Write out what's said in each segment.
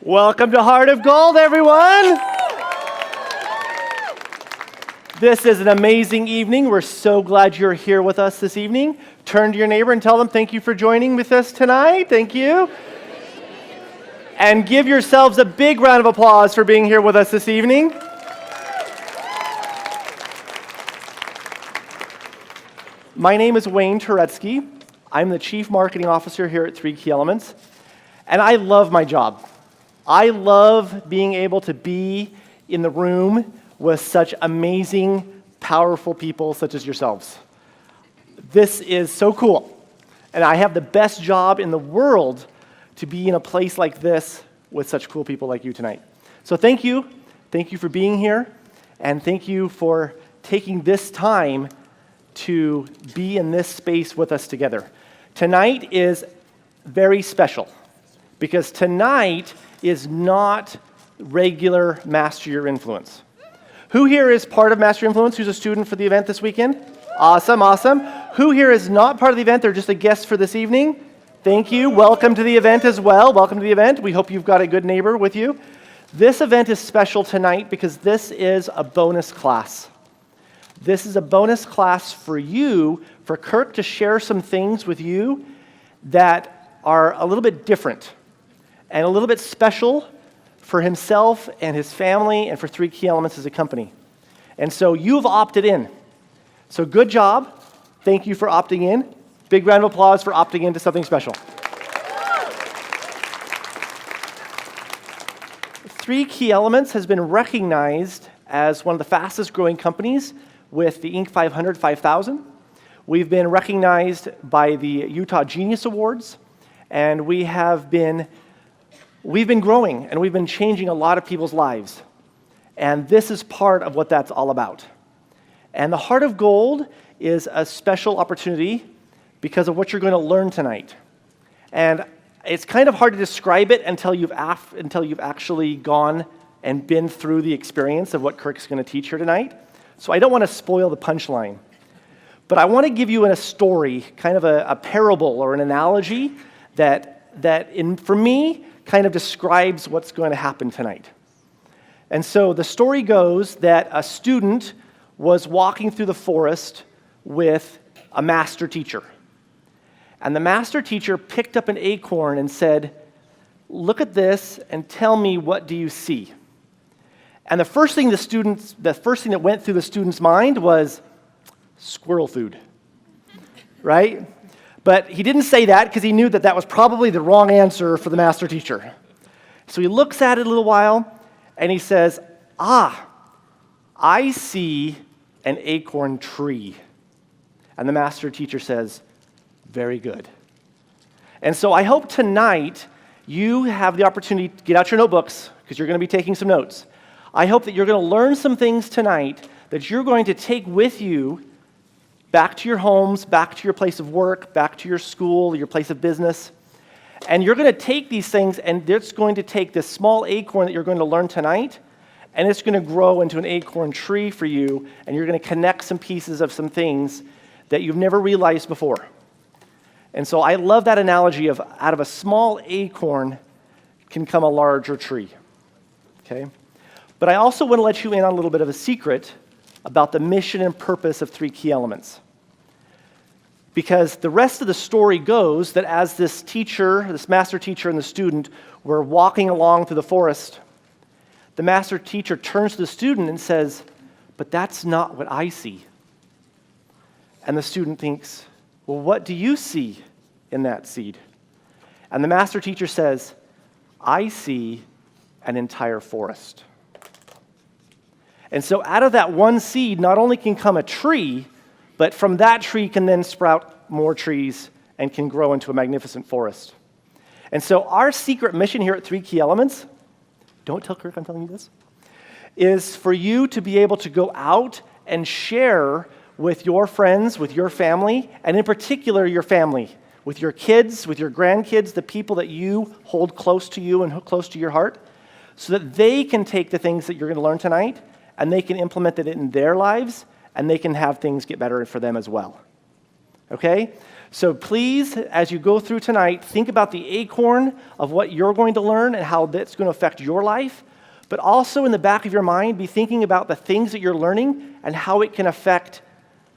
Welcome to Heart of Gold, everyone. This is an amazing evening. We're so glad you're here with us this evening. Turn to your neighbor and tell them thank you for joining with us tonight. Thank you. And give yourselves a big round of applause for being here with us this evening. My name is Wayne Turetsky. I'm the Chief Marketing Officer here at 3 Key Elements, and I love my job. I love being able to be in the room with such amazing, powerful people such as yourselves. This is so cool, and I have the best job in the world to be in a place like this with such cool people like you tonight. So thank you. Thank you for being here, and thank you for taking this time to be in this space with us together. Tonight is very special because tonight is not regular Master Your Influence. Who here is part of Master Your Influence? Who's a student for the event this weekend? Awesome, awesome. Who here is not part of the event? They're just a guest for this evening? Thank you. Welcome to the event as well. Welcome to the event. We hope you've got a good neighbor with you. This event is special tonight because this is a bonus class. This is a bonus class for you, for Kirk to share some things with you that are a little bit different and a little bit special for himself and his family and for 3 Key Elements as a company. And so you've opted in. So good job. Thank you for opting in. Big round of applause for opting into something special. 3 Key Elements has been recognized as one of the fastest growing companies with the Inc. 500 5000. We've been recognized by the Utah Genius Awards, and we've been growing, and we've been changing a lot of people's lives. And this is part of what that's all about. And the Heart of Gold is a special opportunity because of what you're going to learn tonight. And it's kind of hard to describe it until you've actually gone and been through the experience of what Kirk's going to teach here tonight. So I don't want to spoil the punchline. But I want to give you a story, kind of a parable or an analogy that for me, kind of describes what's going to happen tonight. And so the story goes that a student was walking through the forest with a master teacher. And the master teacher picked up an acorn and said, "Look at this and tell me, what do you see?" And the first thing that went through the student's mind was squirrel food, right? But he didn't say that because he knew that that was probably the wrong answer for the master teacher. So he looks at it a little while and he says, I see an acorn tree. And the master teacher says, very good. And so I hope tonight you have the opportunity to get out your notebooks because you're going to be taking some notes. I hope that you're going to learn some things tonight that you're going to take with you back to your homes, back to your place of work, back to your school, your place of business. And you're going to take these things, and it's going to take this small acorn that you're going to learn tonight, and it's going to grow into an acorn tree for you, and you're going to connect some pieces of some things that you've never realized before. And so I love that analogy of out of a small acorn can come a larger tree. Okay? But I also want to let you in on a little bit of a secret about the mission and purpose of 3 Key Elements. Because the rest of the story goes that as this teacher, this master teacher and the student were walking along through the forest, the master teacher turns to the student and says, "But that's not what I see." And the student thinks, "Well, what do you see in that seed?" And the master teacher says, "I see an entire forest." And so out of that one seed, not only can come a tree, but from that tree can then sprout more trees and can grow into a magnificent forest. And so our secret mission here at 3 Key Elements, don't tell Kirk I'm telling you this, is for you to be able to go out and share with your friends, with your family, and in particular your family, with your kids, with your grandkids, the people that you hold close to you and close to your heart, so that they can take the things that you're going to learn tonight and they can implement it in their lives, and they can have things get better for them as well. Okay? So please, as you go through tonight, think about the acorn of what you're going to learn and how that's going to affect your life. But also in the back of your mind, be thinking about the things that you're learning and how it can affect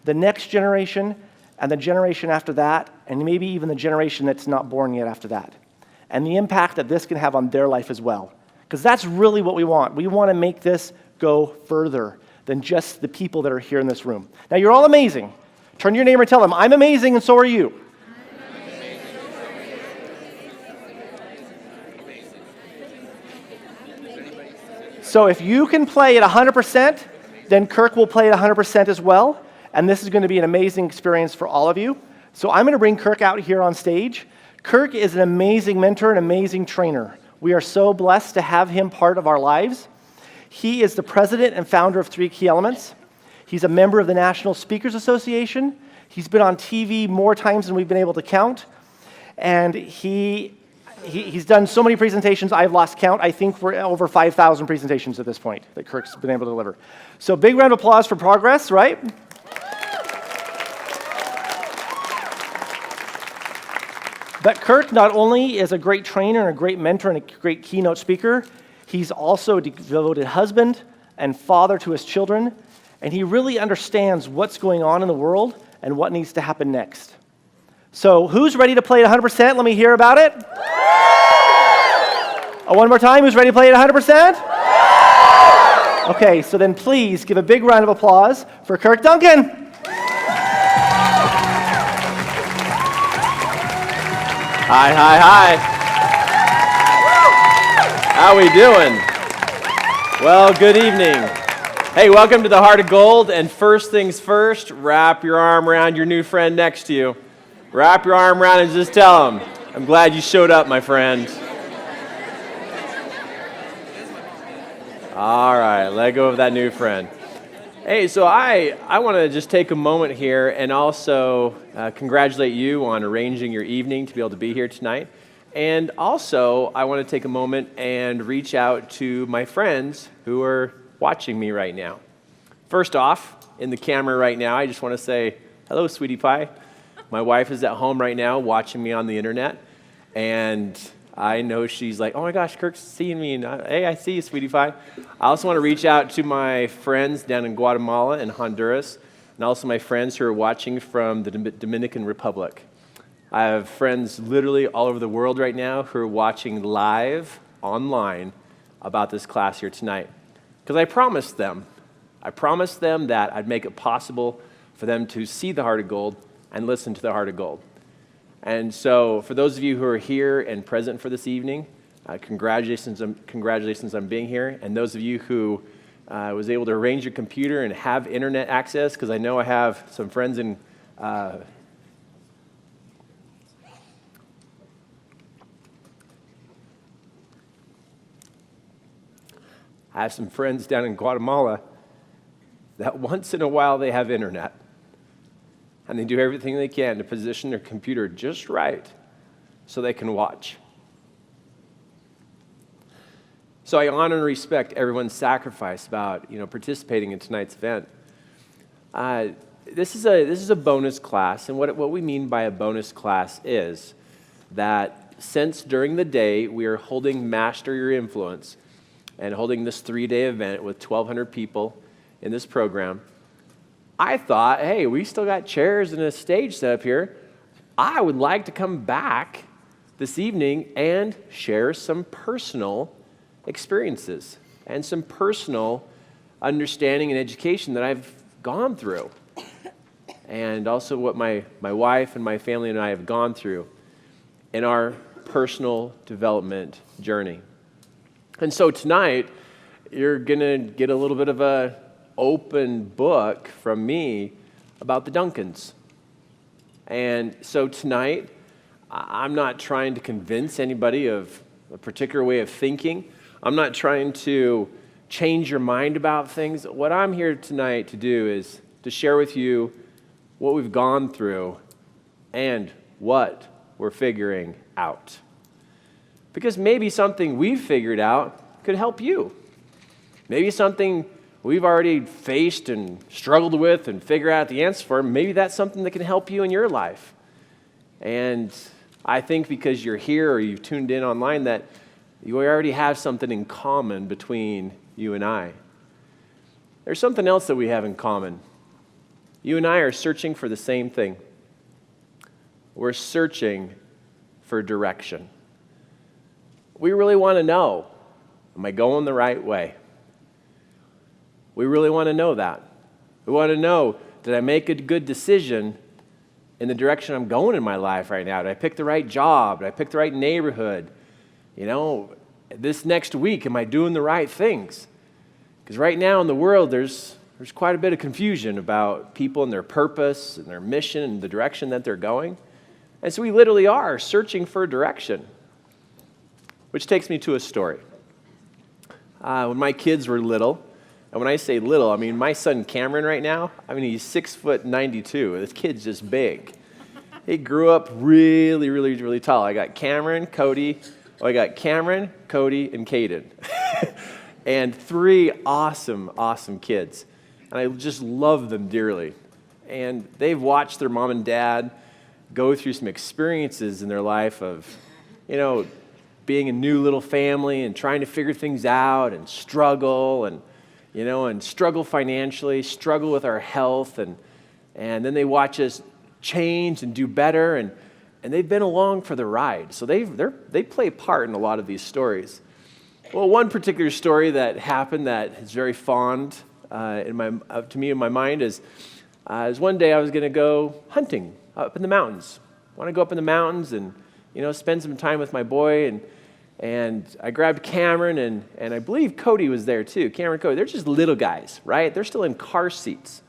the next generation and the generation after that, and maybe even the generation that's not born yet after that. And the impact that this can have on their life as well. Because that's really what we want. We want to make this go further than just the people that are here in this room. Now, you're all amazing. Turn to your neighbor and tell them, I'm amazing and so are you. So if you can play at 100%, then Kirk will play at 100% as well. And this is going to be an amazing experience for all of you. So I'm going to bring Kirk out here on stage. Kirk is an amazing mentor, an amazing trainer. We are so blessed to have him part of our lives. He is the president and founder of 3 Key Elements. He's a member of the National Speakers Association. He's been on TV more times than we've been able to count. And he's done so many presentations, I've lost count. I think we're over 5,000 presentations at this point that Kirk's been able to deliver. So big round of applause for progress, right? But Kirk not only is a great trainer and a great mentor and a great keynote speaker, he's also a devoted husband and father to his children, and he really understands what's going on in the world and what needs to happen next. So who's ready to play at 100%? Let me hear about it. One more time, who's ready to play at 100%? Okay, so then please give a big round of applause for Kirk Duncan. Hi, hi, hi. How we doing? Well, good evening. Hey, welcome to the Heart of Gold, and first things first, wrap your arm around your new friend next to you. Wrap your arm around and just tell him, I'm glad you showed up, my friend. All right, let go of that new friend. Hey, so I want to just take a moment here and also congratulate you on arranging your evening to be able to be here tonight. And also, I want to take a moment and reach out to my friends who are watching me right now. First off, in the camera right now, I just want to say, hello, sweetie pie. My wife is at home right now watching me on the internet, and I know she's like, oh my gosh, Kirk's seeing me, and hey, I see you, sweetie pie. I also want to reach out to my friends down in Guatemala and Honduras, and also my friends who are watching from the Dominican Republic. I have friends literally all over the world right now who are watching live online about this class here tonight. Because I promised them that I'd make it possible for them to see the Heart of Gold and listen to the Heart of Gold. And so for those of you who are here and present for this evening, congratulations on being here. And those of you who was able to arrange your computer and have internet access, because I know I have some friends in down in Guatemala that once in a while they have internet. And they do everything they can to position their computer just right so they can watch. So I honor and respect everyone's sacrifice about participating in tonight's event. This is a bonus class, and what we mean by a bonus class is that since during the day we are holding Master Your Influence and holding this 3-day event with 1,200 people in this program, I thought, hey, we still got chairs and a stage set up here. I would like to come back this evening and share some personal experiences and some personal understanding and education that I've gone through, and also what my wife and my family and I have gone through in our personal development journey. And so tonight, you're going to get a little bit of an open book from me about the Duncans. And so tonight, I'm not trying to convince anybody of a particular way of thinking. I'm not trying to change your mind about things. What I'm here tonight to do is to share with you what we've gone through and what we're figuring out. Because maybe something we've figured out could help you. Maybe something we've already faced and struggled with and figure out the answer for, maybe that's something that can help you in your life. And I think because you're here or you've tuned in online that you already have something in common between you and I. There's something else that we have in common. You and I are searching for the same thing. We're searching for direction. We really want to know, am I going the right way? We really want to know that. We want to know, did I make a good decision in the direction I'm going in my life right now? Did I pick the right job? Did I pick the right neighborhood? This next week, am I doing the right things? Because right now in the world, there's quite a bit of confusion about people and their purpose and their mission and the direction that they're going. And so we literally are searching for direction. Which takes me to a story. When my kids were little, and when I say little, I mean my son Cameron right now, he's 6'92". This kid's just big. He grew up really, really, really tall. I got Cameron, Cody, and Caden. And 3 awesome, awesome kids. And I just love them dearly. And they've watched their mom and dad go through some experiences in their life of, being a new little family and trying to figure things out and struggle and struggle financially, struggle with our health, and then they watch us change and do better, and they've been along for the ride. So they play a part in a lot of these stories. Well, one particular story that happened that is very fond to me in my mind is one day I was going to go hunting up in the mountains. I want to go up in the mountains and spend some time with my boy, and I grabbed Cameron, and I believe Cody was there too. Cameron, Cody, they're just little guys, right? They're still in car seats.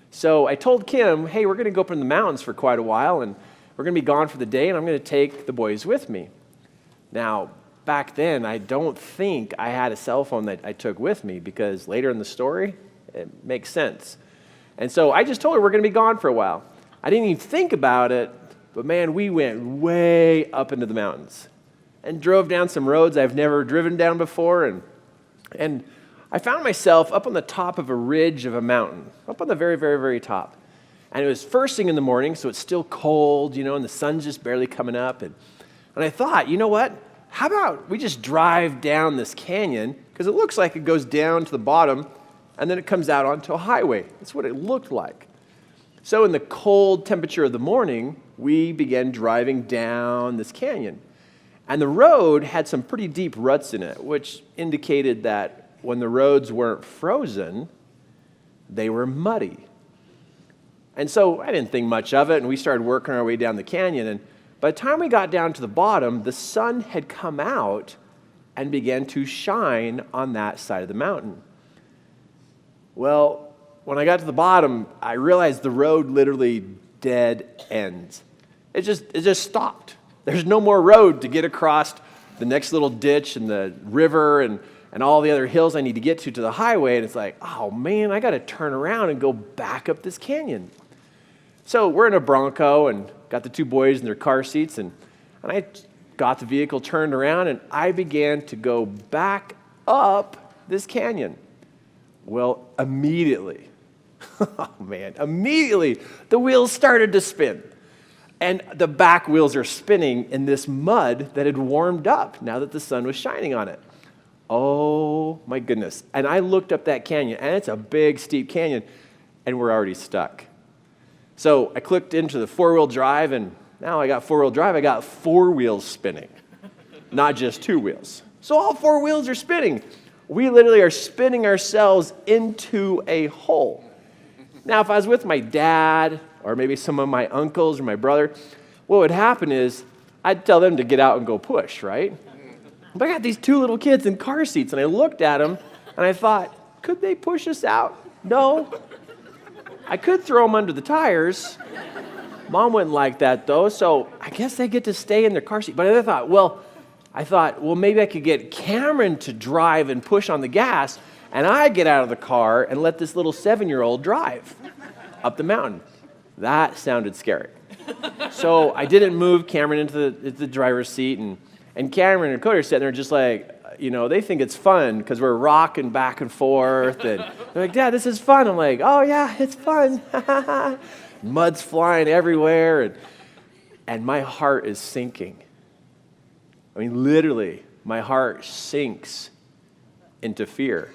So I told Kim, hey, we're going to go up in the mountains for quite a while, and we're going to be gone for the day, and I'm going to take the boys with me. Now, back then, I don't think I had a cell phone that I took with me, because later in the story, it makes sense. And so I just told her we're going to be gone for a while. I didn't even think about it, but man, we went way up into the mountains and drove down some roads I've never driven down before, and I found myself up on the top of a ridge of a mountain, up on the very, very, very top. And it was first thing in the morning, so it's still cold, and the sun's just barely coming up, and I thought, you know what? How about we just drive down this canyon, because it looks like it goes down to the bottom, and then it comes out onto a highway. That's what it looked like. So in the cold temperature of the morning, we began driving down this canyon. And the road had some pretty deep ruts in it, which indicated that when the roads weren't frozen, they were muddy. And so I didn't think much of it, and we started working our way down the canyon. And by the time we got down to the bottom, the sun had come out and began to shine on that side of the mountain. Well, when I got to the bottom, I realized the road literally dead ends. It just stopped. There's no more road to get across the next little ditch and the river and all the other hills I need to get to the highway. And it's like, oh man, I got to turn around and go back up this canyon. So we're in a Bronco and got the 2 boys in their car seats, and I got the vehicle turned around, and I began to go back up this canyon. Well, immediately, the wheels started to spin. And the back wheels are spinning in this mud that had warmed up now that the sun was shining on it. Oh, my goodness. And I looked up that canyon, and it's a big, steep canyon, and we're already stuck. So I clicked into the 4-wheel drive, and now I got 4-wheel drive. I got 4 wheels spinning, not just 2 wheels. So all 4 wheels are spinning. We literally are spinning ourselves into a hole. Now, if I was with my dad or maybe some of my uncles or my brother, what would happen is I'd tell them to get out and go push, right? But I got these 2 little kids in car seats, and I looked at them, and I thought, could they push us out? No. I could throw them under the tires. Mom wouldn't like that, though, so I guess they get to stay in their car seat. But I thought, well, maybe I could get Cameron to drive and push on the gas, and I get out of the car and let this little 7-year-old drive up the mountain. That sounded scary. So I didn't move Cameron into the driver's seat, and Cameron and Cody are sitting there just like, they think it's fun because we're rocking back and forth, and they're like, Dad, this is fun. I'm like, oh yeah, it's fun. Mud's flying everywhere. And my heart is sinking. I mean, literally, my heart sinks into fear.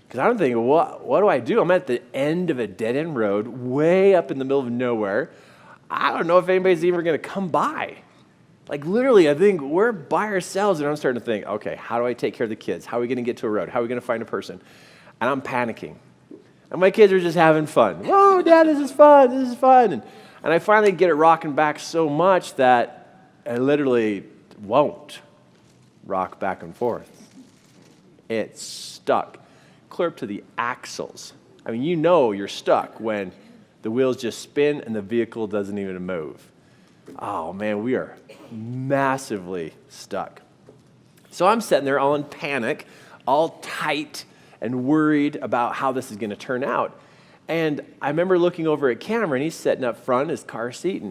Because I'm thinking, what do I do? I'm at the end of a dead-end road, way up in the middle of nowhere. I don't know if anybody's even going to come by. Like, literally, I think we're by ourselves, and I'm starting to think, okay, how do I take care of the kids? How are we going to get to a road? How are we going to find a person? And I'm panicking. And my kids are just having fun. Whoa, Dad, this is fun. This is fun. And I finally get it rocking back so much that I literally won't rock back and forth. It's stuck, clear up to the axles. I mean, you know you're stuck when the wheels just spin and the vehicle doesn't even move. Oh, man, we are massively stuck. So I'm sitting there all in panic, all tight and worried about how this is going to turn out. And I remember looking over at Cameron. He's sitting up front in his car seat,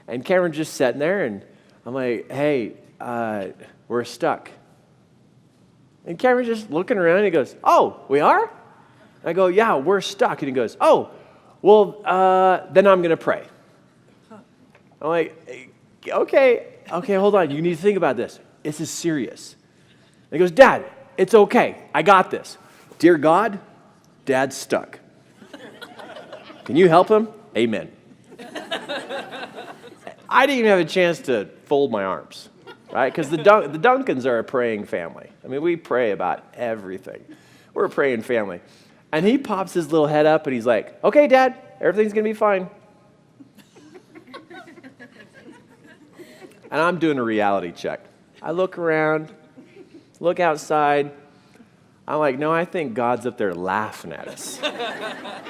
and Cameron's just sitting there, and I'm like, hey, we're stuck. And Cameron's just looking around, and he goes, oh, we are? I go, yeah, we're stuck. And he goes, oh, well, then I'm going to pray. I'm like, okay, hold on. You need to think about this. This is serious. And he goes, Dad, it's okay. I got this. Dear God, Dad's stuck. Can you help him? Amen. I didn't even have a chance to fold my arms, right? Because the Duncans are a praying family. I mean, we pray about everything. We're a praying family. And he pops his little head up, and he's like, okay, Dad, everything's going to be fine. And I'm doing a reality check. I look around, look outside. I'm like, no, I think God's up there laughing at us.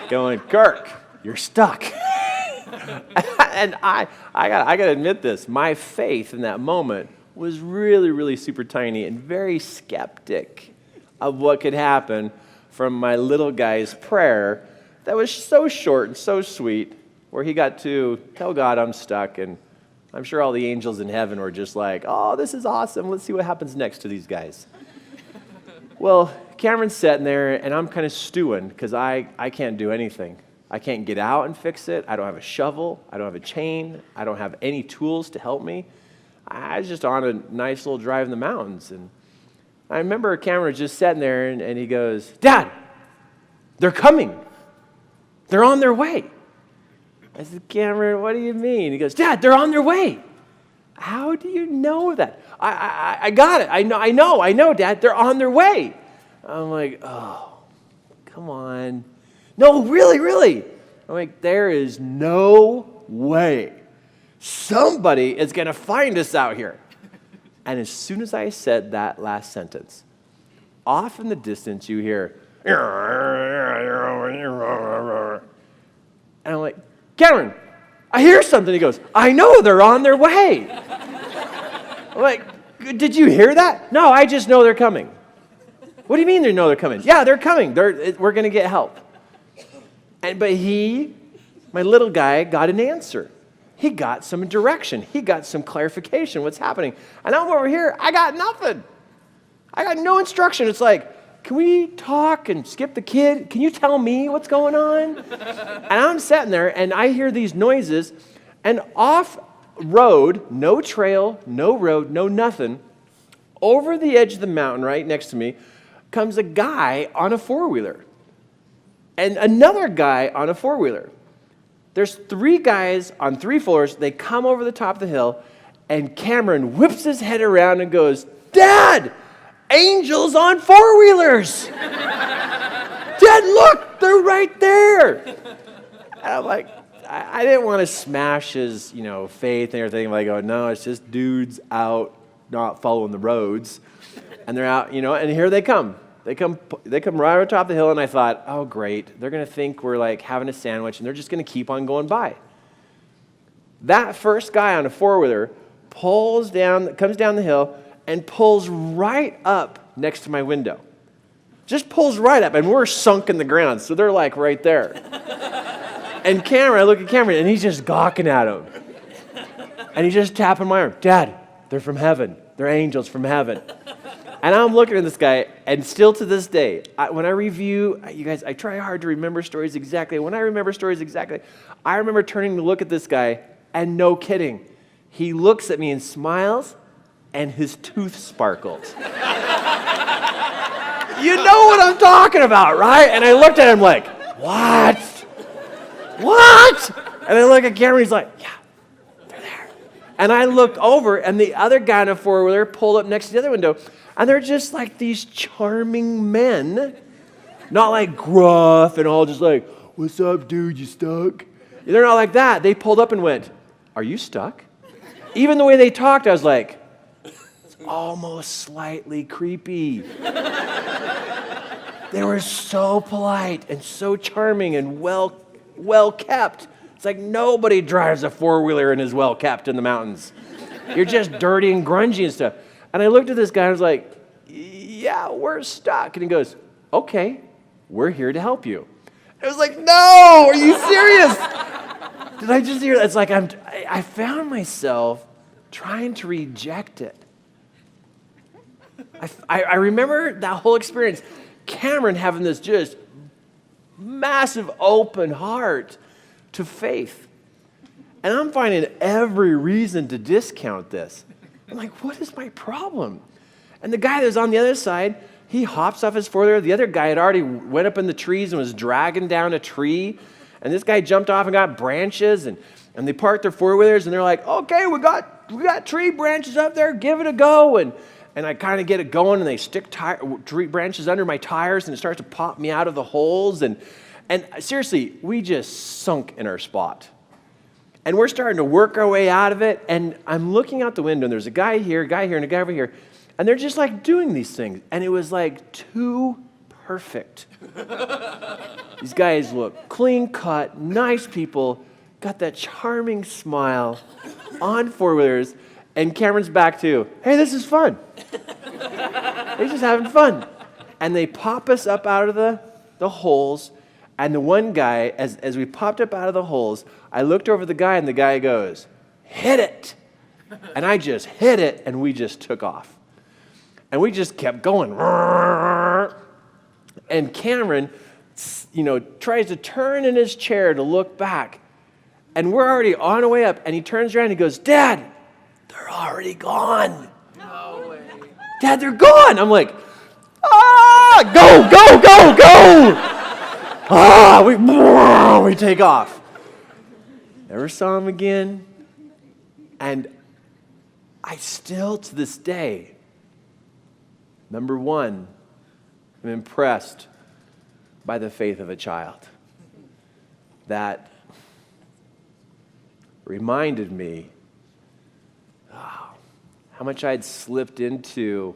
Going, Kirk, you're stuck. And I got to admit this. My faith in that moment was really, really super tiny and very skeptic of what could happen from my little guy's prayer that was so short and so sweet, where he got to tell God I'm stuck, and I'm sure all the angels in heaven were just like, oh, this is awesome. Let's see what happens next to these guys. Well, Cameron's sitting there, and I'm kind of stewing because I can't do anything. I can't get out and fix it. I don't have a shovel. I don't have a chain. I don't have any tools to help me. I was just on a nice little drive in the mountains. And I remember Cameron just sitting there, and he goes, Dad, they're coming. They're on their way. I said, Cameron, what do you mean? He goes, Dad, they're on their way. How do you know that? I got it. I know, Dad. They're on their way. I'm like, oh, come on. No, really. I'm like, there is no way somebody is going to find us out here. And as soon as I said that last sentence, off in the distance you hear, and I'm like, Cameron, I hear something. He goes, I know, they're on their way. I'm like, did you hear that? No, I just know they're coming. What do you mean they know they're coming? Yeah, they're coming. We're going to get help. But my little guy, got an answer. He got some direction. He got some clarification what's happening. And I'm over here, I got nothing. I got no instruction. It's like, can we talk and skip the kid? Can you tell me what's going on? And I'm sitting there, and I hear these noises, and off road, no trail, no road, no nothing, over the edge of the mountain right next to me comes a guy on a four-wheeler and another guy on a four-wheeler. There's three guys on three floors. They come over the top of the hill, and Cameron whips his head around and goes, Dad, angels on four-wheelers. Dad, look, they're right there. And I'm like, I didn't want to smash his, faith and everything. Like, oh, no, it's just dudes out not following the roads. And they're out, and here they come. They come right over top of the hill, and I thought, oh, great. They're going to think we're like having a sandwich, and they're just going to keep on going by. That first guy on a four-wheeler comes down the hill, and pulls right up next to my window. Just pulls right up, and we're sunk in the ground, so they're like right there. And I look at Cameron, and he's just gawking at him. And he's just tapping my arm. Dad, they're from heaven. They're angels from heaven. And I'm looking at this guy, and still to this day, when I review, you guys, I try hard to remember stories exactly. When I remember stories exactly, I remember turning to look at this guy, and no kidding, he looks at me and smiles, and his tooth sparkled. You know what I'm talking about, right? And I looked at him like, what? What? And I look at Cameron, he's like, yeah, they're there. And I looked over, and the other guy in a four-wheeler pulled up next to the other window, and they're just like these charming men, not like gruff and all just like, what's up, dude, you stuck? They're not like that. They pulled up and went, are you stuck? Even the way they talked, I was like, it's almost slightly creepy. They were so polite and so charming and well kept. It's like nobody drives a four-wheeler and is well kept in the mountains. You're just dirty and grungy and stuff. And I looked at this guy and I was like, yeah, we're stuck. And he goes, okay, we're here to help you. I was like, no, are you serious? Did I just hear that? It's like I found myself trying to reject it. I remember that whole experience. Cameron having this just massive open heart to faith. And I'm finding every reason to discount this. I'm like, what is my problem? And the guy that was on the other side, he hops off his four-wheeler. The other guy had already went up in the trees and was dragging down a tree. And this guy jumped off and got branches. And they parked their four-wheelers. And they're like, okay, we got tree branches up there. Give it a go. And I kind of get it going. And they stick tree branches under my tires. And it starts to pop me out of the holes. And seriously, we just sunk in our spot. And we're starting to work our way out of it. And I'm looking out the window. And there's a guy here, and a guy over here. And they're just like doing these things. And it was like too perfect. These guys look clean cut, nice people, got that charming smile on four-wheelers. And Cameron's back too. Hey, this is fun. They're just having fun. And they pop us up out of the holes. And the one guy, as we popped up out of the holes, I looked over the guy and the guy goes, hit it. And I just hit it and we just took off. And we just kept going. And Cameron, tries to turn in his chair to look back. And we're already on our way up. And he turns around and he goes, Dad, they're already gone. No way. Dad, they're gone. I'm like, go. We take off. Never saw him again. And I still, to this day, number one, I'm impressed by the faith of a child. That reminded me how much I'd slipped into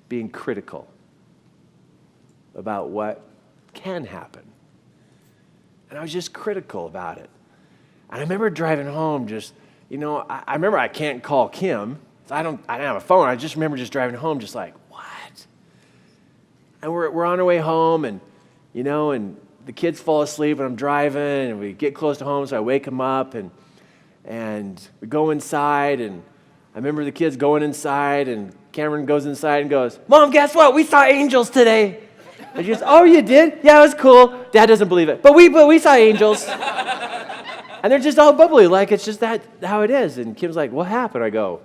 being critical about what can happen. And I was just critical about it. And I remember driving home just, I remember I can't call Kim. I didn't have a phone. I just remember just driving home just like, what? And we're on our way home and the kids fall asleep and I'm driving and we get close to home, so I wake them up and we go inside and I remember the kids going inside and Cameron goes inside and goes, Mom, guess what? We saw angels today. And she goes, oh, you did? Yeah, it was cool. Dad doesn't believe it. But we saw angels. And they're just all bubbly, like it's just that how it is. And Kim's like, what happened? I go,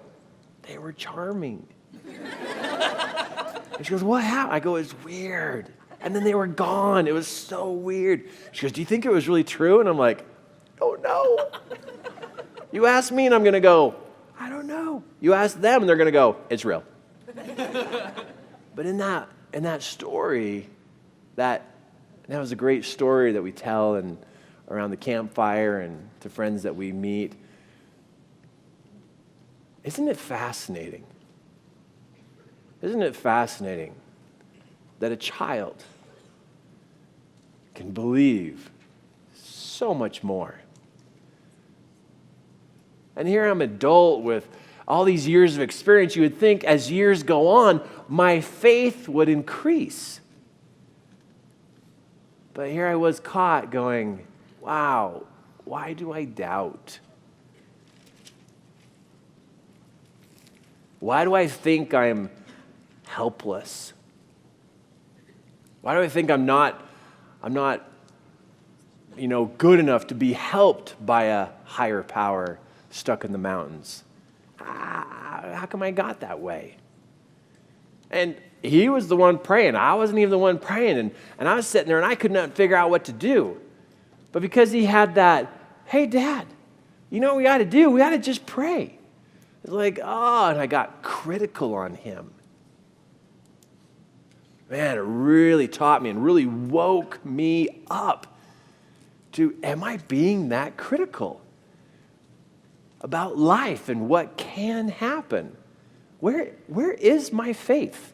they were charming. And she goes, what happened? I go, it's weird. And then they were gone. It was so weird. She goes, do you think it was really true? And I'm like, oh, no. You ask me and I'm going to go, I don't know. You ask them and they're going to go, it's real. But in that story, that was a great story that we tell and around the campfire and to friends that we meet. Isn't it fascinating? Isn't it fascinating that a child can believe so much more? And here I'm an adult with all these years of experience. You would think as years go on, my faith would increase. But here I was caught going, wow, why do I doubt? Why do I think I'm helpless? Why do I think I'm not good enough to be helped by a higher power stuck in the mountains. How come I got that way? And he was the one praying. I wasn't even the one praying. And I was sitting there and I could not figure out what to do. But because he had that, hey, Dad, you know what we got to do? We got to just pray. It's like, oh, and I got critical on him. Man, it really taught me and really woke me up to, am I being that critical about life and what can happen? Where is my faith?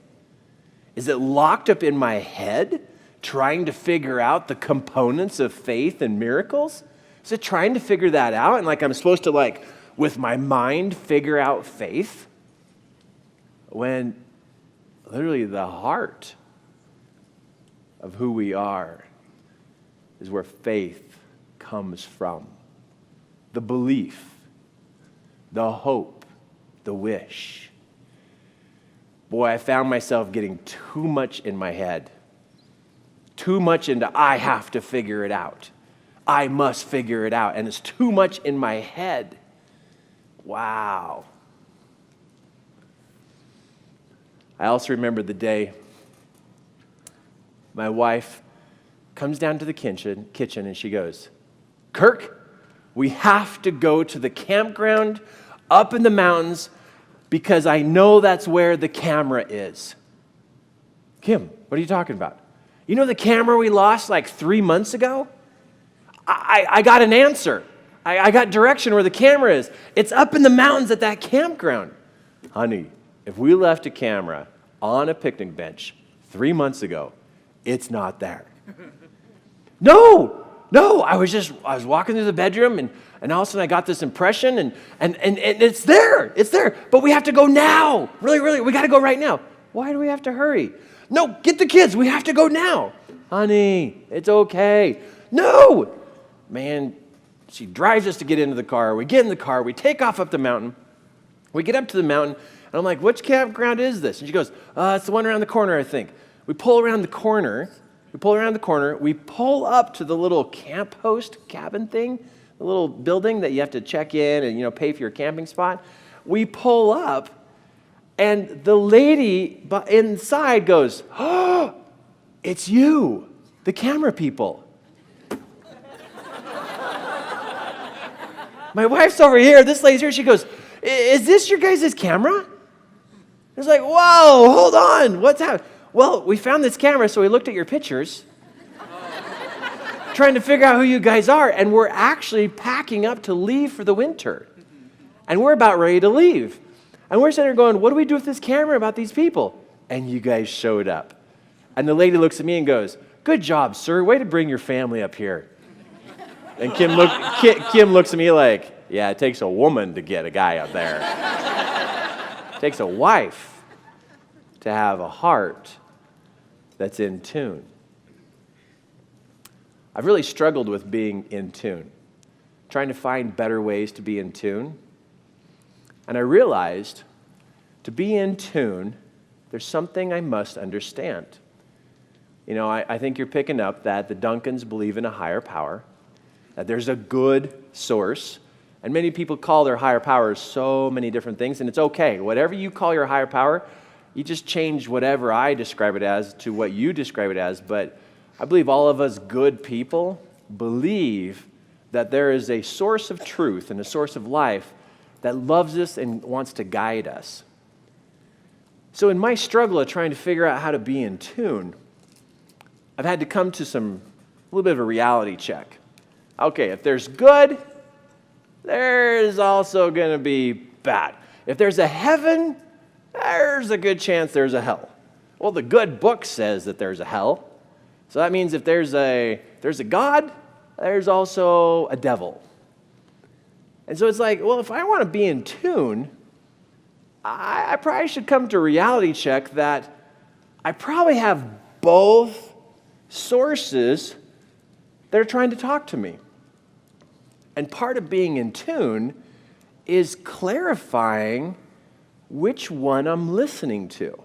Is it locked up in my head, trying to figure out the components of faith and miracles? Is it trying to figure that out? And like I'm supposed to with my mind figure out faith? When literally the heart of who we are is where faith comes from. The belief, the hope, the wish. Boy, I found myself getting too much in my head. Too much into, I have to figure it out. I must figure it out. And it's too much in my head. Wow. I also remember the day my wife comes down to the kitchen and she goes, Kirk, we have to go to the campground up in the mountains because I know that's where the camera is. Kim, what are you talking about? You know the camera we lost 3 months ago? I got an answer. I got direction where the camera is. It's up in the mountains at that campground. Honey, if we left a camera on a picnic bench 3 months ago, it's not there. No, I was walking through the bedroom and all of a sudden I got this impression and it's there, but we have to go now. Really, we got to go right now. Why do we have to hurry? No, get the kids, we have to go now. Honey, it's okay. No, man, she drives us to get into the car. We get in the car, we take off up the mountain. We get up to the mountain and I'm like, which campground is this? And she goes, it's the one around the corner, I think. We pull around the corner. We pull up to the little camp host cabin thing, the little building that you have to check in and, pay for your camping spot. We pull up, and the lady inside goes, oh, it's you, the camera people. My wife's over here. This lady's here. She goes, is this your guys' camera? It's like, whoa, hold on. What's happening? Well, we found this camera, so we looked at your pictures, trying to figure out who you guys are, and we're actually packing up to leave for the winter. And we're about ready to leave. And we're sitting there going, what do we do with this camera about these people? And you guys showed up. And the lady looks at me and goes, good job, sir. Way to bring your family up here. And Kim looks at me like, yeah, it takes a woman to get a guy up there. It takes a wife to have a heart that's in tune. I've really struggled with being in tune, trying to find better ways to be in tune. And I realized to be in tune, there's something I must understand. I think you're picking up that the Duncans believe in a higher power, that there's a good source, and many people call their higher powers so many different things, and it's okay. Whatever you call your higher power, you just change whatever I describe it as to what you describe it as, but I believe all of us good people believe that there is a source of truth and a source of life that loves us and wants to guide us. So in my struggle of trying to figure out how to be in tune, I've had to come to a little bit of a reality check. Okay, if there's good, there's also going to be bad. If there's a heaven, there's a good chance there's a hell. Well, the good book says that there's a hell. So that means if there's a God, there's also a devil. And so it's like, well, if I want to be in tune, I probably should come to a reality check that I probably have both sources that are trying to talk to me. And part of being in tune is clarifying which one I'm listening to.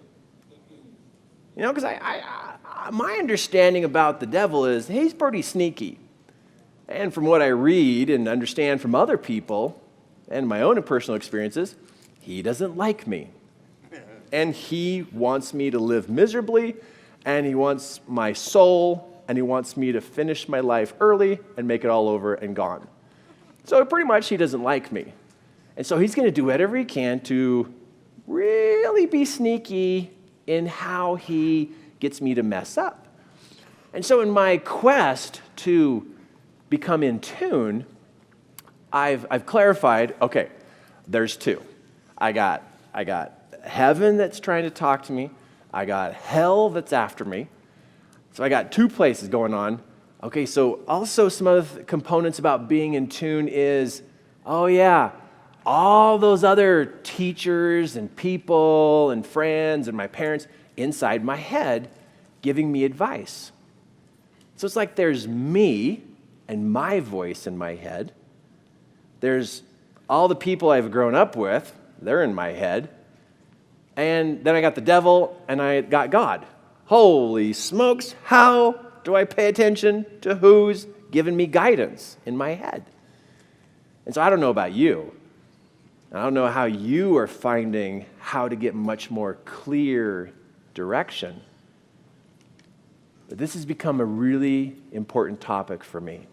Because my understanding about the devil is he's pretty sneaky. And from what I read and understand from other people, and my own personal experiences, he doesn't like me. And he wants me to live miserably, and he wants my soul, and he wants me to finish my life early and make it all over and gone. So pretty much he doesn't like me. And so he's going to do whatever he can to really be sneaky in how he gets me to mess up. And so in my quest to become in tune, I've clarified, okay, there's two. I got heaven that's trying to talk to me. I got hell that's after me. So I got two places going on. Okay, so also some other components about being in tune is, oh yeah, all those other teachers and people and friends and my parents inside my head giving me advice. So it's like there's me and my voice in my head. There's all the people I've grown up with, they're in my head. And then I got the devil and I got God. Holy smokes, how do I pay attention to who's giving me guidance in my head? And so I don't know about you. I don't know how you are finding how to get much more clear direction. But this has become a really important topic for me.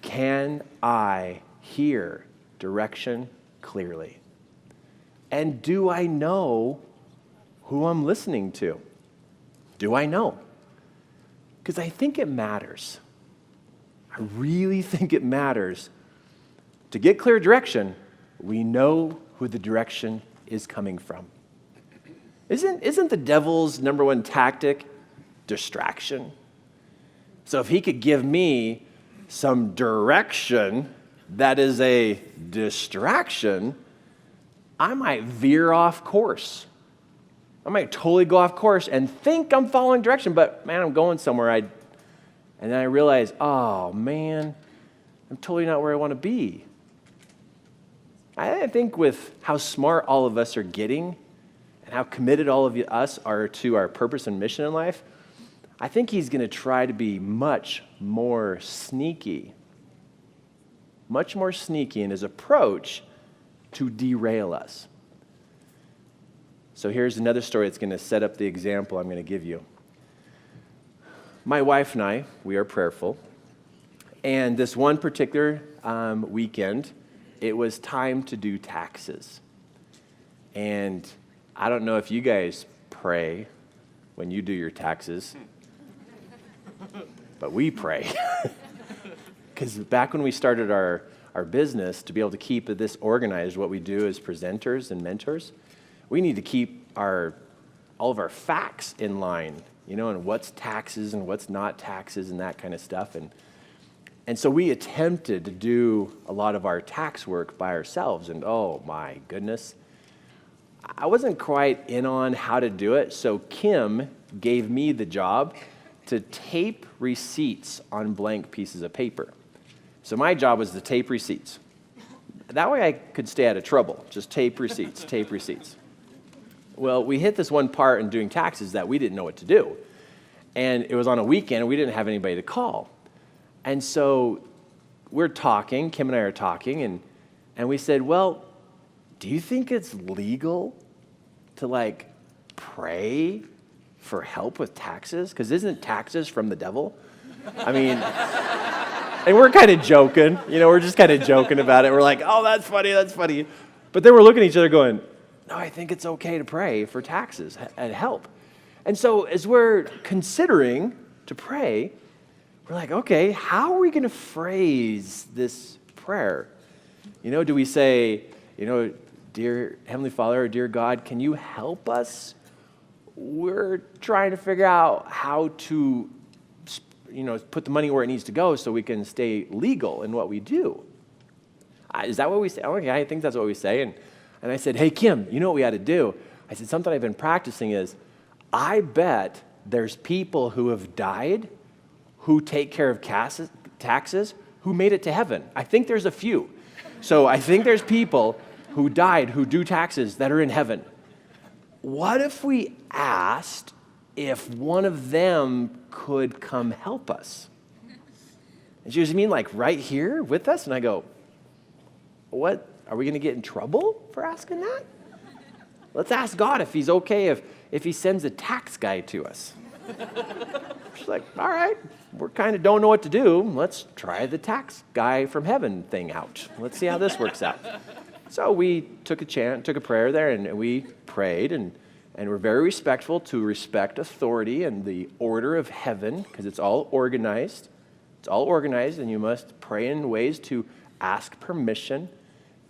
Can I hear direction clearly? And do I know who I'm listening to? Do I know? Because I think it matters. I really think it matters. To get clear direction, we know who the direction is coming from. Isn't the devil's number one tactic distraction? So if he could give me some direction that is a distraction, I might veer off course. I might totally go off course and think I'm following direction, but man, I'm going somewhere. And then I realize, oh man, I'm totally not where I want to be. I think with how smart all of us are getting and how committed all of us are to our purpose and mission in life, I think he's going to try to be much more sneaky in his approach to derail us. So here's another story that's going to set up the example I'm going to give you. My wife and I, we are prayerful. And this one particular weekend, it was time to do taxes. And I don't know if you guys pray when you do your taxes, but we pray. Because back when we started our business, to be able to keep this organized, what we do as presenters and mentors, we need to keep all of our facts in line, and what's taxes and what's not taxes and that kind of stuff. And so we attempted to do a lot of our tax work by ourselves, and oh my goodness, I wasn't quite in on how to do it, so Kim gave me the job to tape receipts on blank pieces of paper. So my job was to tape receipts. That way I could stay out of trouble, just tape receipts, tape receipts. Well, we hit this one part in doing taxes that we didn't know what to do. And it was on a weekend, and we didn't have anybody to call. And so we're talking, Kim and I are talking, and we said, well, do you think it's legal to pray for help with taxes? Because isn't taxes from the devil? I mean, and we're kind of joking, we're just kind of joking about it. We're like, oh, that's funny, that's funny. But then we're looking at each other going, no, I think it's okay to pray for taxes and help. And so as we're considering to pray, we're like, okay, how are we going to phrase this prayer? Do we say, dear Heavenly Father or dear God, can you help us? We're trying to figure out how to, put the money where it needs to go so we can stay legal in what we do. Is that what we say? Okay, I think that's what we say. And I said, hey, Kim, you know what we ought to do? I said, something I've been practicing is, I bet there's people who have died who take care of taxes who made it to heaven. I think there's a few. So I think there's people who died who do taxes that are in heaven. What if we asked if one of them could come help us? And she goes, you mean right here with us? And I go, what are we going to get in trouble for asking that? Let's ask God if he's okay if he sends a tax guy to us. She's like, all right, we kind of don't know what to do. Let's try the tax guy from heaven thing out. Let's see how this works out. So we took a prayer there, and we prayed, and we're very respectful to respect authority and the order of heaven, because it's all organized. It's all organized, and you must pray in ways to ask permission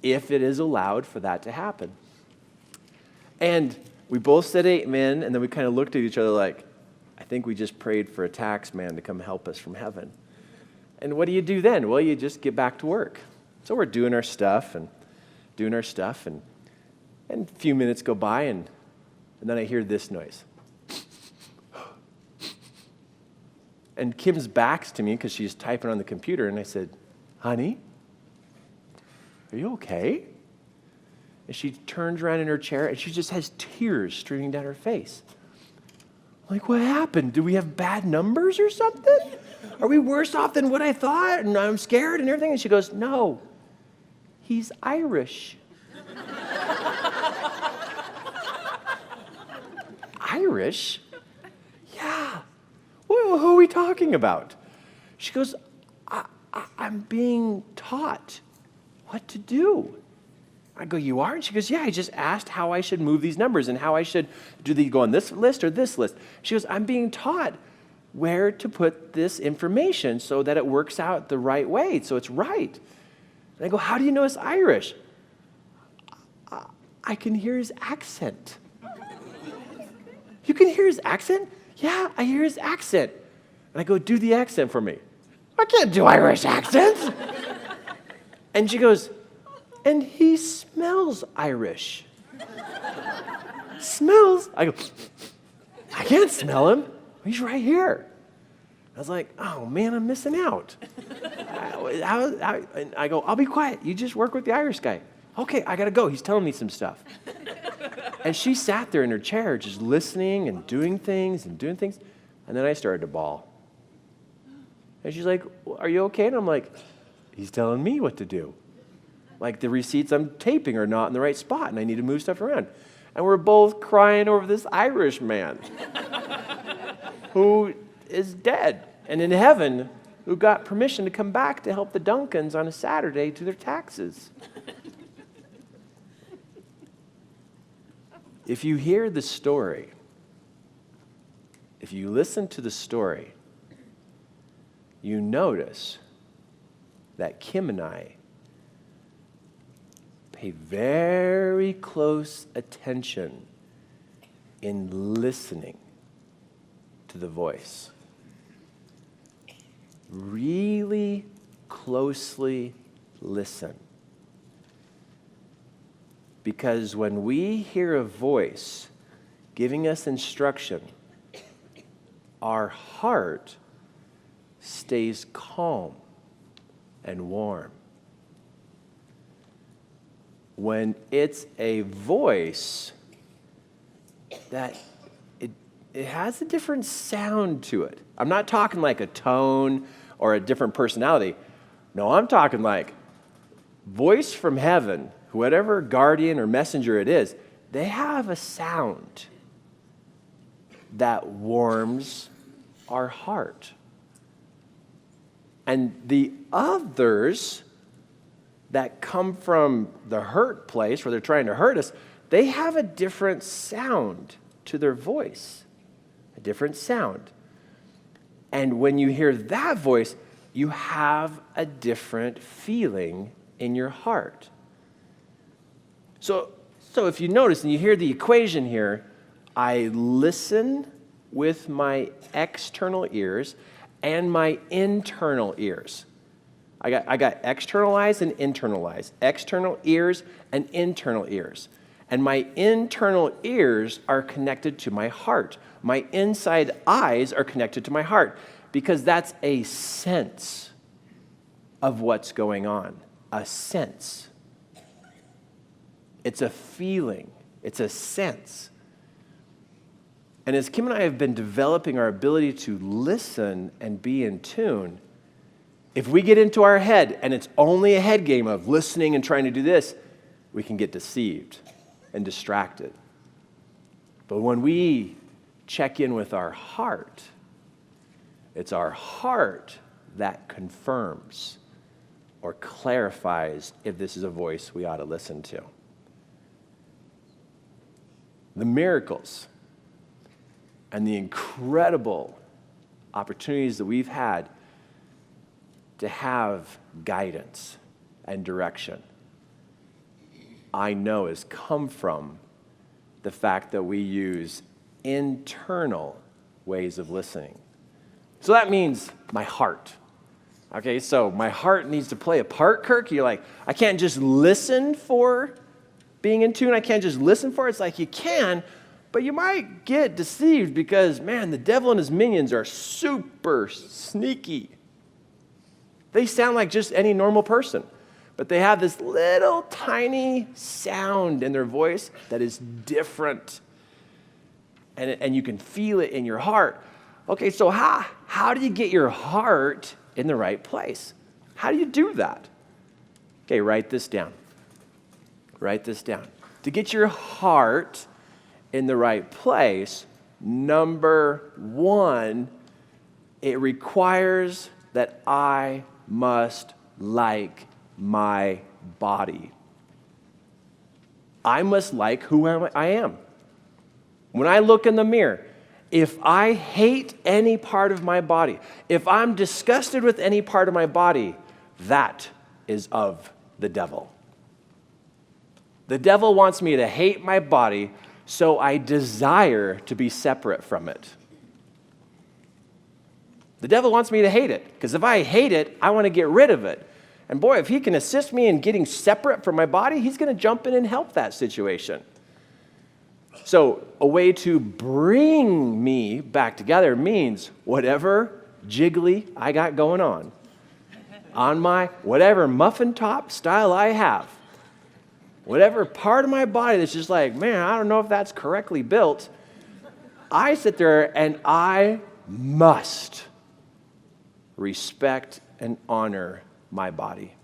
if it is allowed for that to happen. And we both said amen, and then we kind of looked at each other like, I think we just prayed for a tax man to come help us from heaven. And what do you do then? Well, you just get back to work. So we're doing our stuff, and a few minutes go by, and then I hear this noise. And Kim's back's to me because she's typing on the computer, and I said, honey, are you okay? And she turns around in her chair, and she just has tears streaming down her face. I'm like, what happened? Do we have bad numbers or something? Are we worse off than what I thought? And I'm scared and everything. And she goes, no, he's Irish. Irish? Yeah. Who are we talking about? She goes, I'm being taught what to do. I go, you are? And she goes, yeah, I just asked how I should move these numbers and how I should, do they go on this list or this list? She goes, I'm being taught where to put this information so that it works out the right way, so it's right. And I go, how do you know it's Irish? I can hear his accent. You can hear his accent? Yeah, I hear his accent. And I go, do the accent for me. I can't do Irish accents. And she goes, and he smells Irish. Smells? I go, I can't smell him. He's right here. I was like, oh man, I'm missing out. I go, I'll be quiet. You just work with the Irish guy. Okay, I gotta go. He's telling me some stuff. And she sat there in her chair just listening and doing things. And then I started to bawl. And she's like, are you okay? And I'm like, he's telling me what to do. Like the receipts I'm taping are not in the right spot and I need to move stuff around. And we're both crying over this Irish man who is dead and in heaven, who got permission to come back to help the Duncans on a Saturday do their taxes. If you hear the story, if you listen to the story, you notice that Kim and I pay very close attention in listening to the voice. Really closely listen. Because when we hear a voice giving us instruction, our heart stays calm and warm. When it's a voice that it has a different sound to it. I'm not talking like a tone or a different personality. No, I'm talking like voice from heaven, whatever guardian or messenger it is, they have a sound that warms our heart. And the others that come from the hurt place where they're trying to hurt us, they have a different sound to their voice, a different sound. And when you hear that voice, you have a different feeling in your heart. So if you notice and you hear the equation here, I listen with my external ears and my internal ears. I got external eyes and internal eyes, external ears and internal ears. And my internal ears are connected to my heart. My inside eyes are connected to my heart because that's a sense of what's going on, a sense. It's a feeling. It's a sense. And as Kim and I have been developing our ability to listen and be in tune, if we get into our head and it's only a head game of listening and trying to do this, we can get deceived and distracted. But when we check in with our heart, it's our heart that confirms or clarifies if this is a voice we ought to listen to. The miracles and the incredible opportunities that we've had to have guidance and direction, I know has come from the fact that we use internal ways of listening. So that means my heart. Okay, so my heart needs to play a part, Kirk. You're like, I can't just listen for being in tune. I can't just listen for it. It's like you can, but you might get deceived because, man, the devil and his minions are super sneaky. They sound like just any normal person, but they have this little tiny sound in their voice that is different, and you can feel it in your heart. Okay, so how do you get your heart in the right place? How do you do that? Okay, write this down. Write this down. To get your heart in the right place, number one, it requires that I must like my body. I must like who I am. When I look in the mirror, if I hate any part of my body, if I'm disgusted with any part of my body, that is of the devil. The devil wants me to hate my body, so I desire to be separate from it. The devil wants me to hate it, because if I hate it, I want to get rid of it. And boy, if he can assist me in getting separate from my body, he's going to jump in and help that situation. So a way to bring me back together means whatever jiggly I got going on my whatever muffin top style I have, whatever part of my body that's just like, man, I don't know if that's correctly built, I sit there and I must respect and honor my body.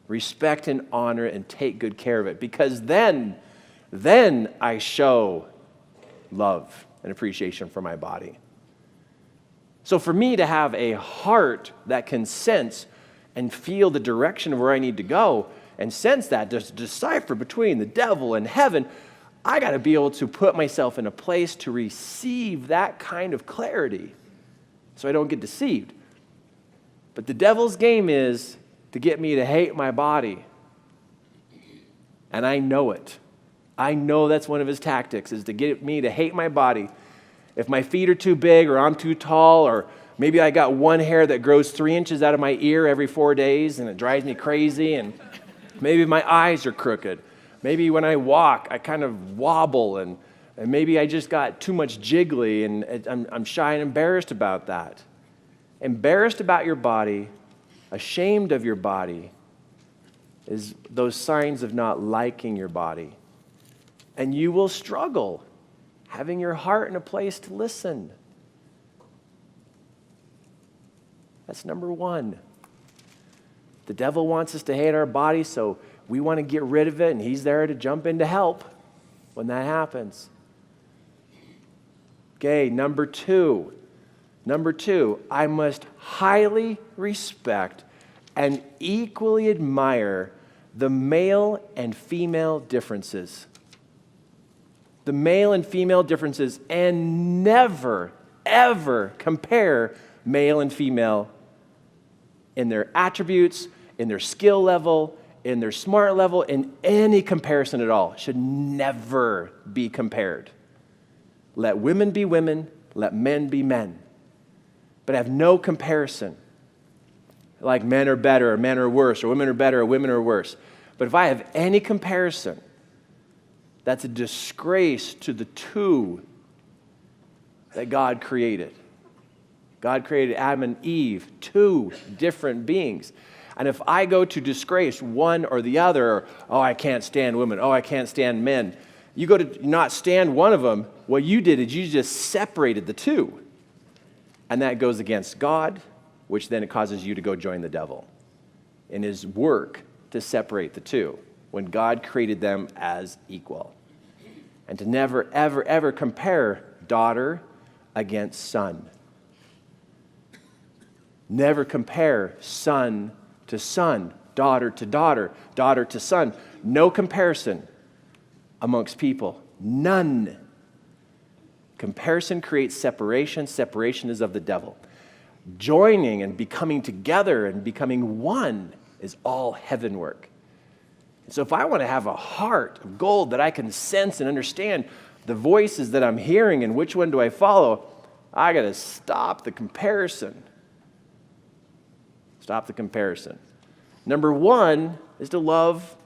Respect and honor and take good care of it, because then I show love and appreciation for my body. So for me to have a heart that can sense and feel the direction of where I need to go and sense that, to decipher between the devil and heaven, I got to be able to put myself in a place to receive that kind of clarity so I don't get deceived. But the devil's game is to get me to hate my body. And I know it. I know that's one of his tactics, is to get me to hate my body. If my feet are too big, or I'm too tall, or maybe I got one hair that grows 3 inches out of my ear every 4 days and it drives me crazy, and maybe my eyes are crooked. Maybe when I walk, I kind of wobble, and maybe I just got too much jiggly, and I'm shy and embarrassed about that. Embarrassed about your body, ashamed of your body, is those signs of not liking your body. And you will struggle having your heart in a place to listen. That's number one. The devil wants us to hate our body, so we want to get rid of it, and he's there to jump in to help when that happens. Okay, number two, I must highly respect and equally admire the male and female differences. The male and female differences, and never, ever compare male and female in their attributes, in their skill level, in their smart level, in any comparison at all. Should never be compared. Let women be women, let men be men. But have no comparison. Like men are better, or men are worse, or women are better, or women are worse. But if I have any comparison, that's a disgrace to the two that God created. God created Adam and Eve, two different beings. And if I go to disgrace one or the other, or, oh, I can't stand women, oh, I can't stand men, you go to not stand one of them, what you did is you just separated the two. And that goes against God, which then it causes you to go join the devil in his work to separate the two. when God created them as equal. And to never, ever, ever compare daughter against son. Never compare son to son, daughter to daughter, daughter to son. No comparison amongst people. None. Comparison creates separation. Separation is of the devil. Joining and becoming together and becoming one is all heaven work. And so if I want to have a heart of gold that I can sense and understand the voices that I'm hearing and which one do I follow, I got to stop the comparison. Stop the comparison. Number one is to love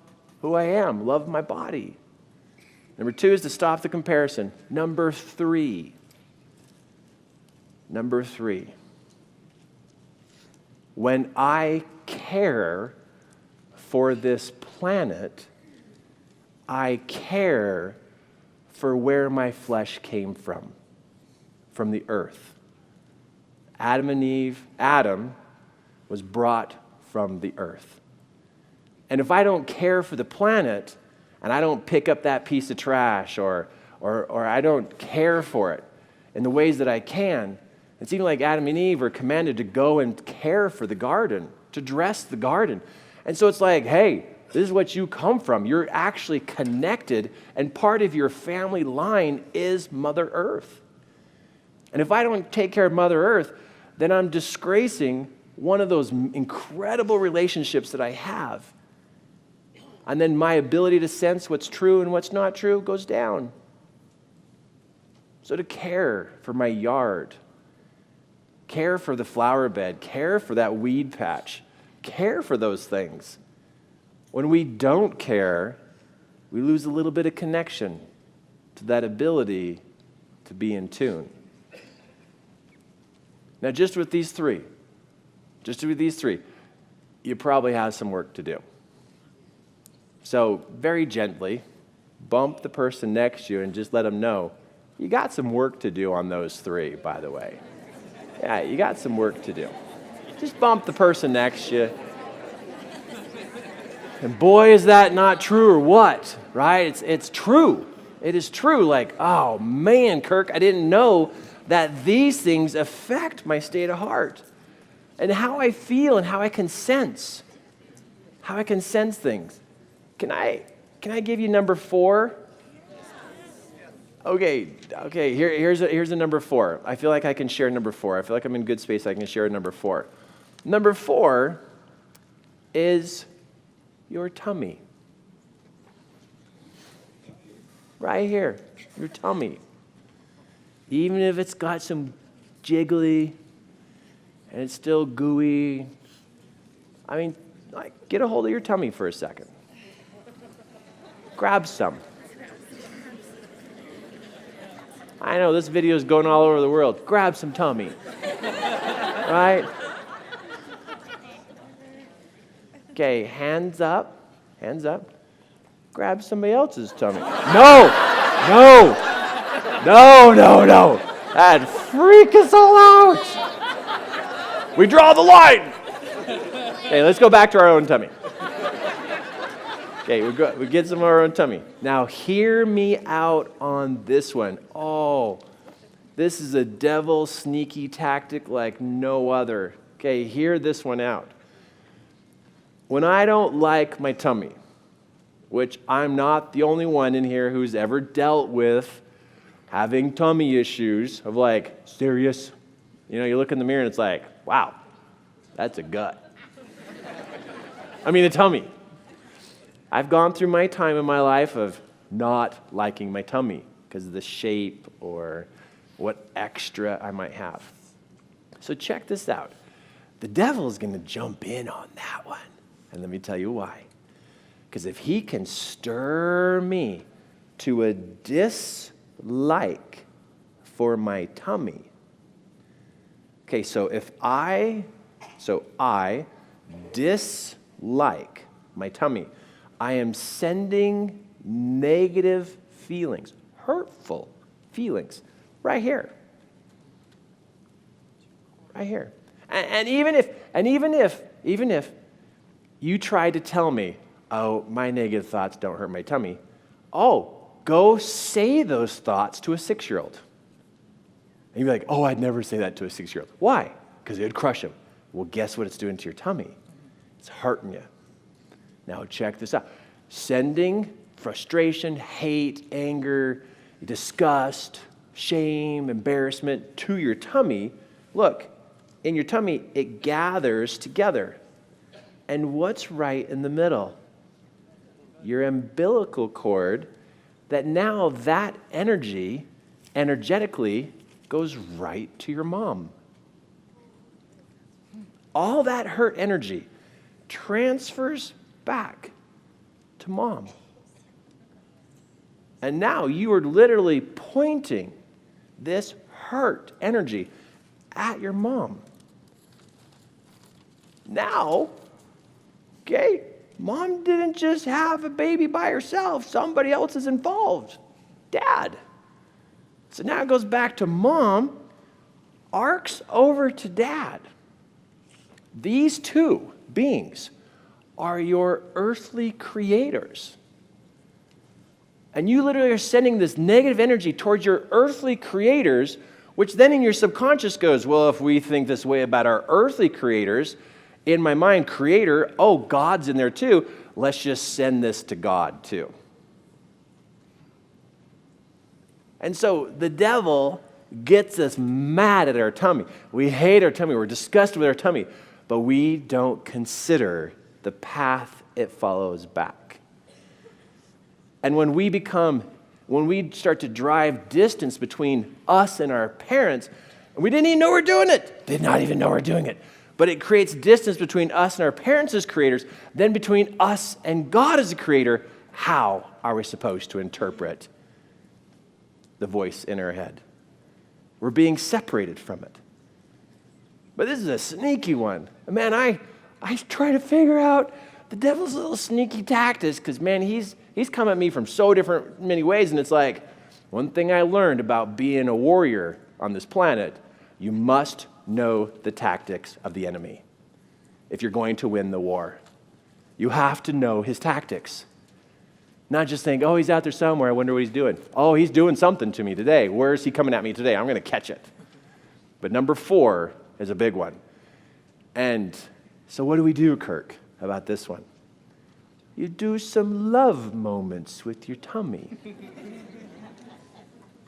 who I am, love my body. Number two is to stop the comparison. Number three. When I care for this planet, I care for where my flesh came from the earth. Adam was brought from the earth. And if I don't care for the planet, and I don't pick up that piece of trash, or I don't care for it in the ways that I can, it's even like Adam and Eve were commanded to go and care for the garden, to dress the garden. And so it's like, hey, this is what you come from. You're actually connected, and part of your family line is Mother Earth. And if I don't take care of Mother Earth, then I'm disgracing one of those incredible relationships that I have. And then my ability to sense what's true and what's not true goes down. So to care for my yard, care for the flower bed, care for that weed patch, care for those things. When we don't care, we lose a little bit of connection to that ability to be in tune. Now, just with these three, you probably have some work to do. So very gently, bump the person next to you and just let them know, you got some work to do on those three, by the way. Yeah, you got some work to do. Just bump the person next to you. And boy, is that not true or what, right? It's true. It is true. Like, oh man, Kirk, I didn't know that these things affect my state of heart and how I feel and how I can sense things. Can I give you number 4? Okay. Here's a number 4. I feel like I can share number 4. I feel like I'm in good space. I can share number 4. Number 4 is your tummy. Right here, your tummy. Even if it's got some jiggly and it's still gooey, I mean, get a hold of your tummy for a second. Grab some. I know this video is going all over the world. Grab some tummy. Right? Okay, hands up. Grab somebody else's tummy. No. That'd freak us all out. We draw the line. Okay, let's go back to our own tummy. Okay, we get some of our own tummy. Now, hear me out on this one. Oh, this is a devil sneaky tactic like no other. Okay, hear this one out. When I don't like my tummy, which I'm not the only one in here who's ever dealt with having tummy issues of like, serious? You know, you look in the mirror and it's like, wow, that's a gut. I mean, a tummy. I've gone through my time in my life of not liking my tummy because of the shape or what extra I might have. So check this out. The devil is going to jump in on that one. And let me tell you why. Because if he can stir me to a dislike for my tummy. Okay, so I dislike my tummy. I am sending negative feelings, hurtful feelings, right here. And even if you try to tell me, Oh, my negative thoughts don't hurt my tummy. Oh, go say those thoughts to a 6-year-old. And you'd be like, oh, I'd never say that to a 6-year-old. Why? Because it would crush him. Well, guess what it's doing to your tummy? It's hurting you. Now check this out. Sending frustration, hate, anger, disgust, shame, embarrassment to your tummy. Look, in your tummy, it gathers together. And what's right in the middle? Your umbilical cord, that now that energy, energetically, goes right to your mom. All that hurt energy transfers back to mom. And now you are literally pointing this hurt energy at your mom. Now, okay, mom didn't just have a baby by herself. Somebody else is involved. Dad. So now it goes back to mom, arcs over to dad. These two beings are your earthly creators. And you literally are sending this negative energy towards your earthly creators, which then in your subconscious goes, well, if we think this way about our earthly creators, in my mind, creator, oh, God's in there too. Let's just send this to God too. And so the devil gets us mad at our tummy. We hate our tummy. We're disgusted with our tummy. But we don't consider the path it follows back. And when we start to drive distance between us and our parents, and we didn't even know we're doing it. Did not even know we're doing it. But it creates distance between us and our parents as creators, then between us and God as a creator. How are we supposed to interpret the voice in our head? We're being separated from it. But this is a sneaky one. Man, I try to figure out the devil's little sneaky tactics because, man, he's come at me from so different many ways. And it's like, one thing I learned about being a warrior on this planet, you must know the tactics of the enemy if you're going to win the war. You have to know his tactics. Not just think, oh, he's out there somewhere, I wonder what he's doing. Oh, he's doing something to me today. Where is he coming at me today? I'm going to catch it. But number 4 is a big one. And so what do we do, Kirk, about this one? You do some love moments with your tummy.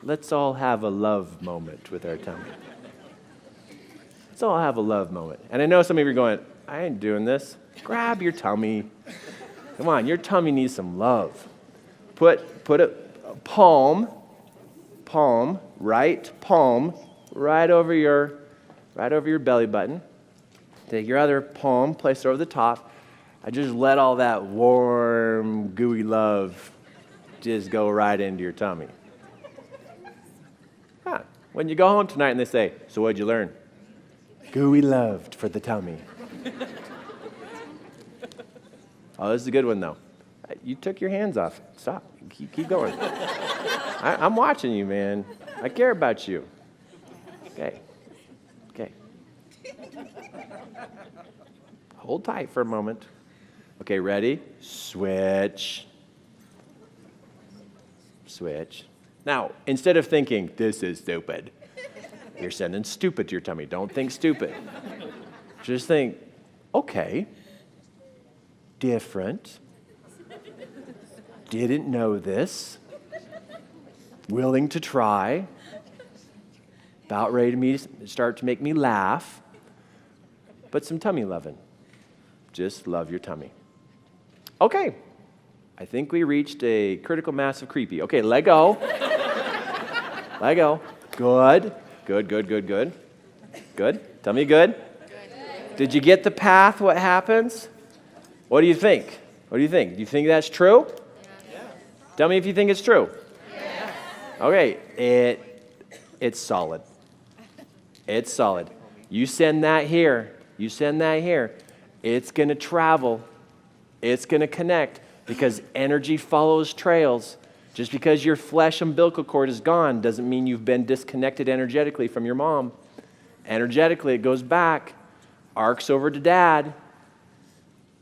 Let's all have a love moment with our tummy. Let's all have a love moment. And I know some of you are going, I ain't doing this. Grab your tummy. Come on, your tummy needs some love. Put a palm right over your belly button. Take your other palm, place it over the top. I just let all that warm, gooey love just go right into your tummy. Huh. When you go home tonight and they say, so what'd you learn? Gooey loved for the tummy. Oh, this is a good one, though. You took your hands off. Stop. Keep going. I'm watching you, man. I care about you. Okay. Hold tight for a moment. Okay, ready? Switch. Now, instead of thinking, this is stupid, you're sending stupid to your tummy. Don't think stupid. Just think, okay, different. Didn't know this. Willing to try. About ready to start to make me laugh. But some tummy loving. Just love your tummy. Okay. I think we reached a critical mass of creepy. Okay, let go. Let go. Good. Tell me good. Did you get the path? What happens? What do you think? Do you think that's true? Yeah. Tell me if you think it's true. Yeah. Okay, it's solid. It's solid. You send that here. It's going to travel. It's going to connect because energy follows trails. Just because your flesh umbilical cord is gone doesn't mean you've been disconnected energetically from your mom. Energetically, it goes back, arcs over to dad.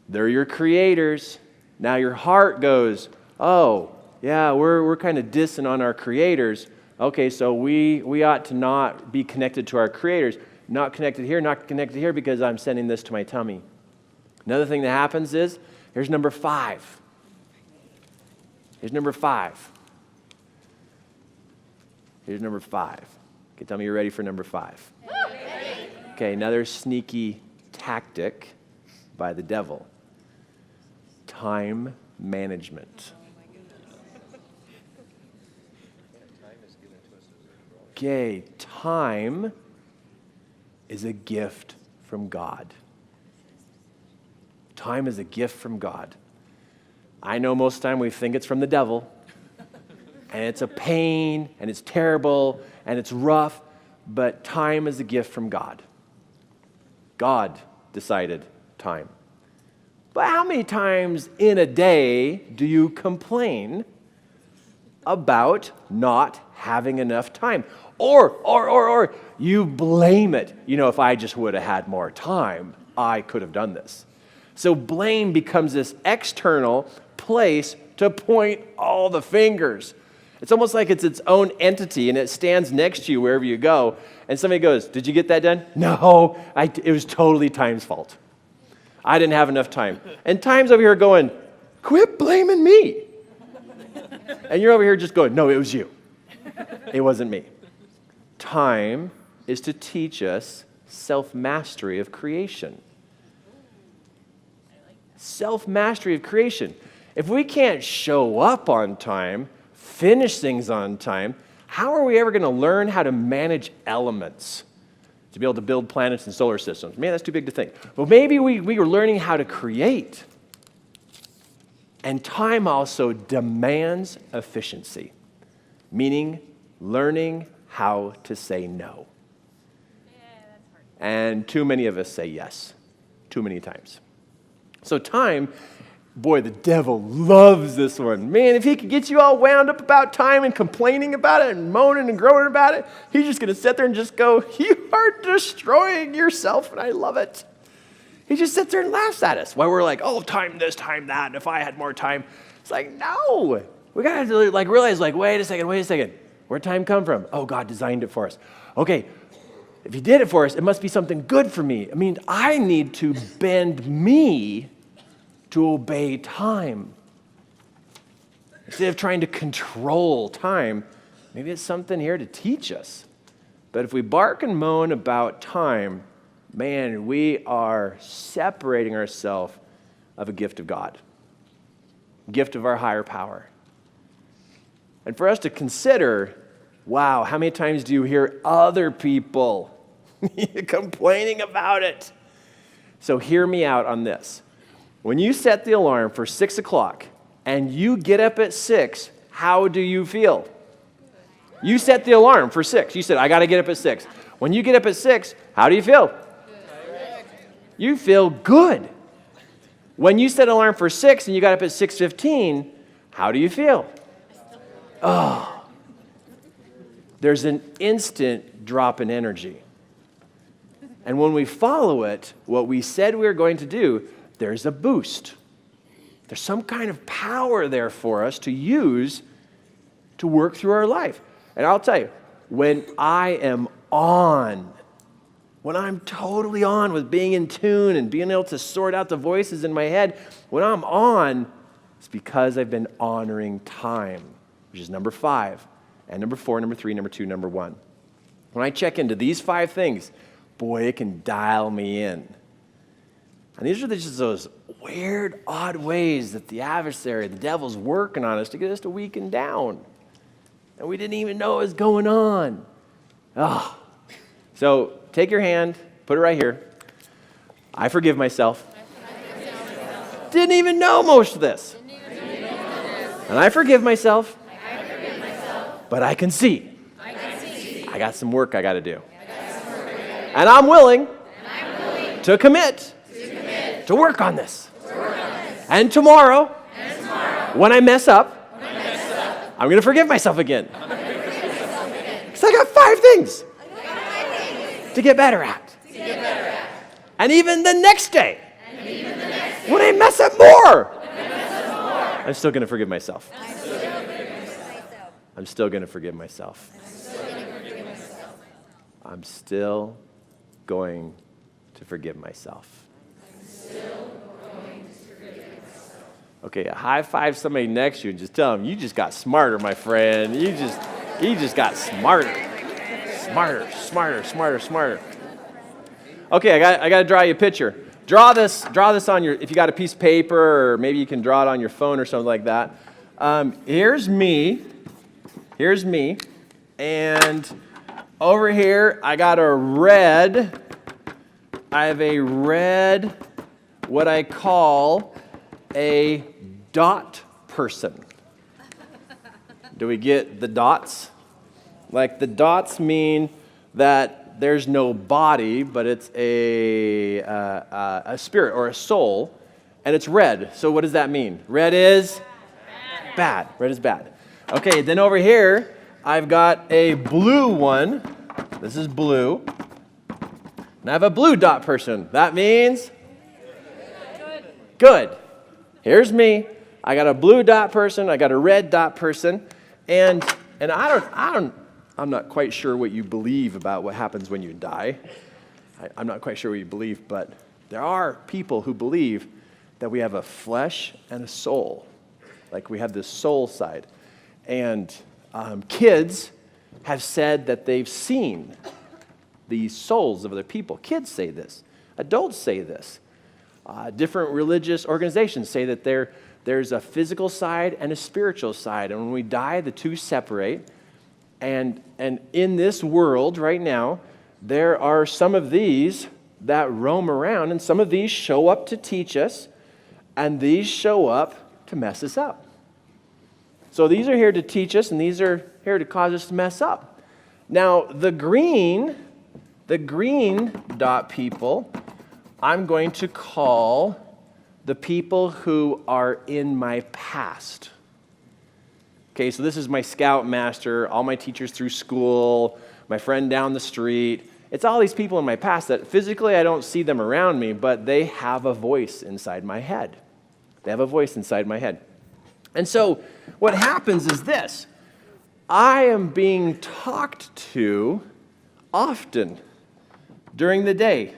They're your creators. Now your heart goes, oh, yeah, we're kind of dissing on our creators. Okay, so we ought to not be connected to our creators. Not connected here because I'm sending this to my tummy. Another thing that happens is, here's number 5. Here's number 5. Here's number 5. Okay, tell me you're ready for number 5. Okay, another sneaky tactic by the devil. Time management. Okay, time is a gift from God. Time is a gift from God. I know most of the time we think it's from the devil, and it's a pain, and it's terrible, and it's rough, but time is a gift from God. God decided time. But how many times in a day do you complain about not having enough time? Or you blame it. You know, if I just would have had more time, I could have done this. So blame becomes this external place to point all the fingers. It's almost like it's its own entity, and it stands next to you wherever you go. And somebody goes, did you get that done? No, it was totally time's fault. I didn't have enough time. And time's over here going, quit blaming me. And you're over here just going, no, it was you. It wasn't me. Time is to teach us self-mastery of creation. Self-mastery of creation. If we can't show up on time, finish things on time, how are we ever going to learn how to manage elements? To be able to build planets and solar systems. Man, that's too big to think. But maybe we are learning how to create. And time also demands efficiency, meaning learning how to say no. Yeah, that's hard. And too many of us say yes, too many times. So time, boy, the devil loves this one. Man, if he could get you all wound up about time and complaining about it and moaning and groaning about it, he's just going to sit there and just go, you are destroying yourself, and I love it. He just sits there and laughs at us while we're like, oh, time this, time that, and if I had more time. It's like, no. We got to realize, wait a second. Where'd time come from? Oh, God designed it for us. Okay, if he did it for us, it must be something good for me. I mean, I need to bend me to obey time. Instead of trying to control time, maybe it's something here to teach us. But if we bark and moan about time, man, we are separating ourselves of a gift of God, gift of our higher power. And for us to consider, wow, how many times do you hear other people complaining about it? So hear me out on this. When you set the alarm for 6 o'clock and you get up at 6, how do you feel? You set the alarm for 6. You said, I got to get up at 6. When you get up at 6, how do you feel? You feel good. When you set an alarm for 6 and you got up at 6:15, how do you feel? Oh, there's an instant drop in energy. And when we follow it, what we said we were going to do, there's a boost. There's some kind of power there for us to use to work through our life. And I'll tell you, when I am on, when I'm totally on with being in tune and being able to sort out the voices in my head, when I'm on, it's because I've been honoring time, which is number 5, and number 4, number 3, number 2, number 1. When I check into these 5 things, boy, it can dial me in. And these are just those weird, odd ways that the adversary, the devil's working on us to get us to weaken down. And we didn't even know what was going on. Oh. So take your hand, put it right here. I forgive myself. Didn't even know most of this. And I forgive myself. But I can see. I got some work I got to do. And I'm willing to commit to work on this. And tomorrow, when I mess up, I'm going to forgive myself again. Because I got 5 things to get better at. And even the next day, when I mess up more, I'm still going to forgive myself. I'm still going to forgive myself. I'm still going to forgive myself. I'm still going to forgive myself. Okay, high five somebody next to you and just tell them, you just got smarter, my friend. You just got smarter. Smarter. Okay, I got to draw you a picture. Draw this on your, if you got a piece of paper, or maybe you can draw it on your phone or something like that. Here's me, and over here I have a red, what I call a dot person. Do we get the dots? Like the dots mean that there's no body, but it's a spirit or a soul, and it's red. So what does that mean? Red is bad. Red is bad. Okay, then over here, I've got a blue one. This is blue. And I have a blue dot person. That means good. Here's me. I got a blue dot person. I got a red dot person. And I'm not quite sure what you believe about what happens when you die. I'm not quite sure what you believe, but there are people who believe that we have a flesh and a soul. Like we have this soul side. And kids have said that they've seen the souls of other people. Kids say this. Adults say this. Different religious organizations say that there's a physical side and a spiritual side. And when we die, the two separate. And in this world right now, there are some of these that roam around, and some of these show up to teach us, and these show up to mess us up. So these are here to teach us, and these are here to cause us to mess up. Now, the green dot people, I'm going to call the people who are in my past. Okay, so this is my scoutmaster, all my teachers through school, my friend down the street. It's all these people in my past that physically I don't see them around me, but they have a voice inside my head. They have a voice inside my head. And so what happens is this. I am being talked to often during the day.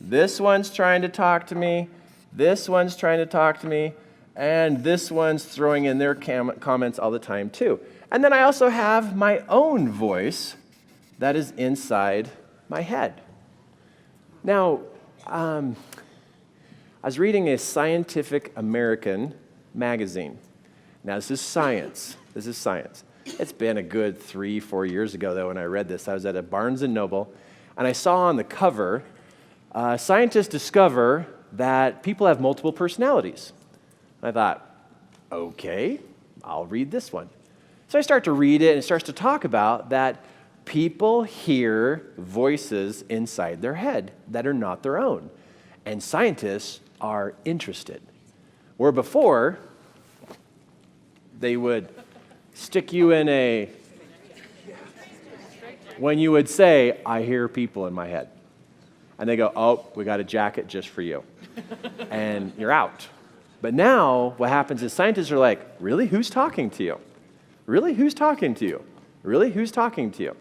This one's trying to talk to me. This one's trying to talk to me. And this one's throwing in their comments all the time too. And then I also have my own voice that is inside my head. Now, I was reading a Scientific American magazine. Now, this is science. It's been a good 3-4 years ago, though, when I read this. I was at a Barnes & Noble, and I saw on the cover, scientists discover that people have multiple personalities. I thought, okay, I'll read this one. So I start to read it, and it starts to talk about that people hear voices inside their head that are not their own. And scientists are interested. Where before, they would stick you in when you would say, I hear people in my head. And they go, oh, we got a jacket just for you. And you're out. But now what happens is scientists are like, really? Who's talking to you? Really? Who's talking to you? Really? Who's talking to you?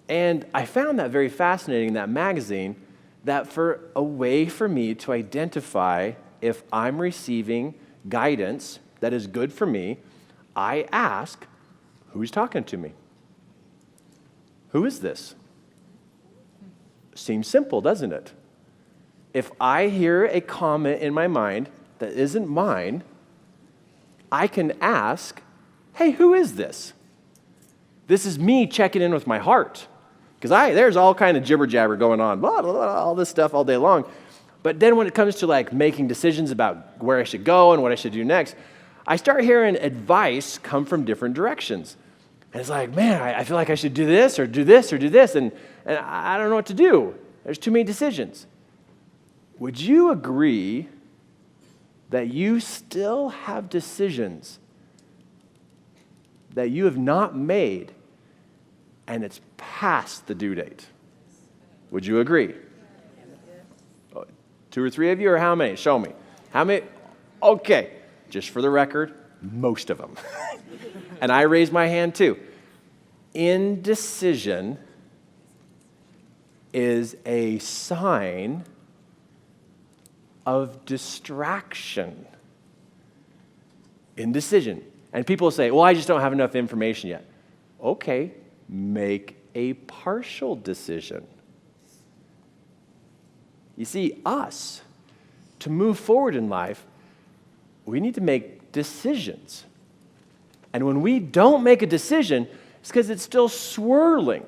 And I found that very fascinating in that magazine, that for a way for me to identify if I'm receiving guidance that is good for me, I ask, who's talking to me? Who is this? Seems simple, doesn't it? If I hear a comment in my mind that isn't mine, I can ask, hey, who is this? This is me checking in with my heart. Because there's all kind of jibber-jabber going on, blah, blah, blah, all this stuff all day long. But then when it comes to like making decisions about where I should go and what I should do next, I start hearing advice come from different directions. And it's like, man, I feel like I should do this or do this or do this, and I don't know what to do. There's too many decisions. Would you agree that you still have decisions that you have not made and it's past the due date? Would you agree? 2 or 3 of you, or how many? Show me. How many? Okay, just for the record, Most of them. And I raised my hand too. Indecision is a sign of distraction. Indecision. And people say, well, I just don't have enough information yet. Okay, make a partial decision. You see, to move forward in life, we need to make decisions. And when we don't make a decision, it's because it's still swirling.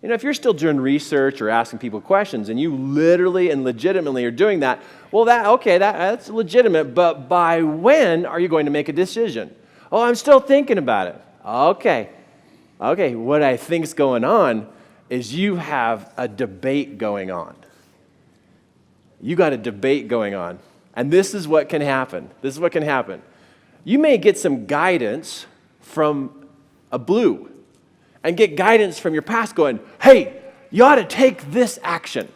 If you're still doing research or asking people questions and you literally and legitimately are doing that, well, that's legitimate, but by when are you going to make a decision? Oh, I'm still thinking about it. Okay, what I think's going on is you have a debate going on. You got a debate going on. And this is what can happen. You may get some guidance from a blue and get guidance from your past going, hey, you ought to take this action.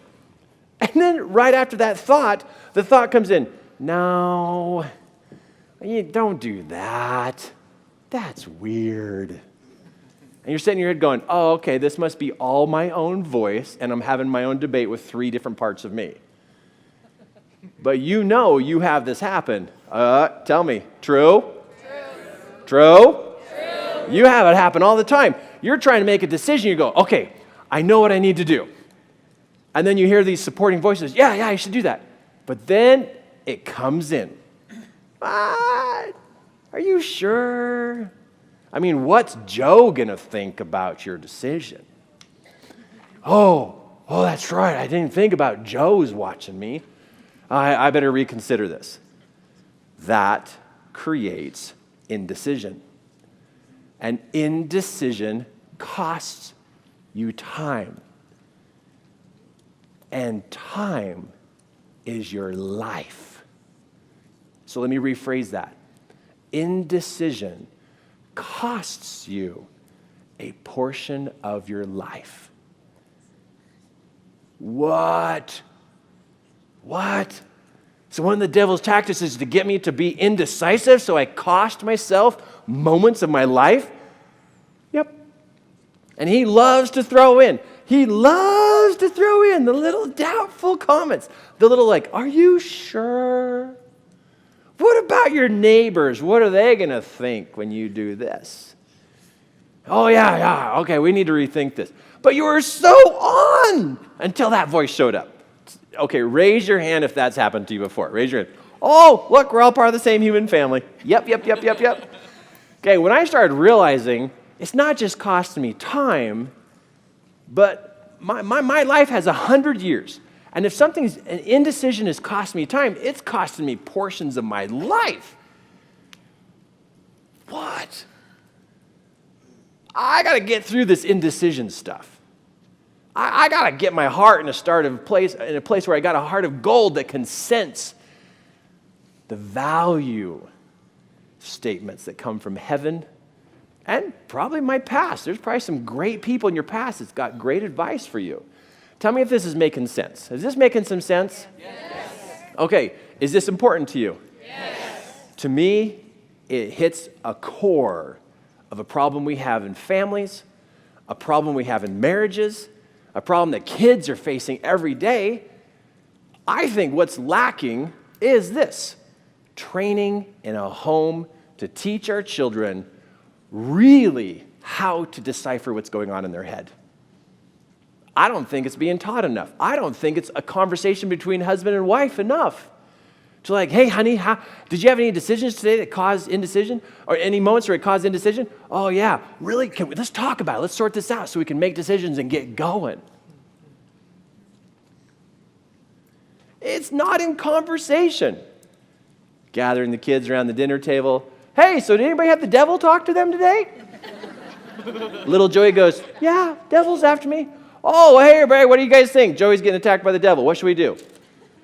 And then right after that thought, the thought comes in, no, you don't do that. That's weird. And you're sitting in your head going, oh, okay, this must be all my own voice, and I'm having my own debate with 3 different parts of me. But you have this happen. Tell me, true? True? You have it happen all the time. You're trying to make a decision. You go, okay, I know what I need to do. And then you hear these supporting voices. Yeah, you should do that. But then it comes in. What? Are you sure? I mean, what's Joe going to think about your decision? Oh, that's right. I didn't think about Joe's watching me. I better reconsider this. That creates indecision. And indecision costs you time. And time is your life. So let me rephrase that. Indecision costs you a portion of your life. What? So one of the devil's tactics is to get me to be indecisive, so I cost myself moments of my life? Yep. And he loves to throw in the little doubtful comments, the little are you sure? What about your neighbors? What are they going to think when you do this? Oh, yeah, okay, we need to rethink this. But you were so on until that voice showed up. Okay, raise your hand if that's happened to you before. Raise your hand. Oh, look, we're all part of the same human family. Yep. Okay, when I started realizing it's not just costing me time, but my life has 100 years. And if an indecision is costing me time, it's costing me portions of my life. What? I got to get through this indecision stuff. I got to get my heart in a place where I got a heart of gold that can sense the value statements that come from heaven and probably my past. There's probably some great people in your past that's got great advice for you. Tell me if this is making sense. Is this making some sense? Yes. Okay, is this important to you? Yes. To me, it hits a core of a problem we have in families, a problem we have in marriages, a problem that kids are facing every day. I think what's lacking is this: training in a home to teach our children really how to decipher what's going on in their head. I don't think it's being taught enough. I don't think it's a conversation between husband and wife enough. To hey, honey, did you have any decisions today that caused indecision? Or any moments where it caused indecision? Oh, yeah, really? Let's talk about it. Let's sort this out so we can make decisions and get going. It's not in conversation. Gathering the kids around the dinner table. Hey, so did anybody have the devil talk to them today? Little Joey goes, yeah, devil's after me. Oh, hey, everybody, what do you guys think? Joey's getting attacked by the devil. What should we do?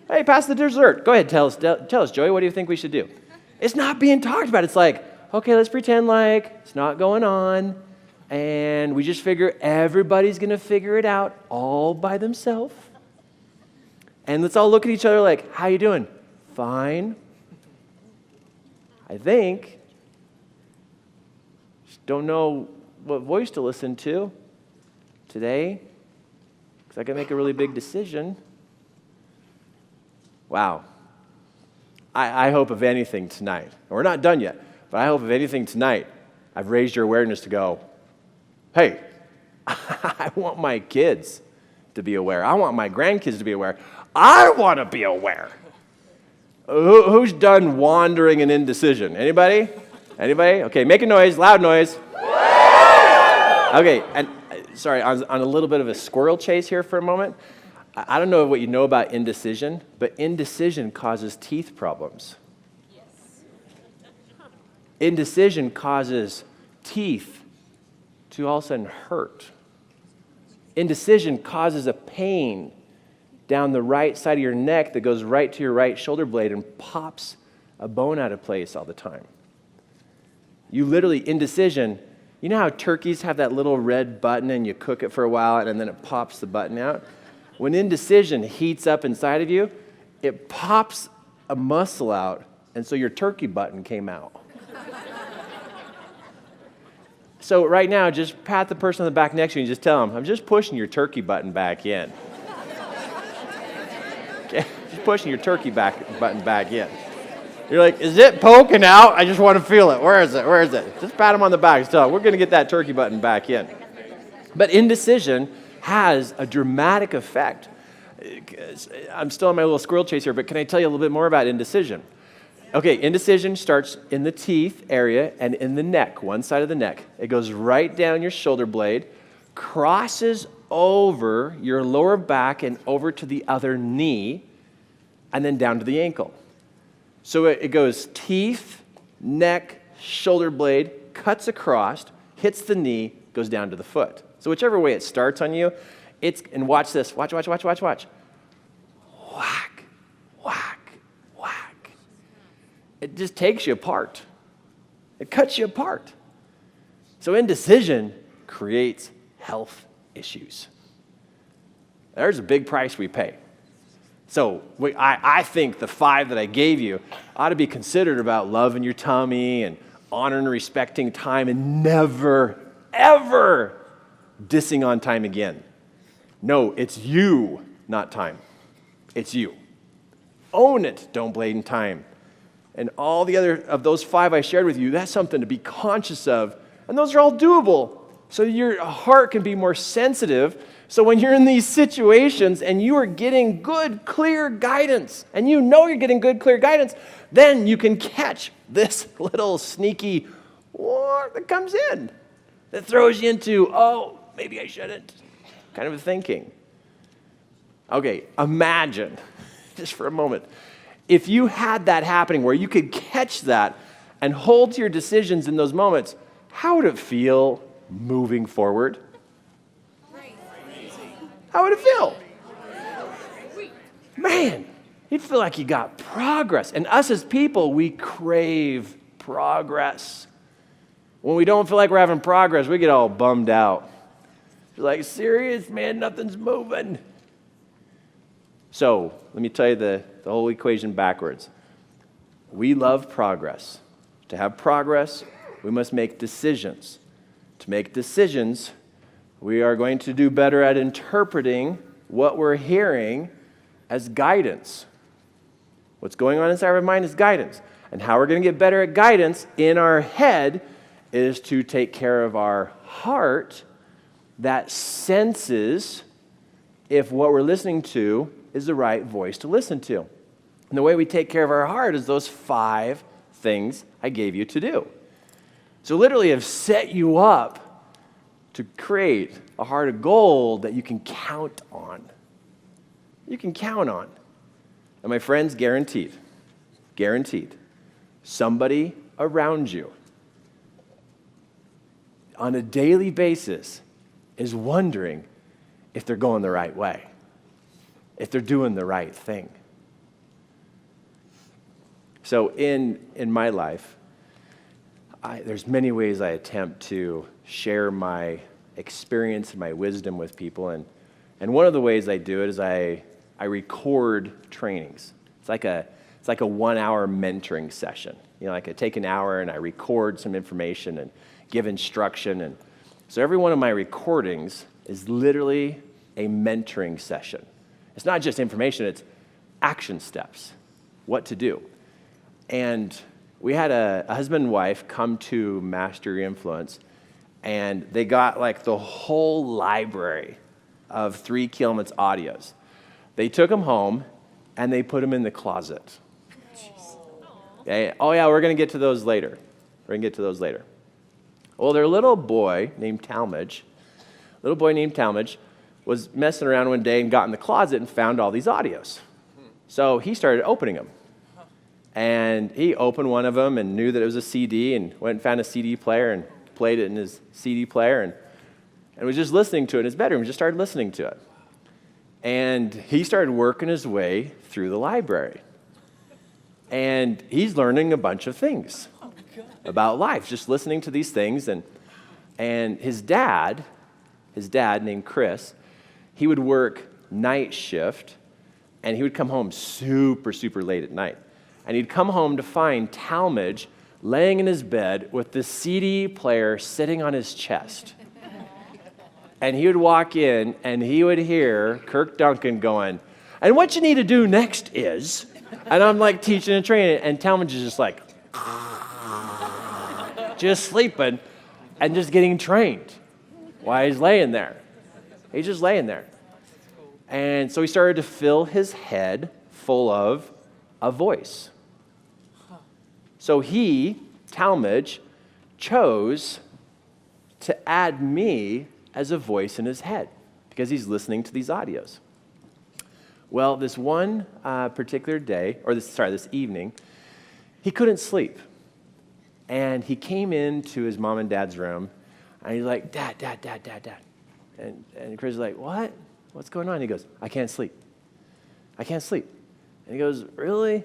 Hey, pass the dessert. Go ahead, tell us, Joey, what do you think we should do? It's not being talked about. It's okay, let's pretend like it's not going on, and we just figure everybody's going to figure it out all by themselves. And let's all look at each other how you doing? Fine. I think don't know what voice to listen to today because I got to make a really big decision. Wow. I hope if anything tonight, and we're not done yet, but I hope if anything tonight, I've raised your awareness to go, hey, I want my kids to be aware. I want my grandkids to be aware. I want to be aware. Who's done wandering and indecision? Anybody? Anybody? Okay, make a noise, loud noise. Okay, and sorry, on a little bit of a squirrel chase here for a moment. I don't know what you know about indecision, but indecision causes teeth problems. Yes. Indecision causes teeth to all of a sudden hurt. Indecision causes a pain down the right side of your neck that goes right to your right shoulder blade and pops a bone out of place all the time. You literally, indecision, you know how turkeys have that little red button and you cook it for a while and then it pops the button out? When indecision heats up inside of you, it pops a muscle out, and so your turkey button came out. So right now, just pat the person on the back next to you and just tell them, I'm just pushing your turkey button back in. Okay? Just pushing your turkey button back in. You're like, is it poking out? I just want to feel it. Where is it? Where is it? Just pat them on the back and tell them, we're going to get that turkey button back in. But indecision has a dramatic effect. I'm still on my little squirrel chase here, but can I tell you a little bit more about indecision? Okay, indecision starts in the teeth area and in the neck, one side of the neck. It goes right down your shoulder blade, crosses over your lower back and over to the other knee, and then down to the ankle. So it goes teeth, neck, shoulder blade, cuts across, hits the knee, goes down to the foot. So whichever way it starts on you, and watch this. Watch. Whack, whack, whack. It just takes you apart. It cuts you apart. So indecision creates health issues. There's a big price we pay. So I think the 5 that I gave you ought to be considered about loving your tummy and honoring and respecting time and never, ever dissing on time again. No, it's you, not time. It's you. Own it, don't blame time. And all the other of those 5 I shared with you, that's something to be conscious of. And those are all doable. So your heart can be more sensitive. So when you're in these situations and you are getting good, clear guidance, and you know you're getting good, clear guidance, then you can catch this little sneaky war that comes in, that throws you into, oh, maybe I shouldn't, kind of a thinking. Okay, imagine, just for a moment, if you had that happening where you could catch that and hold to your decisions in those moments, how would it feel moving forward? How would it feel? Man, you'd feel like you got progress. And us as people, we crave progress. When we don't feel like we're having progress, we get all bummed out. You're like, serious, man, nothing's moving. So, let me tell you the whole equation backwards. We love progress. To have progress, we must make decisions. To make decisions, we are going to do better at interpreting what we're hearing as guidance. What's going on inside our mind is guidance. And how we're going to get better at guidance in our head is to take care of our heart that senses if what we're listening to is the right voice to listen to. And the way we take care of our heart is those 5 things I gave you to do. So literally I've set you up to create a heart of gold that you can count on. You can count on. And my friends, guaranteed, somebody around you on a daily basis is wondering if they're going the right way, if they're doing the right thing. So in my life, there's many ways I attempt to share my experience and my wisdom with people. And one of the ways I do it is I record trainings. It's like a 1-hour mentoring session. You know, like I take an hour and I record some information and give instruction. And so every one of my recordings is literally a mentoring session. It's not just information, it's action steps, what to do. And we had a husband and wife come to Master Your Influence, and they got like the whole library of 3 Kilometers audios. They took them home, and they put them in the closet. Okay? Oh yeah, we're going to get to those later. Well, their little boy named Talmadge was messing around one day and got in the closet and found all these audios. So he started opening them. And he opened one of them and knew that it was a CD and went and found a CD player and played it in his CD player and was just listening to it in his bedroom, just started listening to it. And he started working his way through the library. And he's learning a bunch of things about life, just listening to these things. And his dad named Chris, he would work night shift, and he would come home super, super late at night. And he'd come home to find Talmadge laying in his bed with the CD player sitting on his chest. And he would walk in, and he would hear Kirk Duncan going, "And what you need to do next is," and I'm like teaching and training, and Talmadge is just like, just sleeping and just getting trained while he's laying there. He's just laying there. And so he started to fill his head full of a voice. So he, Talmadge, chose to add me as a voice in his head because he's listening to these audios. Well, this one particular day, this evening, he couldn't sleep. And he came into his mom and dad's room, and he's like, Dad. And Chris is like, what? What's going on? He goes, I can't sleep. And he goes, really?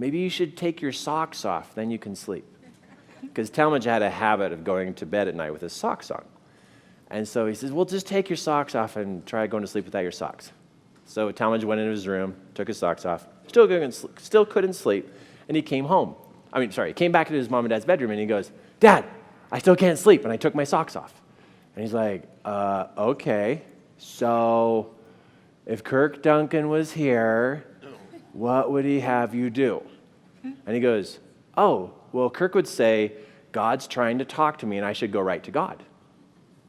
Maybe you should take your socks off, then you can sleep. Because Talmadge had a habit of going to bed at night with his socks on. And so he says, well, just take your socks off and try going to sleep without your socks. So Talmadge went into his room, took his socks off, still couldn't sleep, and he came back into his mom and dad's bedroom, and he goes, Dad, I still can't sleep, and I took my socks off. And he's like, okay, so if Kirk Duncan was here, what would he have you do? And he goes, oh, well, Kirk would say, God's trying to talk to me, and I should go right to God.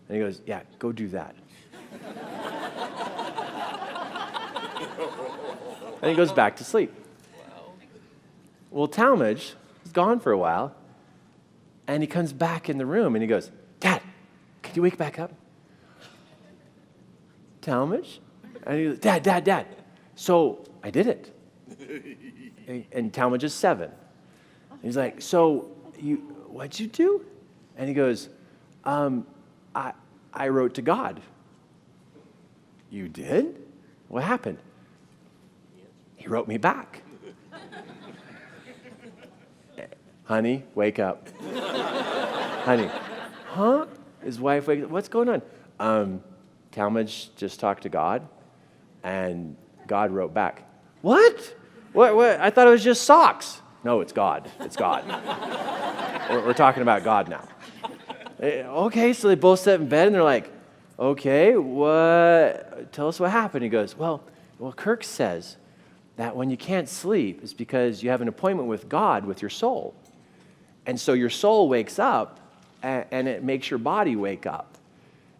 And he goes, yeah, go do that. And he goes back to sleep. Well, Talmadge is gone for a while, and he comes back in the room, and he goes, Dad, can you wake back up? Talmadge? And he goes, Dad. So I did it. And Talmadge is 7. And he's like, so what'd you do? And he goes, I wrote to God. You did? What happened? He wrote me back. Honey, wake up. Honey, huh? His wife wakes up. What's going on? Talmadge just talked to God, and God wrote back. What? What? I thought it was just socks. No, it's God. It's God. We're talking about God now. Okay, so they both sit in bed, and they're like, okay, what? Tell us what happened. He goes, well, Kirk says that when you can't sleep, it's because you have an appointment with God with your soul. And so your soul wakes up, and it makes your body wake up.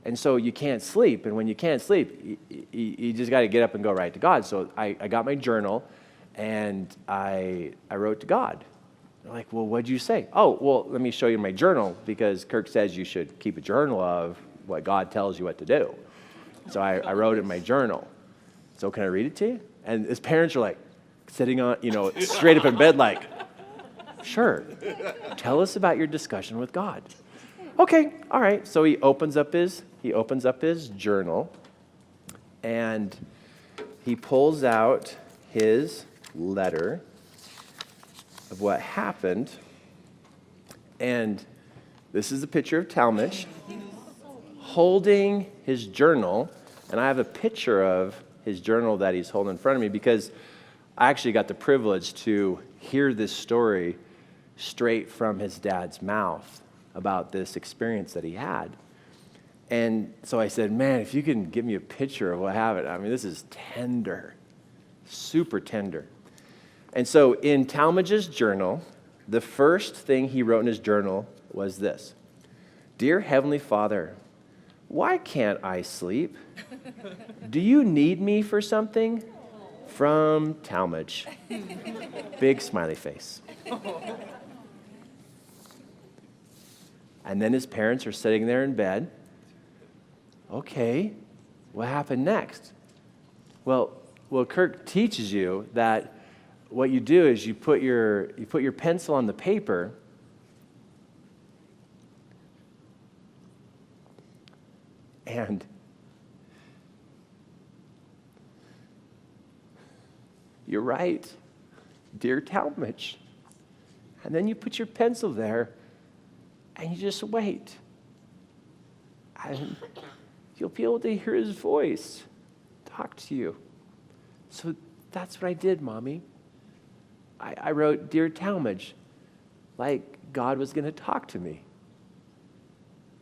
And so you can't sleep. And when you can't sleep, you just got to get up and go right to God. So I got my journal, and I wrote to God. They're like, well, what'd you say? Oh, well, let me show you my journal, because Kirk says you should keep a journal of what God tells you what to do. So I wrote it in my journal. So can I read it to you? And his parents are like sitting on, straight up in bed like, sure. Tell us about your discussion with God. Okay, all right. So he opens up his journal, and he pulls out his letter of what happened. And this is a picture of Talmadge holding his journal, and I have a picture of his journal that he's holding in front of me because I actually got the privilege to hear this story straight from his dad's mouth about this experience that he had. And so I said, man, if you can give me a picture of what happened. I mean, this is tender, super tender. And so in Talmadge's journal, the first thing he wrote in his journal was this: Dear Heavenly Father, why can't I sleep? Do you need me for something? From Talmadge. Big smiley face. And then his parents are sitting there in bed. Okay, what happened next? Well, Kirk teaches you that what you do is you put your pencil on the paper, and you're right, dear Talmadge. And then you put your pencil there, and you just wait. And you'll be able to hear his voice talk to you. So that's what I did, Mommy. I wrote, Dear Talmadge, like God was going to talk to me.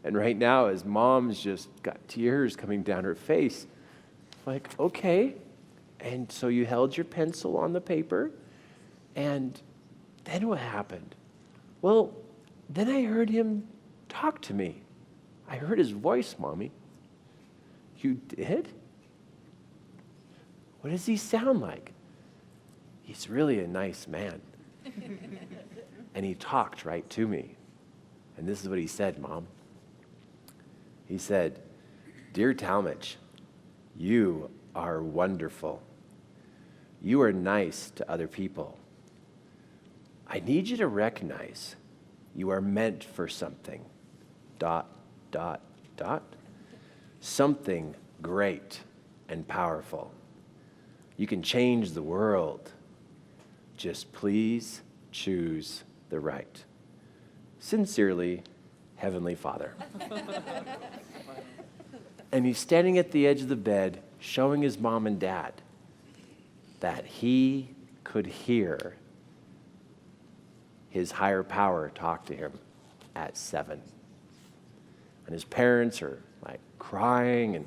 And right now, his mom's just got tears coming down her face. Like, okay. And so you held your pencil on the paper, and then what happened? Well, then I heard him talk to me. I heard his voice, Mommy. You did? What does he sound like? He's really a nice man. And he talked right to me. And this is what he said, Mom. He said, Dear Talmadge, you are wonderful. You are nice to other people. I need you to recognize you are meant for something. ... Something great and powerful. You can change the world. Just please choose the right. Sincerely, Heavenly Father. And he's standing at the edge of the bed, showing his mom and dad that he could hear his higher power talk to him at 7. And his parents are like crying, and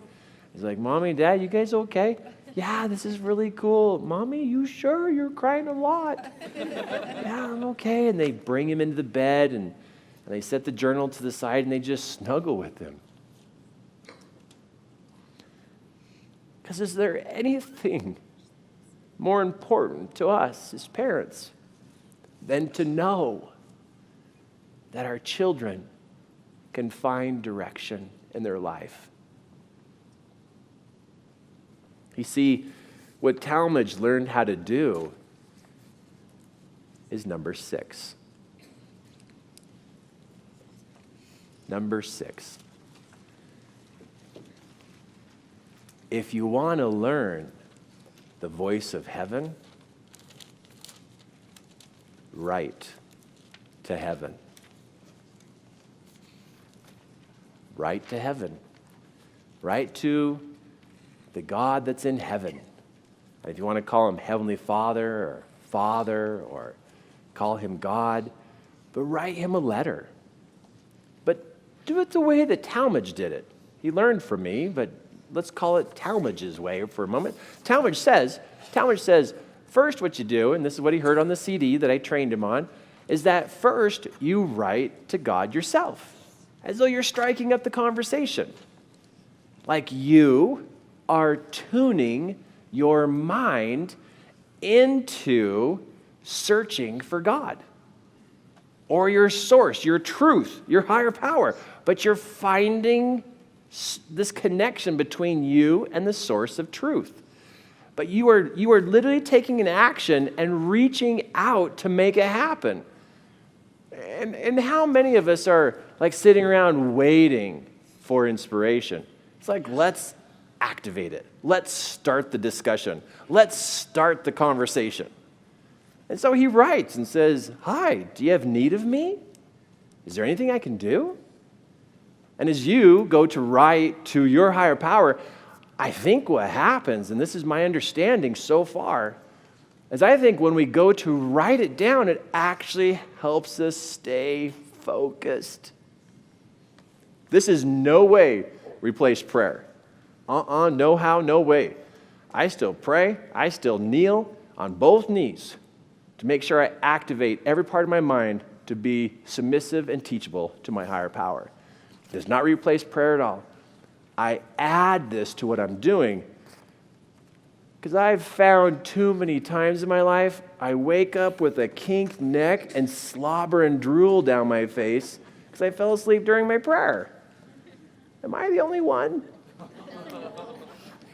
he's like, Mommy, Dad, you guys okay? Yeah, this is really cool. Mommy, you sure? You're crying a lot. Yeah, I'm okay. And they bring him into the bed, and they set the journal to the side, and they just snuggle with him. Because is there anything more important to us as parents than to know that our children can find direction in their life? You see, what Talmadge learned how to do is number 6. Number 6. If you want to learn the voice of heaven, write to heaven. Write to heaven. Write to the God that's in heaven. And if you want to call him Heavenly Father or call him God, but write him a letter. But do it the way that Talmadge did it. He learned from me, but let's call it Talmadge's way for a moment. Talmadge says, first what you do, and this is what he heard on the CD that I trained him on, is that first you write to God yourself, as though you're striking up the conversation. Like you are tuning your mind into searching for God or your source, your truth, your higher power. But you're finding this connection between you and the source of truth. But you are literally taking an action and reaching out to make it happen. And how many of us are like sitting around waiting for inspiration? It's like, let's activate it. Let's start the discussion. Let's start the conversation. And so he writes and says, Hi, do you have need of me? Is there anything I can do? And as you go to write to your higher power, I think what happens, and this is my understanding so far, is I think when we go to write it down, it actually helps us stay focused. This is no way replace prayer. No how, no way. I still pray. I still kneel on both knees to make sure I activate every part of my mind to be submissive and teachable to my higher power. It does not replace prayer at all. I add this to what I'm doing because I've found too many times in my life, I wake up with a kinked neck and slobber and drool down my face because I fell asleep during my prayer. Am I the only one?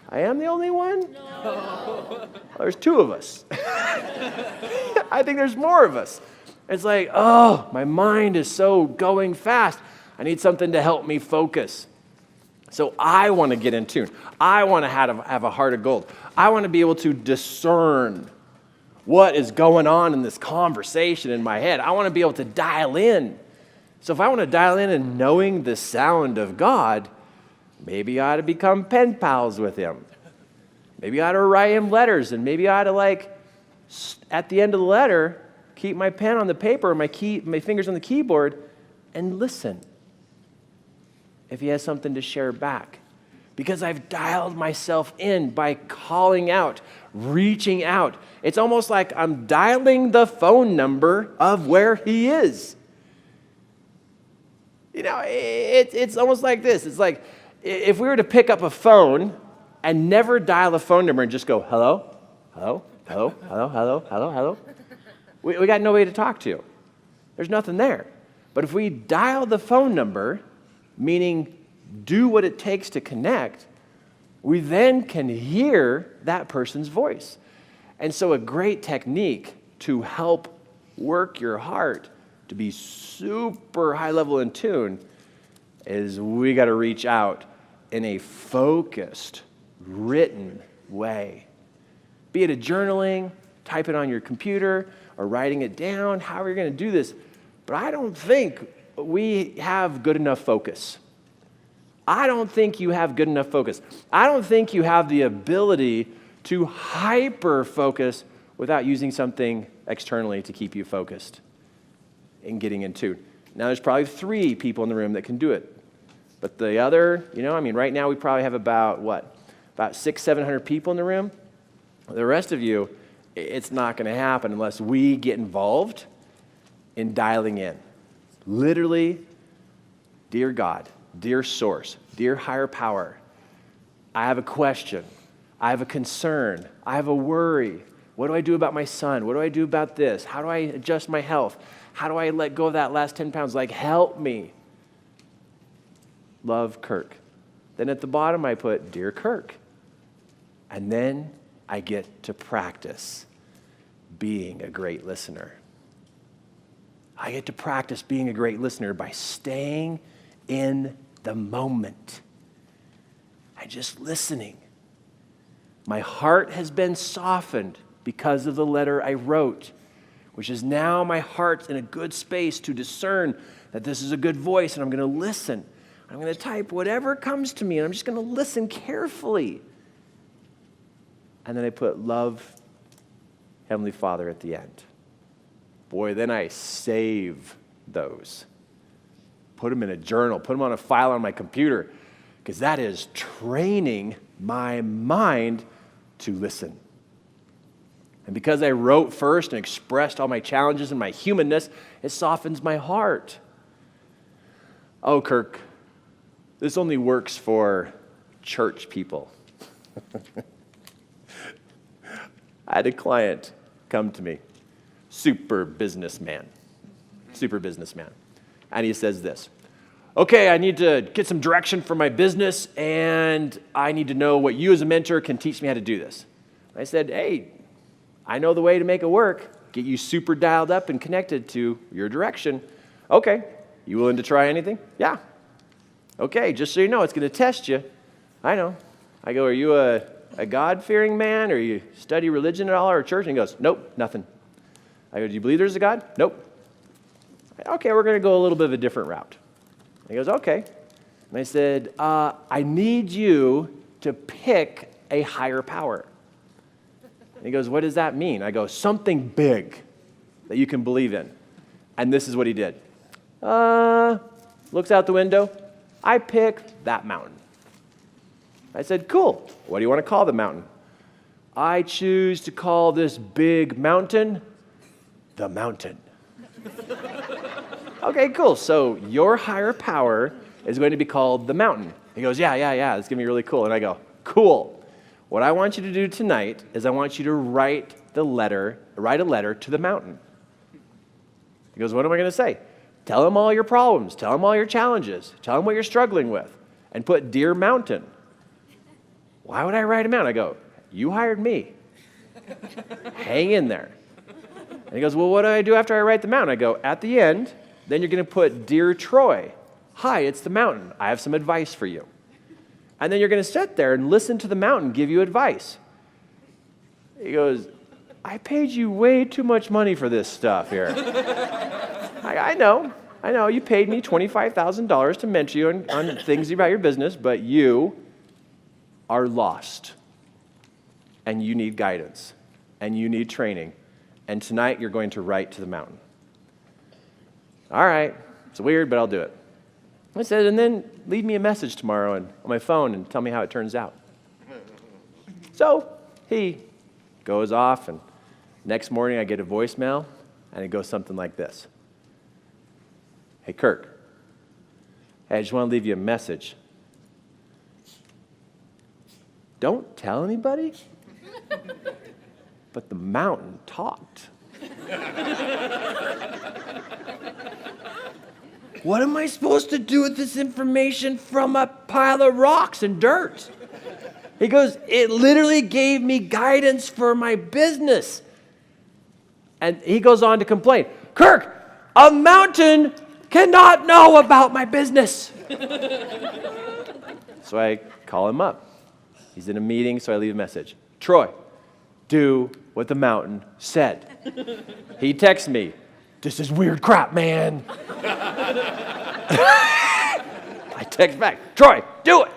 I am the only one? No. Well, there's two of us. I think there's more of us. It's like, oh, my mind is so going fast. I need something to help me focus. So I want to get in tune. I want to have a heart of gold. I want to be able to discern what is going on in this conversation in my head. I want to be able to dial in. So if I want to dial in and knowing the sound of God, maybe I ought to become pen pals with him. Maybe I ought to write him letters, and maybe I ought to, at the end of the letter, keep my pen on the paper, my fingers on the keyboard, and listen if he has something to share back. Because I've dialed myself in by calling out, reaching out. It's almost like I'm dialing the phone number of where he is. You know, it's almost like this. It's like if we were to pick up a phone and never dial a phone number and just go, hello, hello, hello, hello, hello, hello, hello, we got nobody to talk to. There's nothing there. But if we dial the phone number, meaning do what it takes to connect, we then can hear that person's voice. And so a great technique to help work your heart to be super high level in tune is we got to reach out in a focused, written way. Be it a journaling, type it on your computer, or writing it down, however you're going to do this. But I don't think we have good enough focus. I don't think you have good enough focus. I don't think you have the ability to hyper-focus without using something externally to keep you focused and getting in tune. Now, there's probably 3 people in the room that can do it. But the other, right now we probably have about 600-700 people in the room. The rest of you, it's not going to happen unless we get involved in dialing in. Literally, dear God, dear source, dear higher power, I have a question. I have a concern. I have a worry. What do I do about my son? What do I do about this? How do I adjust my health? How do I let go of that last 10 pounds? Help me. Love, Kirk. Then at the bottom, I put, Dear Kirk. And then I get to practice being a great listener. I get to practice being a great listener by staying in the moment and just listening. My heart has been softened because of the letter I wrote, which is now my heart's in a good space to discern that this is a good voice, and I'm going to listen. I'm going to type whatever comes to me, and I'm just going to listen carefully. And then I put love, Heavenly Father at the end. Boy, then I save those. Put them in a journal, put them on a file on my computer, because that is training my mind to listen. And because I wrote first and expressed all my challenges and my humanness, it softens my heart. Oh, Kirk, this only works for church people. I had a client come to me, super businessman. And he says this, okay, I need to get some direction for my business, and I need to know what you as a mentor can teach me how to do this. I said, hey, I know the way to make it work, get you super dialed up and connected to your direction. Okay, you willing to try anything? Yeah. Okay, just so you know, it's going to test you. I know. I go, are you a God-fearing man, or you study religion at all, or church? And he goes, nope, nothing. I go, do you believe there's a God? Nope. Okay, we're going to go a little bit of a different route. And he goes, okay. And I said, I need you to pick a higher power. And he goes, what does that mean? I go, something big that you can believe in. And this is what he did. Looks out the window. I pick that mountain. I said, cool. What do you want to call the mountain? I choose to call this big mountain the mountain. Okay, cool. So your higher power is going to be called the mountain. He goes, yeah, it's going to be really cool. And I go, cool. What I want you to do tonight is I want you to write a letter to the mountain. He goes, what am I going to say? Tell him all your problems. Tell him all your challenges. Tell him what you're struggling with. And put Dear Mountain. Why would I write him out? I go, you hired me. Hang in there. And he goes, well, what do I do after I write the mountain? I go, at the end, then you're going to put Dear Troy. Hi, it's the mountain. I have some advice for you. And then you're going to sit there and listen to the mountain give you advice. He goes, I paid you way too much money for this stuff here. I know. You paid me $25,000 to mentor you on things about your business, but you are lost. And you need guidance. And you need training. And tonight you're going to write to the mountain. All right. It's weird, but I'll do it. I said, and then leave me a message tomorrow on my phone and tell me how it turns out. So he goes off, and next morning I get a voicemail, and it goes something like this. Hey, Kirk. Hey, I just want to leave you a message. Don't tell anybody, but the mountain talked. What am I supposed to do with this information from a pile of rocks and dirt? He goes, it literally gave me guidance for my business. And he goes on to complain, Kirk, a mountain cannot know about my business. So I call him up. He's in a meeting, so I leave a message. Troy, do what the mountain said. He texts me, this is weird crap, man. I text back, Troy, do it.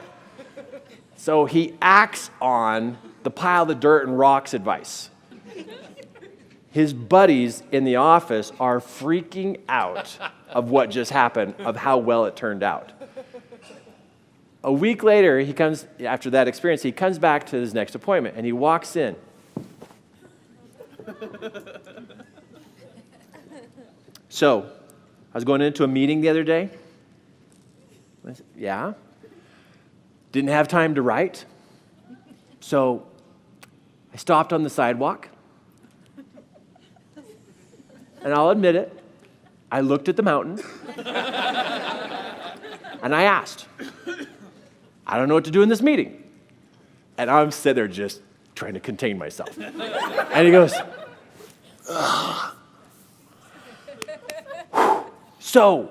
So he acts on the pile of dirt and rocks advice. His buddies in the office are freaking out of what just happened, of how well it turned out. A week later, after that experience, he comes back to his next appointment, and he walks in. So, I was going into a meeting the other day. I said, yeah. Didn't have time to write. So, I stopped on the sidewalk. And I'll admit it, I looked at the mountain. And I asked, I don't know what to do in this meeting. And I'm sitting there just trying to contain myself. And he goes, ugh. So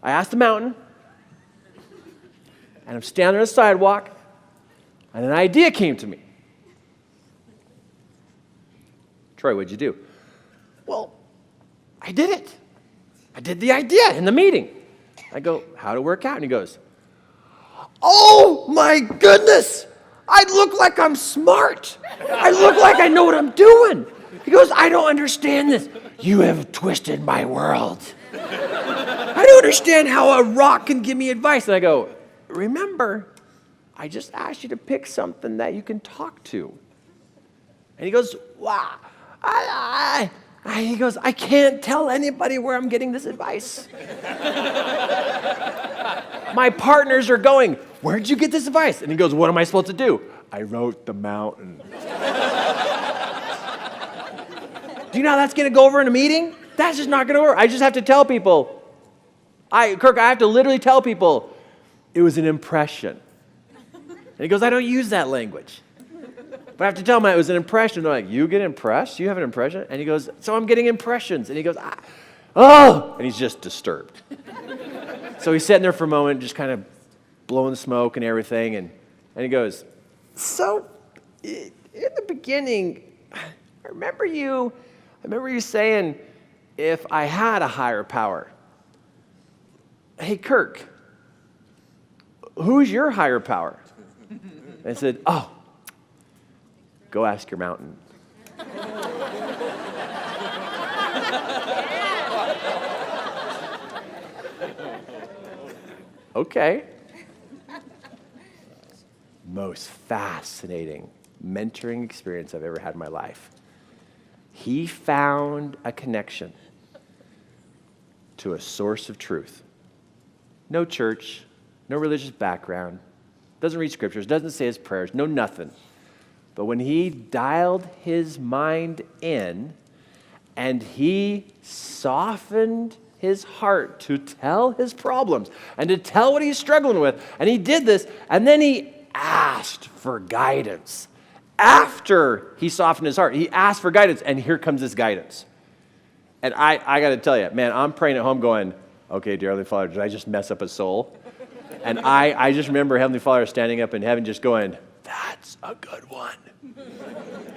I asked the mountain, and I'm standing on the sidewalk, and an idea came to me. Troy, what'd you do? Well, I did it. I did the idea in the meeting. I go, how'd it work out? And he goes, oh my goodness, I look like I'm smart. I look like I know what I'm doing. He goes, I don't understand this. You have twisted my world. I don't understand how a rock can give me advice. And I go, remember, I just asked you to pick something that you can talk to. And he goes, wow. He goes, I can't tell anybody where I'm getting this advice. My partners are going, where'd you get this advice? And he goes, what am I supposed to do? I wrote the mountain. Do you know how that's going to go over in a meeting? That's just not going to work. I just have to tell people. Kirk, I have to literally tell people, it was an impression. And he goes, I don't use that language. But I have to tell him it was an impression. They're like, you get impressed? You have an impression? And he goes, so I'm getting impressions. And he goes, oh! And he's just disturbed. So he's sitting there for a moment, just kind of blowing smoke and everything. And he goes, so in the beginning, I remember you saying, if I had a higher power. Hey, Kirk, who's your higher power? And I said, oh, go ask your mountain. Okay. Most fascinating mentoring experience I've ever had in my life. He found a connection to a source of truth. No church, no religious background, doesn't read scriptures, doesn't say his prayers, no nothing. But when he dialed his mind in and he softened his heart to tell his problems and to tell what he's struggling with, and he did this, and then he asked for guidance. After he softened his heart, he asked for guidance, and here comes this guidance. And I got to tell you, man, I'm praying at home going, okay, dear Heavenly Father, did I just mess up a soul? And I just remember Heavenly Father standing up in heaven just going, that's a good one.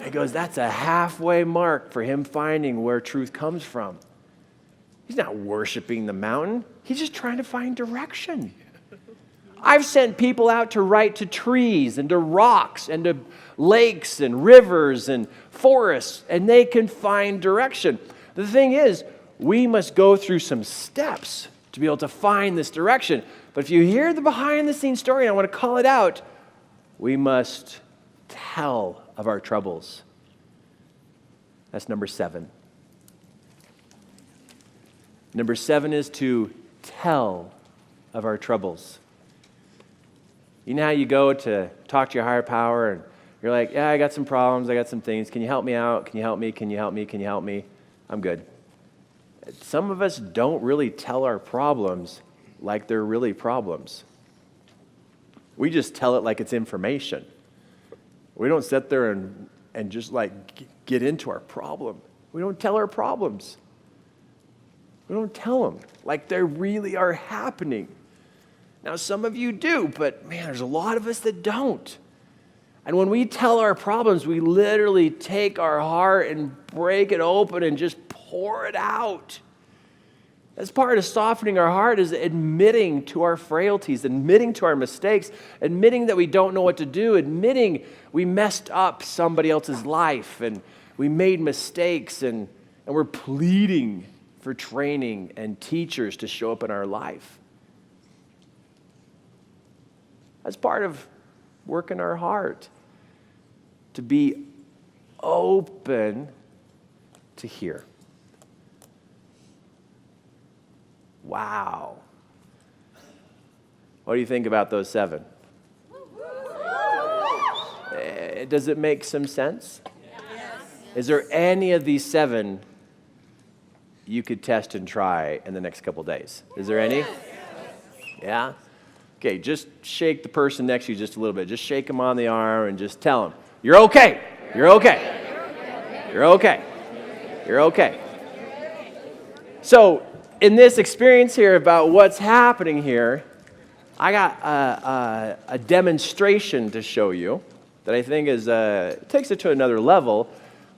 He goes, that's a halfway mark for him finding where truth comes from. He's not worshiping the mountain. He's just trying to find direction. I've sent people out to write to trees and to rocks and to lakes and rivers and forests, and they can find direction. The thing is, we must go through some steps to be able to find this direction. But if you hear the behind-the-scenes story, and I want to call it out, we must tell of our troubles. That's number 7. Number 7 is to tell of our troubles. You know how you go to talk to your higher power and you're like, yeah, I got some problems, I got some things. Can you help me out? Can you help me? Can you help me? Can you help me? I'm good. Some of us don't really tell our problems like they're really problems. We just tell it like it's information. We don't sit there and just like get into our problem. We don't tell our problems. We don't tell them like they really are happening. Now, some of you do, but man, there's a lot of us that don't. And when we tell our problems, we literally take our heart and break it open and just pour it out. That's part of softening our heart, is admitting to our frailties, admitting to our mistakes, admitting that we don't know what to do, admitting we messed up somebody else's life and we made mistakes, and we're pleading for training and teachers to show up in our life. That's part of working our heart, to be open to hear. Wow. What do you think about those 7? Does it make some sense? Yes. Is there any of these 7 you could test and try in the next couple days? Is there any? Yes. Yeah? Okay, just shake the person next to you just a little bit. Just shake them on the arm and just tell them, you're okay. You're okay. You're okay. You're okay. So, in this experience here about what's happening here, I got a demonstration to show you that I think is takes it to another level,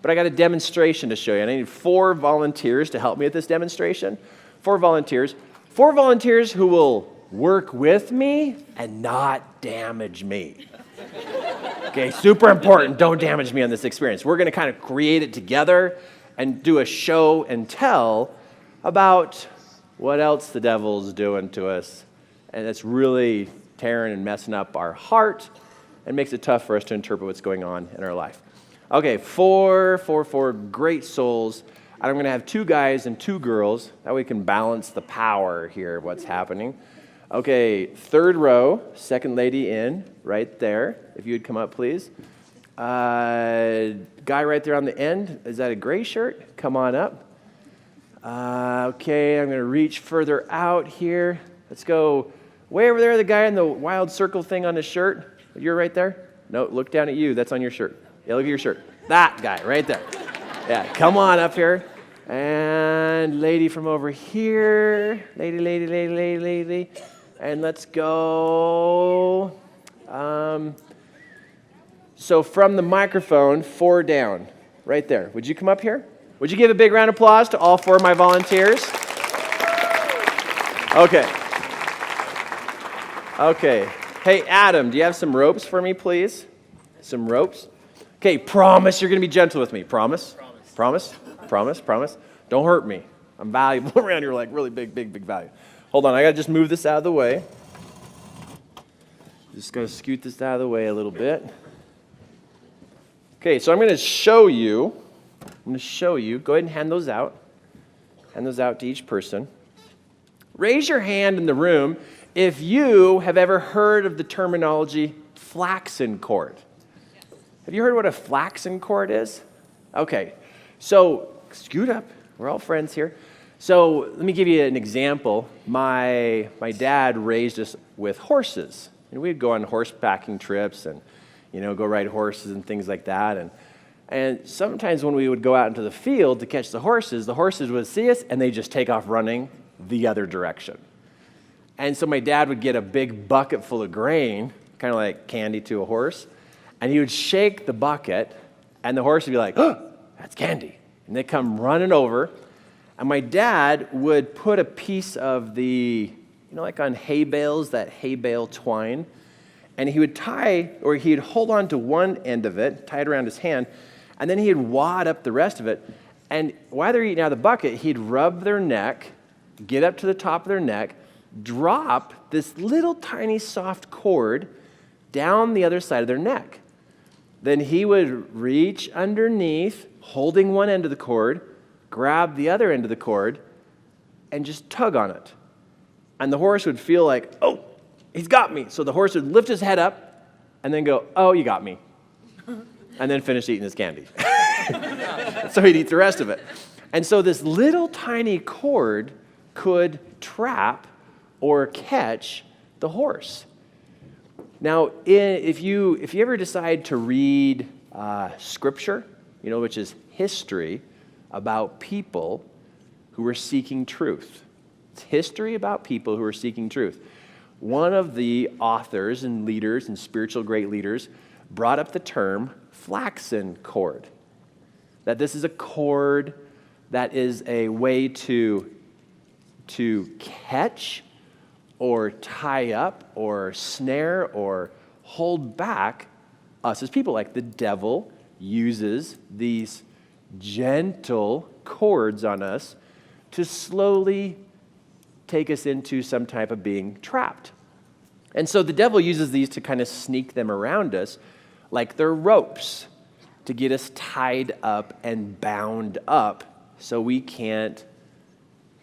but I got a demonstration to show you. And I need 4 volunteers to help me with this demonstration. 4 volunteers. 4 volunteers who will work with me and not damage me. Okay, super important. Don't damage me on this experience. We're going to kind of create it together and do a show and tell about what else the devil's doing to us. And it's really tearing and messing up our heart and makes it tough for us to interpret what's going on in our life. Okay, 4 great souls. And I'm going to have 2 guys and 2 girls. That way we can balance the power here of what's happening. Okay, 3rd row, 2nd lady in, right there. If you would come up, please. Guy right there on the end. Is that a gray shirt? Come on up. Okay, I'm going to reach further out here. Let's go way over there, the guy in the wild circle thing on his shirt. You're right there? No, look down at you. That's on your shirt. Yeah, look at your shirt. That guy right there. Yeah, come on up here. And lady from over here. Lady. And let's go. So from the microphone, 4 down. Right there. Would you come up here? Would you give a big round of applause to all 4 of my volunteers? Okay. Hey, Adam, do you have some ropes for me, please? Some ropes? Okay, promise you're going to be gentle with me. Promise? Promise? Don't hurt me. I'm valuable around here, like really big value. Hold on, I got to just move this out of the way. Just going to scoot this out of the way a little bit. Okay, so I'm going to show you. Go ahead and hand those out. Hand those out to each person. Raise your hand in the room if you have ever heard of the terminology flaxen cord. Have you heard what a flaxen cord is? Okay, so scoot up. We're all friends here. So let me give you an example. My dad raised us with horses. And we'd go on horsebacking trips and, go ride horses and things like that. And sometimes when we would go out into the field to catch the horses would see us and they'd just take off running the other direction. And so my dad would get a big bucket full of grain, kind of like candy to a horse, and he would shake the bucket, and the horse would be like, "Oh, that's candy." And they'd come running over, and my dad would put a piece of the, like on hay bales, that hay bale twine, and he would he'd hold on to one end of it, tie it around his hand, and then he'd wad up the rest of it. And while they're eating out of the bucket, he'd rub their neck, get up to the top of their neck, drop this little tiny soft cord down the other side of their neck. Then he would reach underneath, holding one end of the cord, grab the other end of the cord, and just tug on it. And the horse would feel like, "Oh, he's got me." So the horse would lift his head up and then go, "Oh, you got me." And then finish eating his candy. So he'd eat the rest of it. And so this little tiny cord could trap or catch the horse. Now, if you ever decide to read scripture, which is history about people who are seeking truth. It's history about people who are seeking truth. One of the authors and leaders and spiritual great leaders brought up the term flaxen cord. That this is a cord that is a way to catch or tie up or snare or hold back us as people. Like the devil uses these gentle cords on us to slowly take us into some type of being trapped. And so the devil uses these to kind of sneak them around us like they're ropes to get us tied up and bound up so we can't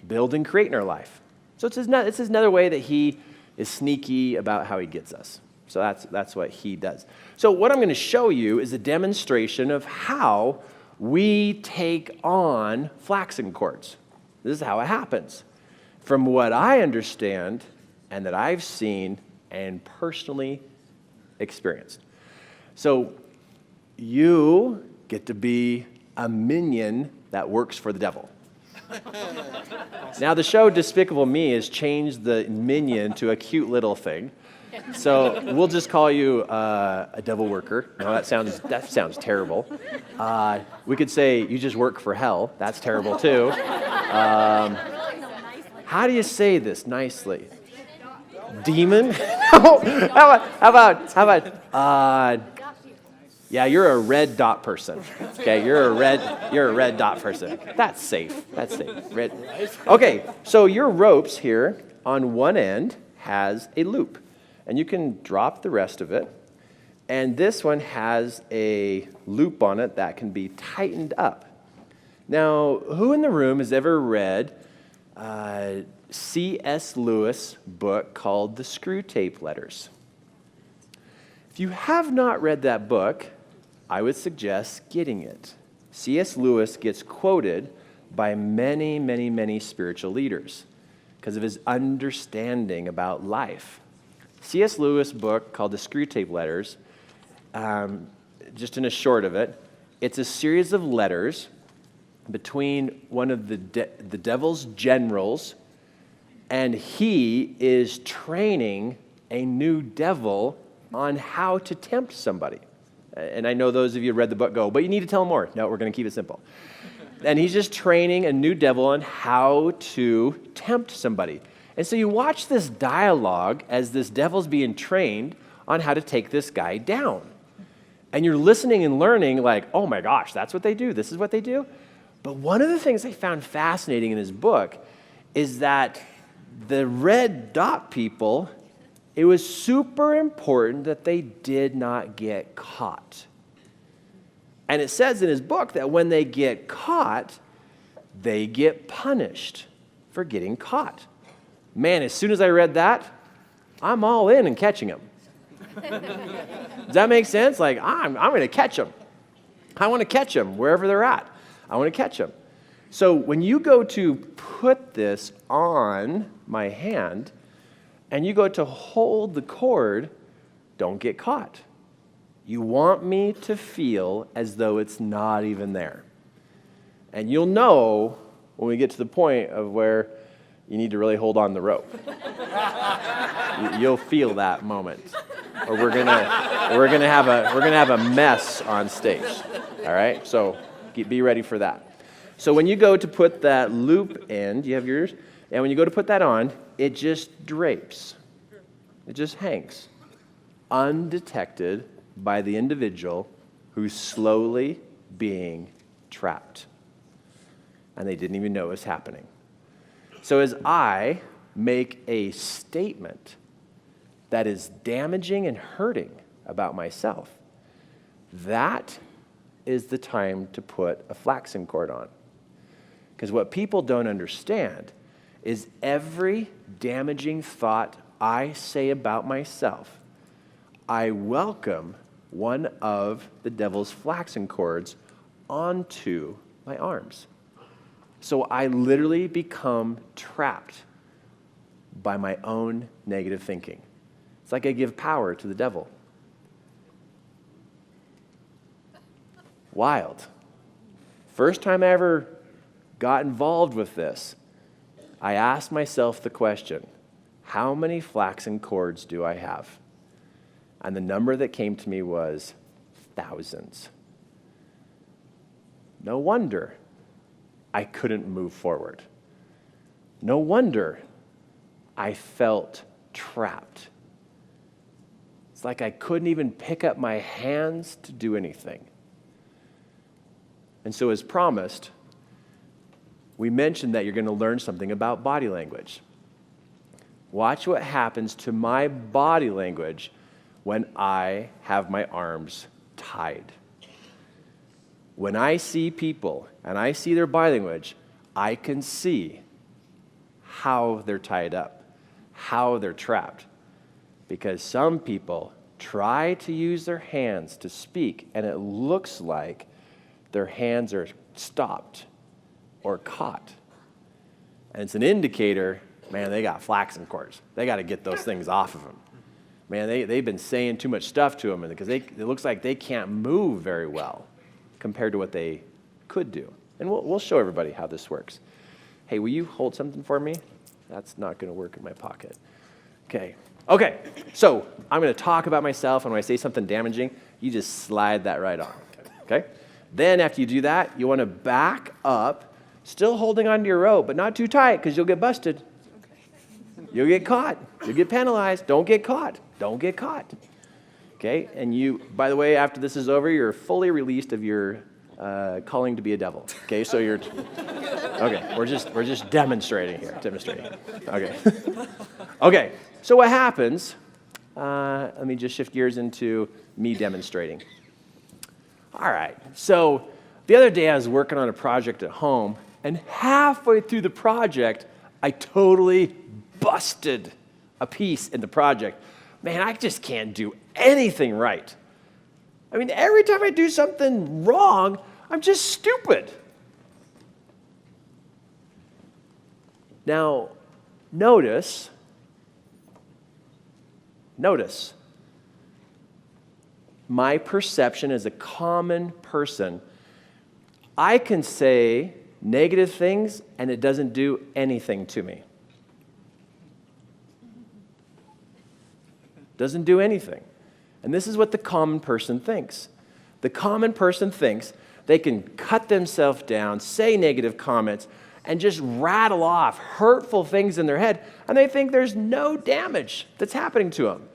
build and create in our life. So it's another way that he is sneaky about how he gets us. So that's what he does. So what I'm going to show you is a demonstration of how we take on flaxen cords. This is how it happens. From what I understand and that I've seen and personally experienced. So you get to be a minion that works for the devil. Now, the show Despicable Me has changed the minion to a cute little thing. So we'll just call you a devil worker. No, that sounds terrible. We could say you just work for hell. That's terrible too. How do you say this nicely? Demon? No. How about? Yeah, you're a red dot person. Okay, you're a red dot person. That's safe. Red. Okay, so your ropes here on one end has a loop, and you can drop the rest of it. And this one has a loop on it that can be tightened up. Now, who in the room has ever read C.S. Lewis' book called The Screwtape Letters? If you have not read that book, I would suggest getting it. C.S. Lewis gets quoted by many, many, many spiritual leaders because of his understanding about life. C.S. Lewis' book called The Screwtape Letters, just in a short of it, it's a series of letters between one of the devil's generals, and he is training a new devil on how to tempt somebody. And I know those of you who read the book go, but you need to tell them more. No, we're going to keep it simple. And he's just training a new devil on how to tempt somebody. And so you watch this dialogue as this devil's being trained on how to take this guy down. And you're listening and learning like, oh my gosh, that's what they do. This is what they do. But one of the things I found fascinating in his book is that the red dot people it was super important that they did not get caught. And it says in his book that when they get caught, they get punished for getting caught. Man, as soon as I read that, I'm all in and catching them. Does that make sense? Like, I'm going to catch them. I want to catch them wherever they're at. I want to catch them. So when you go to put this on my hand and you go to hold the cord, don't get caught. You want me to feel as though it's not even there. And you'll know when we get to the point of where you need to really hold on the rope. You'll feel that moment. Or we're gonna have a mess on stage. All right? So be ready for that. So when you go to put that loop in, do you have yours? And when you go to put that on, it just drapes. It just hangs, undetected by the individual who's slowly being trapped. And they didn't even know it was happening. So as I make a statement that is damaging and hurting about myself, that is the time to put a flaxen cord on. Because what people don't understand is every damaging thought I say about myself, I welcome one of the devil's flaxen cords onto my arms. So I literally become trapped by my own negative thinking. It's like I give power to the devil. Wild. First time I ever got involved with this, I asked myself the question, how many flaxen cords do I have? And the number that came to me was thousands. No wonder I couldn't move forward. No wonder I felt trapped. It's like I couldn't even pick up my hands to do anything. And so as promised, we mentioned that you're going to learn something about body language. Watch what happens to my body language when I have my arms tied. When I see people and I see their body language, I can see how they're tied up, how they're trapped. Because some people try to use their hands to speak, and it looks like their hands are stopped or caught. And it's an indicator, man, they got flaxen cords. They got to get those things off of them. Man, they've been saying too much stuff to them because it looks like they can't move very well compared to what they could do. And we'll show everybody how this works. Hey, will you hold something for me? That's not going to work in my pocket. Okay, so I'm going to talk about myself, and when I say something damaging, you just slide that right on, okay? Then after you do that, you want to back up, still holding onto your rope, but not too tight because you'll get busted. You'll get caught. You'll get penalized. Don't get caught. Don't get caught. Okay? And you, by the way, after this is over, you're fully released of your calling to be a devil. Okay? So you're, okay, we're just demonstrating here. Okay. Okay. So what happens, let me just shift gears into me demonstrating. All right. So the other day I was working on a project at home, and halfway through the project, I totally busted a piece in the project. Man, I just can't do anything right. I mean, every time I do something wrong, I'm just stupid. Now, notice, my perception as a common person, I can say negative things and it doesn't do anything to me. Doesn't do anything. And this is what the common person thinks. The common person thinks they can cut themselves down, say negative comments, and just rattle off hurtful things in their head, and they think there's no damage that's happening to them.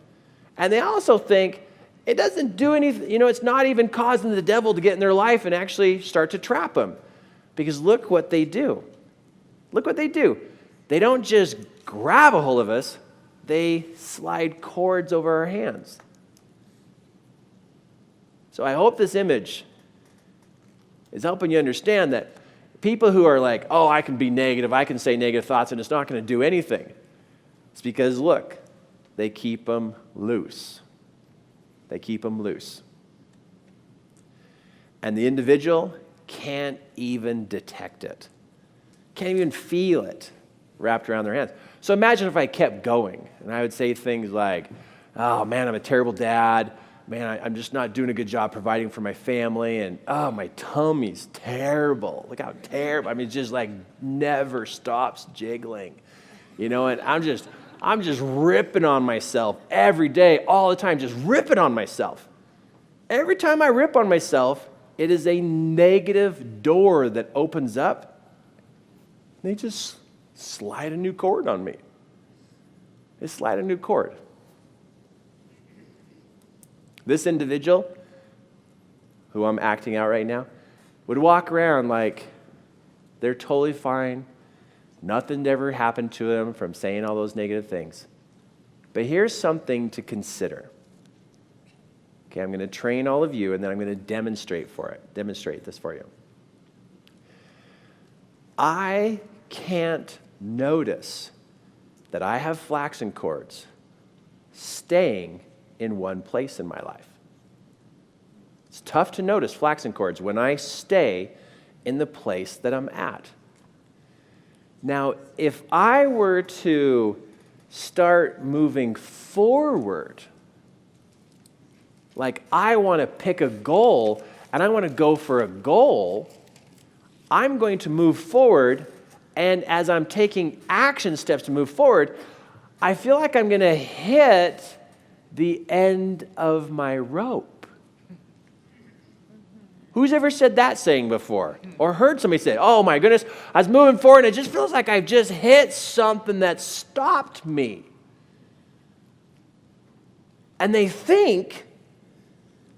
And they also think it doesn't do anything, it's not even causing the devil to get in their life and actually start to trap them. Because look what they do. Look what they do. They don't just grab a hold of us, they slide cords over our hands. So I hope this image is helping you understand that people who are like, oh, I can be negative, I can say negative thoughts, and it's not going to do anything. It's because, look, they keep them loose. They keep them loose. And the individual can't even detect it. Can't even feel it wrapped around their hands. So imagine if I kept going, and I would say things like, oh, man, I'm a terrible dad. Man, I'm just not doing a good job providing for my family, and oh, my tummy's terrible. Look how terrible. I mean, it just like never stops jiggling, you know. And I'm just ripping on myself every day, all the time, just ripping on myself. Every time I rip on myself, it is a negative door that opens up. They just slide a new cord on me. They slide a new cord. This individual, who I'm acting out right now, would walk around like they're totally fine. Nothing ever happened to them from saying all those negative things. But here's something to consider. Okay, I'm going to train all of you, and then I'm going to demonstrate this for you. I can't notice that I have flaxen cords staying in one place in my life. It's tough to notice flaxen cords when I stay in the place that I'm at. Now, if I were to start moving forward, like I want to pick a goal and I want to go for a goal, I'm going to move forward, and as I'm taking action steps to move forward, I feel like I'm going to hit the end of my rope. Who's ever said that saying before? Or heard somebody say, oh my goodness, I was moving forward and it just feels like I've just hit something that stopped me. And they think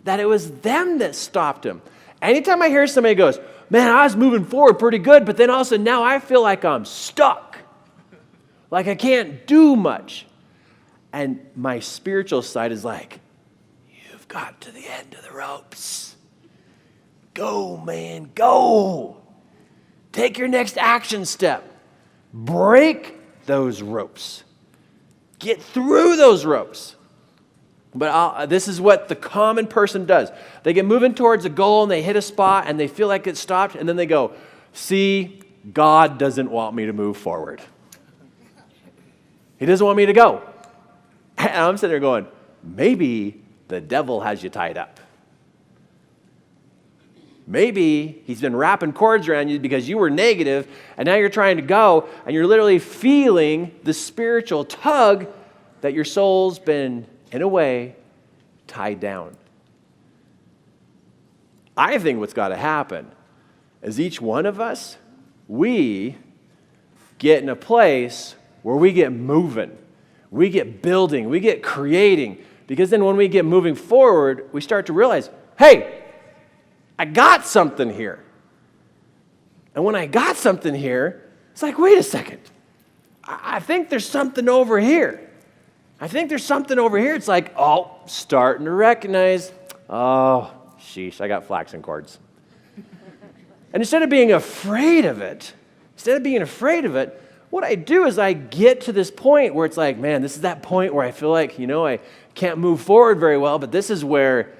that it was them that stopped them. Anytime I hear somebody goes, man, I was moving forward pretty good, but then all of a sudden now I feel like I'm stuck. Like I can't do much. And my spiritual side is like, you've got to the end of the ropes. Go, man, go. Take your next action step. Break those ropes. Get through those ropes. But this is what the common person does. They get moving towards a goal and they hit a spot and they feel like it's stopped, and then they go, see, God doesn't want me to move forward. He doesn't want me to go. And I'm sitting there going, maybe the devil has you tied up. Maybe he's been wrapping cords around you because you were negative, and now you're trying to go, and you're literally feeling the spiritual tug that your soul's been, in a way, tied down. I think what's got to happen is each one of us, we get in a place where we get moving. We get building, we get creating, because then when we get moving forward, we start to realize, hey, I got something here. And when I got something here, it's like, wait a second. I think there's something over here. It's like, oh, starting to recognize, oh, sheesh, I got flaxen cords. And instead of being afraid of it, what I do is I get to this point where it's like, man, this is that point where I feel like, I can't move forward very well, but this is where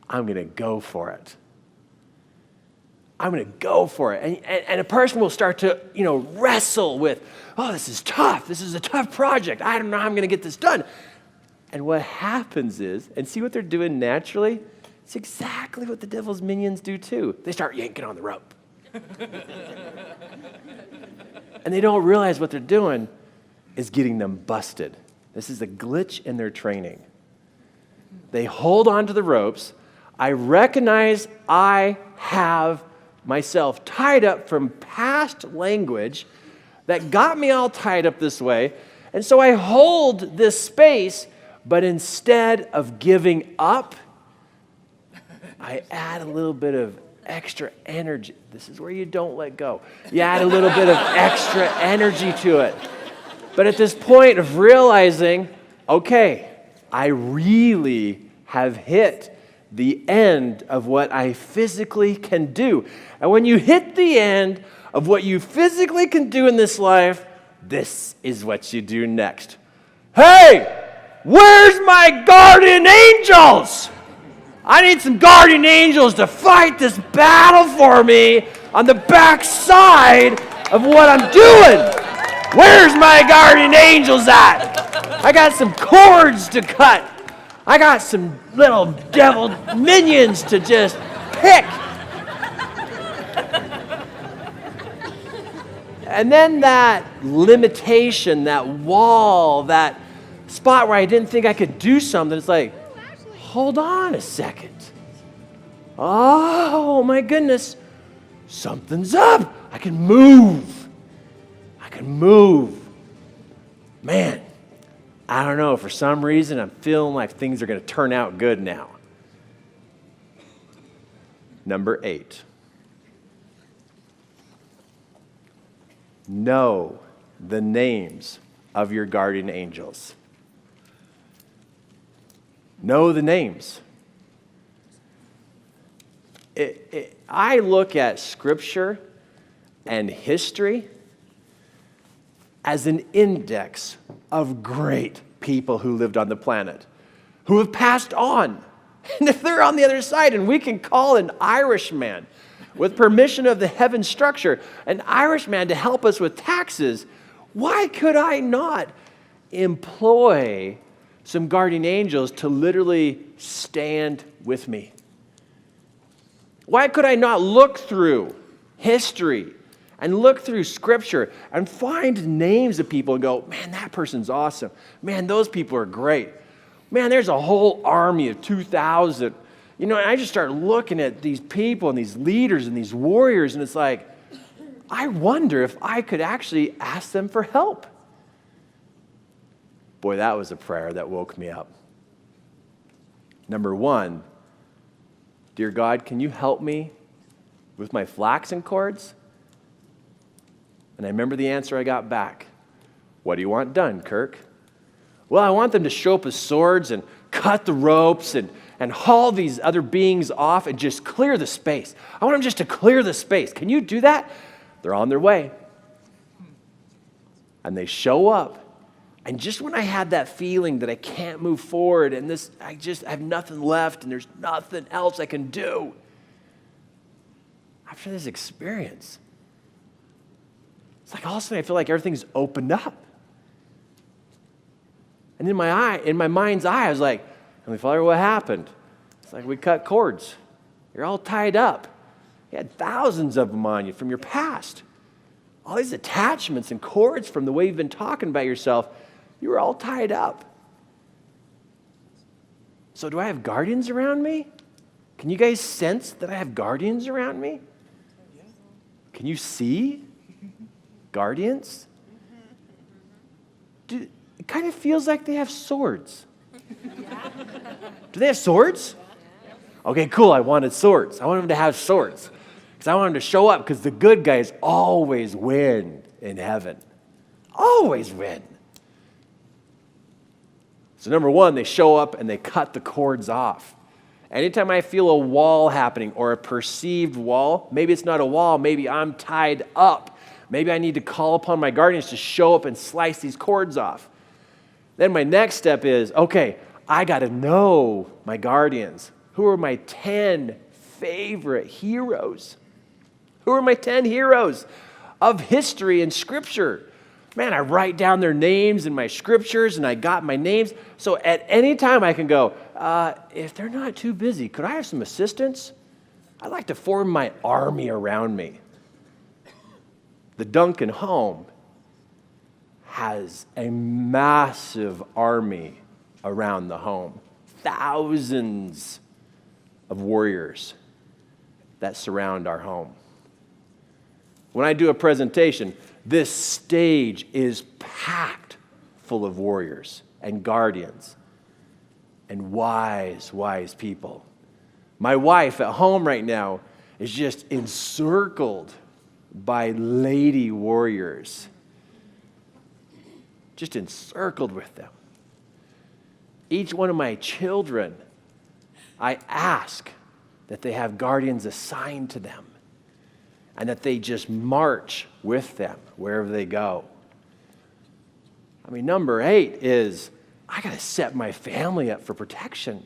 I'm going to go for it. And a person will start to, wrestle with, oh, this is tough. This is a tough project. I don't know how I'm going to get this done. And what happens is, and see what they're doing naturally? It's exactly what the devil's minions do too. They start yanking on the rope. And they don't realize what they're doing is getting them busted. This is a glitch in their training. They hold on to the ropes. I recognize I have myself tied up from past language that got me all tied up this way. And so I hold this space, but instead of giving up, I add a little bit of extra energy. This is where you don't let go. You add a little bit of extra energy to it. But at this point of realizing, okay, I really have hit the end of what I physically can do. And when you hit the end of what you physically can do in this life, this is what you do next. Hey, where's my guardian angels? I need some guardian angels to fight this battle for me on the backside of what I'm doing. Where's my guardian angels at? I got some cords to cut. I got some little devil minions to just pick. And then that limitation, that wall, that spot where I didn't think I could do something, it's like, hold on a second. Oh, my goodness. Something's up. I can move. I can move. Man, I don't know. For some reason, I'm feeling like things are going to turn out good now. Number 8. Know the names of your guardian angels. Know the names. I look at Scripture and history as an index of great people who lived on the planet, who have passed on. And if they're on the other side, and we can call an Irishman, with permission of the heaven structure, an Irishman to help us with taxes, why could I not employ some guardian angels to literally stand with me? Why could I not look through history and look through Scripture and find names of people and go, man, that person's awesome. Man, those people are great. Man, there's a whole army of 2,000. And I just start looking at these people and these leaders and these warriors, and it's like, I wonder if I could actually ask them for help. Boy, that was a prayer that woke me up. Number 1, dear God, can you help me with my flaxen cords? And I remember the answer I got back. What do you want done, Kirk? Well, I want them to show up with swords and cut the ropes and haul these other beings off and just clear the space. I want them just to clear the space. Can you do that? They're on their way. And they show up. And just when I had that feeling that I can't move forward and I have nothing left and there's nothing else I can do, after this experience, it's like all of a sudden I feel like everything's opened up. And in my mind's eye, I was like, Heavenly Father, what happened? It's like we cut cords. You're all tied up. You had thousands of them on you from your past. All these attachments and cords from the way you've been talking about yourself, you were all tied up. So do I have guardians around me? Can you guys sense that I have guardians around me? Can you see guardians? It kind of feels like they have swords. Do they have swords? Okay, cool. I wanted swords. I wanted them to have swords because I wanted them to show up because the good guys always win in heaven. Always win. So number 1, they show up and they cut the cords off. Anytime I feel a wall happening or a perceived wall, maybe it's not a wall, maybe I'm tied up. Maybe I need to call upon my guardians to show up and slice these cords off. Then my next step is, okay, I got to know my guardians. Who are my 10 favorite heroes? Who are my 10 heroes of history and Scripture? Man, I write down their names in my scriptures, and I got my names. So at any time I can go, if they're not too busy, could I have some assistance? I'd like to form my army around me. The Duncan home has a massive army around the home. Thousands of warriors that surround our home. When I do a presentation, this stage is packed full of warriors and guardians and wise, wise people. My wife at home right now is just encircled by lady warriors. just encircled with them. Each one of my children, I ask that they have guardians assigned to them and that they just march with them wherever they go. I mean, number 8 is I got to set my family up for protection.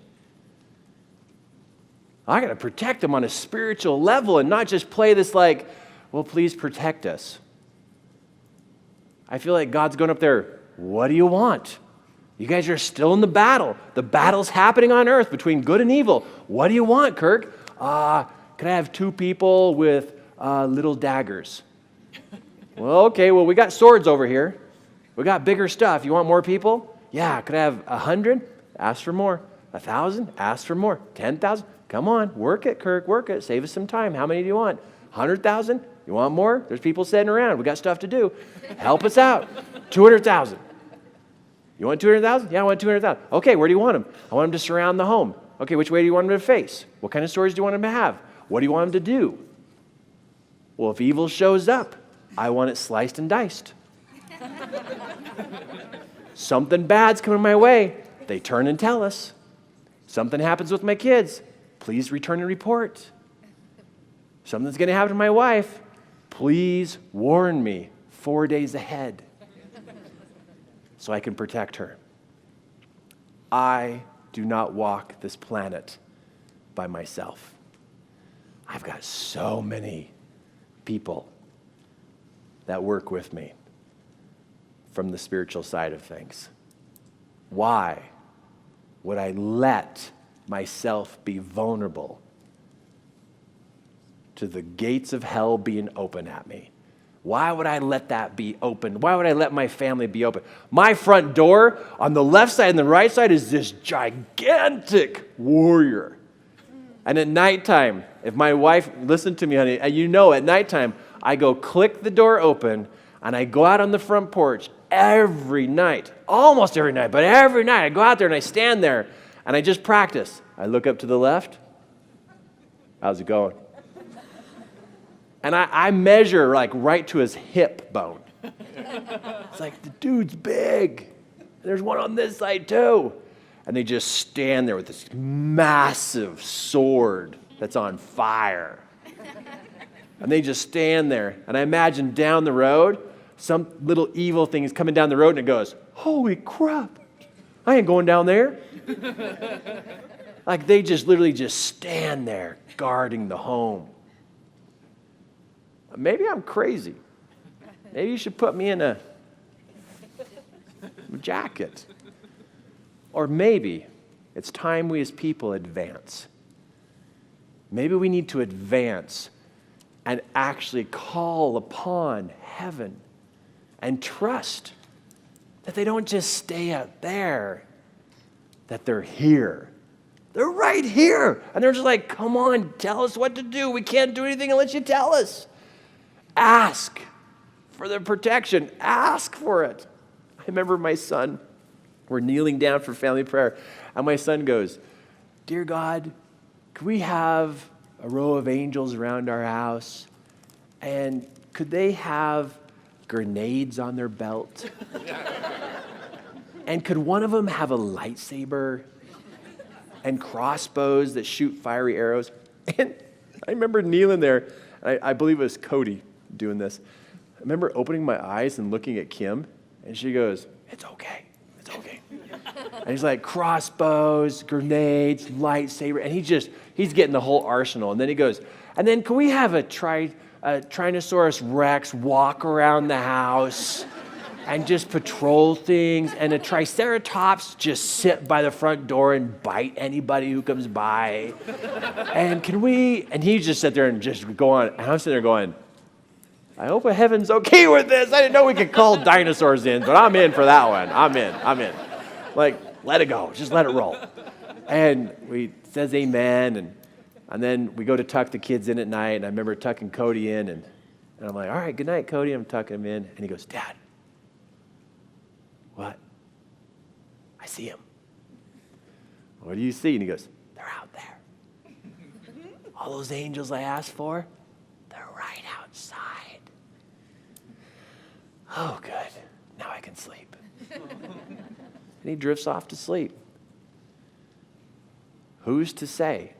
I got to protect them on a spiritual level and not just play this like, well, please protect us. I feel like God's going up there, what do you want? You guys are still in the battle. The battle's happening on earth between good and evil. What do you want, Kirk? Can I have 2 people with little daggers? Well, okay, we got swords over here. We got bigger stuff. You want more people? Yeah, could I have 100? Ask for more. 1,000? Ask for more. 10,000? Come on, work it, Kirk, work it. Save us some time. How many do you want? 100,000? You want more? There's people sitting around. We got stuff to do. Help us out. 200,000. You want 200,000? Yeah, I want 200,000. Okay, where do you want them? I want them to surround the home. Okay, which way do you want them to face? What kind of stories do you want them to have? What do you want them to do? Well, if evil shows up, I want it sliced and diced. Something bad's coming my way. They turn and tell us. Something happens with my kids. Please return and report. Something's going to happen to my wife. Please warn me 4 days ahead so I can protect her. I do not walk this planet by myself. I've got so many people that work with me from the spiritual side of things. Why would I let myself be vulnerable to the gates of hell being open at me? Why would I let that be open? Why would I let my family be open? My front door on the left side and the right side is this gigantic warrior. And at nighttime, if my wife, listen to me, honey, you know at nighttime, I go click the door open and I go out on the front porch every night, almost every night, but every night I go out there and I stand there and I just practice. I look up to the left. How's it going? And I measure like right to his hip bone. It's like, the dude's big. There's one on this side too. And they just stand there with this massive sword that's on fire. And they just stand there. And I imagine down the road, some little evil thing is coming down the road and it goes, holy crap, I ain't going down there. Like they just literally just stand there guarding the home. Maybe I'm crazy. Maybe you should put me in a jacket. Or maybe it's time we as people advance. Maybe we need to advance and actually call upon heaven and trust that they don't just stay out there, that they're here. They're right here. And they're just like, come on, tell us what to do. We can't do anything unless you tell us. Ask for the protection. Ask for it. I remember my son, we're kneeling down for family prayer, and my son goes, dear God, could we have a row of angels around our house? And could they have grenades on their belt? And could one of them have a lightsaber and crossbows that shoot fiery arrows? And I remember kneeling there, and I believe it was Cody doing this. I remember opening my eyes and looking at Kim, and she goes, it's okay. It's okay. And he's like, crossbows, grenades, lightsaber, and he's getting the whole arsenal. And then he goes, and then can we have a Tyrannosaurus Rex walk around the house and just patrol things, and a Triceratops just sit by the front door and bite anybody who comes by? And he just sit there and just go on. And I'm sitting there going, I hope heaven's okay with this. I didn't know we could call dinosaurs in, but I'm in for that one. I'm in. Like, let it go. Just let it roll. And he says amen, and then we go to tuck the kids in at night, and I remember tucking Cody in, and I'm like, all right, good night, Cody. I'm tucking him in, and he goes, Dad, what? I see him. What do you see? And he goes, they're out there. All those angels I asked for, they're right outside. Oh, good. Now I can sleep. And he drifts off to sleep. Who's to say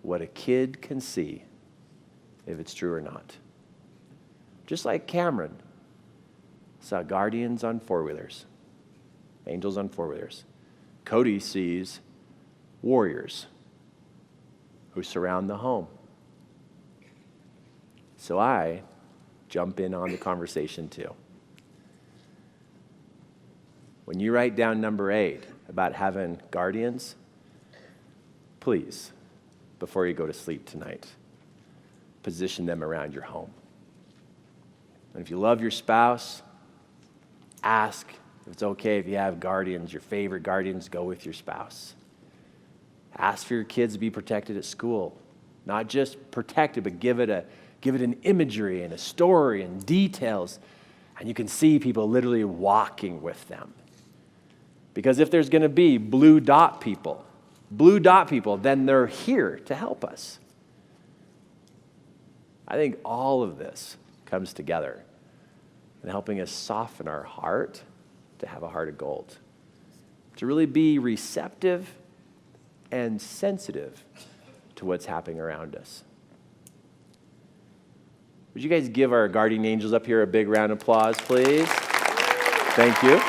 what a kid can see if it's true or not? Just like Cameron saw guardians on four-wheelers, angels on four-wheelers. Cody sees warriors who surround the home. So I jump in on the conversation too. When you write down number 8 about having guardians, please, before you go to sleep tonight, position them around your home. And if you love your spouse, ask if it's okay if you have guardians, your favorite guardians, go with your spouse. Ask for your kids to be protected at school. Not just protected, but give it an imagery and a story and details. And you can see people literally walking with them. Because if there's going to be blue dot people, then they're here to help us. I think all of this comes together in helping us soften our heart to have a heart of gold, to really be receptive and sensitive to what's happening around us. Would you guys give our guardian angels up here a big round of applause, please? Thank you.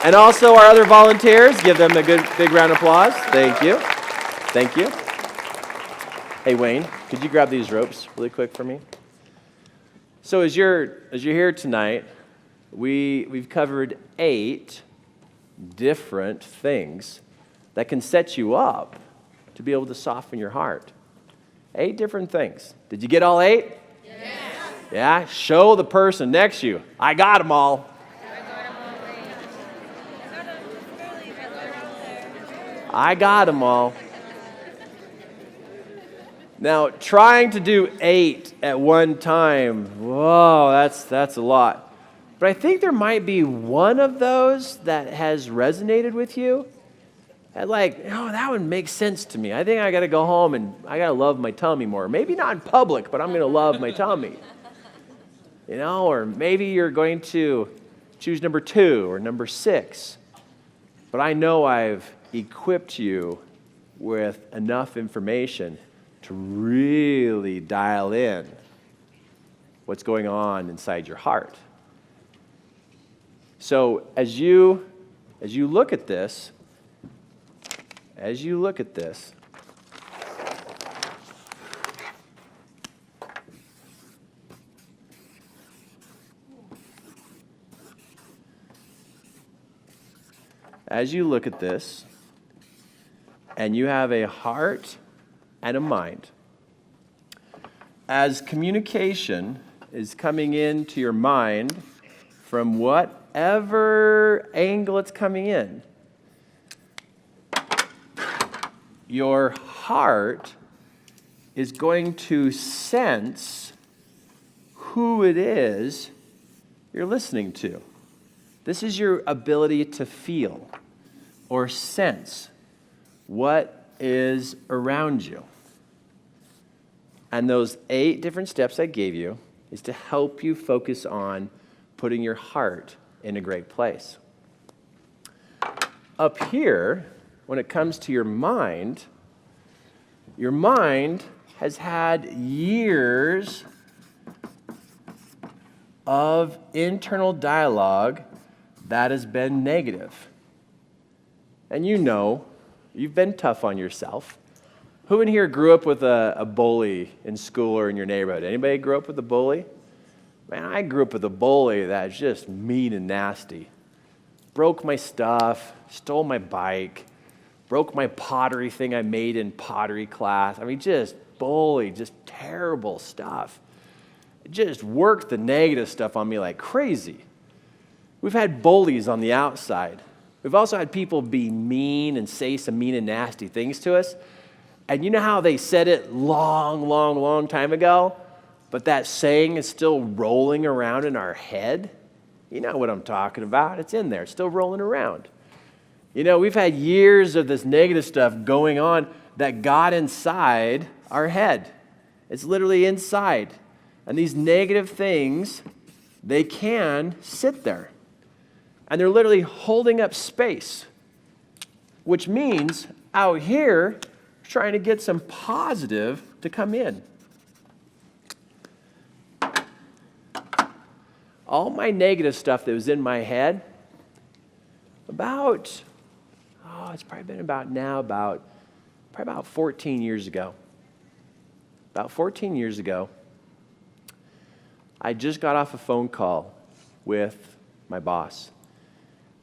And also our other volunteers, give them a good big round of applause. Thank you. Thank you. Hey, Wayne, could you grab these ropes really quick for me? So as you're here tonight, we've covered 8 different things that can set you up to be able to soften your heart. 8 different things. Did you get all 8? Yes. Yeah? Show the person next to you. I got them all. I got them all. Now, trying to do 8 at one time, whoa, that's a lot. But I think there might be one of those that has resonated with you. And that would make sense to me. I think I got to go home and I got to love my tummy more. Maybe not in public, but I'm going to love my tummy. Or maybe you're going to choose number 2 or number 6. But I know I've equipped you with enough information to really dial in what's going on inside your heart. So as you look at this, as you look at this, and you have a heart and a mind, as communication is coming into your mind from whatever angle it's coming in, your heart is going to sense who it is you're listening to. This is your ability to feel or sense what is around you. And those 8 different steps I gave you is to help you focus on putting your heart in a great place. Up here, when it comes to your mind has had years of internal dialogue that has been negative. And you've been tough on yourself. Who in here grew up with a bully in school or in your neighborhood? Anybody grew up with a bully? Man, I grew up with a bully that's just mean and nasty. Broke my stuff, stole my bike, broke my pottery thing I made in pottery class. I mean, just bully, just terrible stuff. Just worked the negative stuff on me like crazy. We've had bullies on the outside. We've also had people be mean and say some mean and nasty things to us. And you know how they said it long time ago, but that saying is still rolling around in our head? You know what I'm talking about. It's in there. It's still rolling around. We've had years of this negative stuff going on that got inside our head. It's literally inside. And these negative things, they can sit there. And they're literally holding up space, which means out here, trying to get some positive to come in. All my negative stuff that was in my head, it's probably been about 14 years ago. About 14 years ago, I just got off a phone call with my boss,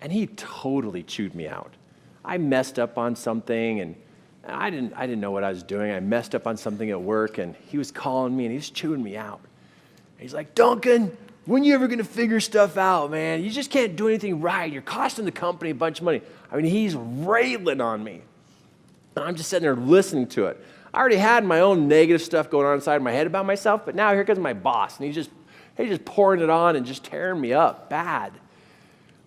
and he totally chewed me out. I messed up on something, and I didn't know what I was doing. I messed up on something at work, and he was calling me, and he was chewing me out. And he's like, Duncan, when are you ever going to figure stuff out, man? You just can't do anything right. You're costing the company a bunch of money. I mean, he's railing on me. And I'm just sitting there listening to it. I already had my own negative stuff going on inside my head about myself, but now here comes my boss, and he's just pouring it on and just tearing me up bad.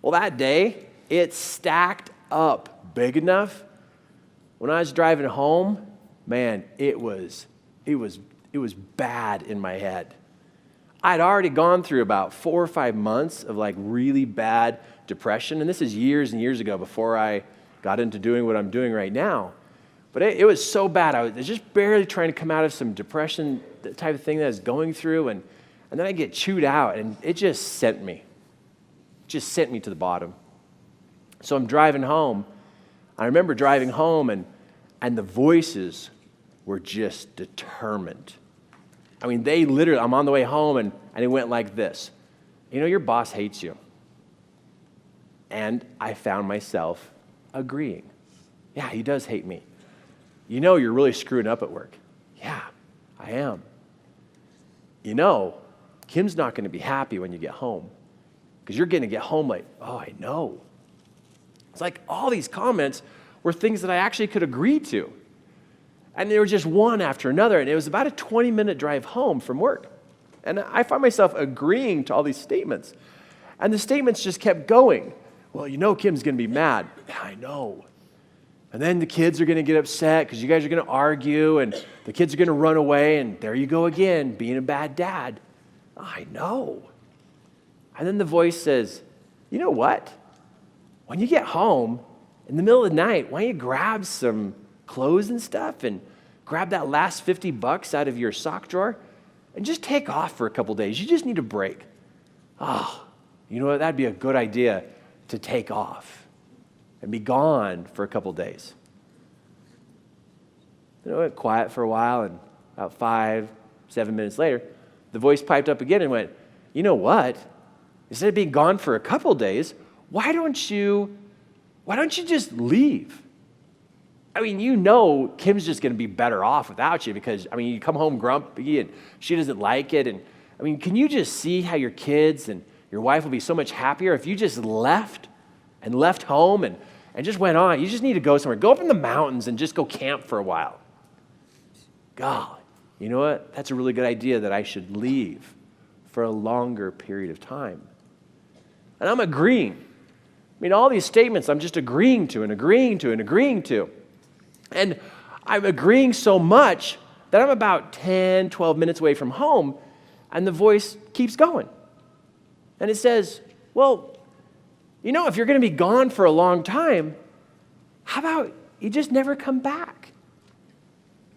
Well, that day, it stacked up big enough. When I was driving home, man, it was bad in my head. I'd already gone through about 4 or 5 months of like really bad depression, and this is years and years ago before I got into doing what I'm doing right now. But it was so bad. I was just barely trying to come out of some depression, the type of thing that I was going through, and then I get chewed out, and it just sent me to the bottom. So I'm driving home. I remember driving home, and the voices were just determined. I mean, they literally, I'm on the way home, and it went like this. You know, your boss hates you. And I found myself agreeing. Yeah, he does hate me. You know, you're really screwing up at work. Yeah, I am. You know, Kim's not going to be happy when you get home because you're going to get home late. Oh, I know. It's like all these comments were things that I actually could agree to. And they were just one after another. And it was about a 20-minute drive home from work. And I found myself agreeing to all these statements. And the statements just kept going. Well, you know Kim's going to be mad. Yeah, I know. And then the kids are going to get upset because you guys are going to argue. And the kids are going to run away. And there you go again, being a bad dad. I know. And then the voice says, you know what? When you get home, in the middle of the night, why don't you grab some clothes and stuff and grab that last $50 out of your sock drawer and just take off for a couple days. You just need a break. Oh, you know what? That'd be a good idea to take off and be gone for a couple days. It went quiet for a while, and about 5, 7 minutes later, the voice piped up again and went, you know what? Instead of being gone for a couple days, why don't you just leave? I mean, you know Kim's just going to be better off without you because, I mean, you come home grumpy and she doesn't like it. And, I mean, can you just see how your kids and your wife will be so much happier if you just left home and just went on? You just need to go somewhere. Go up in the mountains and just go camp for a while. God, you know what? That's a really good idea that I should leave for a longer period of time. And I'm agreeing. I mean, all these statements I'm just agreeing to and agreeing to and agreeing to. And I'm agreeing so much that I'm about 10, 12 minutes away from home, and the voice keeps going. And it says, well, you know, if you're going to be gone for a long time, how about you just never come back?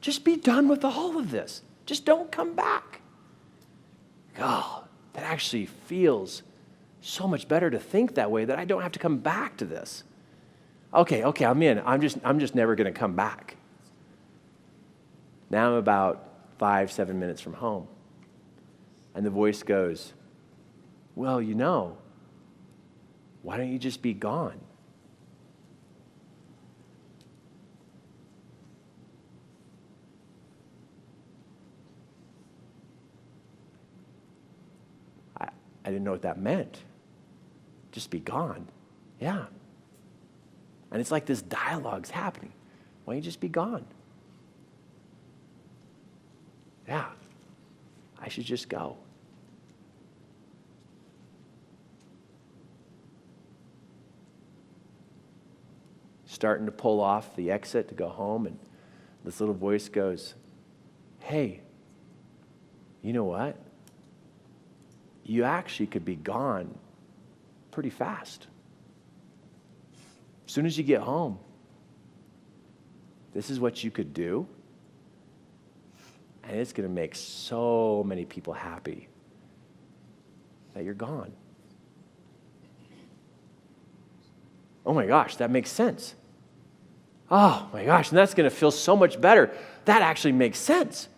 Just be done with all of this. Just don't come back. God, that actually feels so much better to think that way, that I don't have to come back to this. Okay, I'm in. I'm just never going to come back. Now I'm about 5, 7 minutes from home. And the voice goes, well, you know, why don't you just be gone? I didn't know what that meant. Just be gone. Yeah. And it's like this dialogue's happening. Why don't you just be gone? Yeah. I should just go. Starting to pull off the exit to go home, and this little voice goes, hey, you know what? You actually could be gone pretty fast. as soon as you get home, this is what you could do. And it's going to make so many people happy that you're gone. Oh my gosh, that makes sense. Oh my gosh, and that's going to feel so much better. That actually makes sense.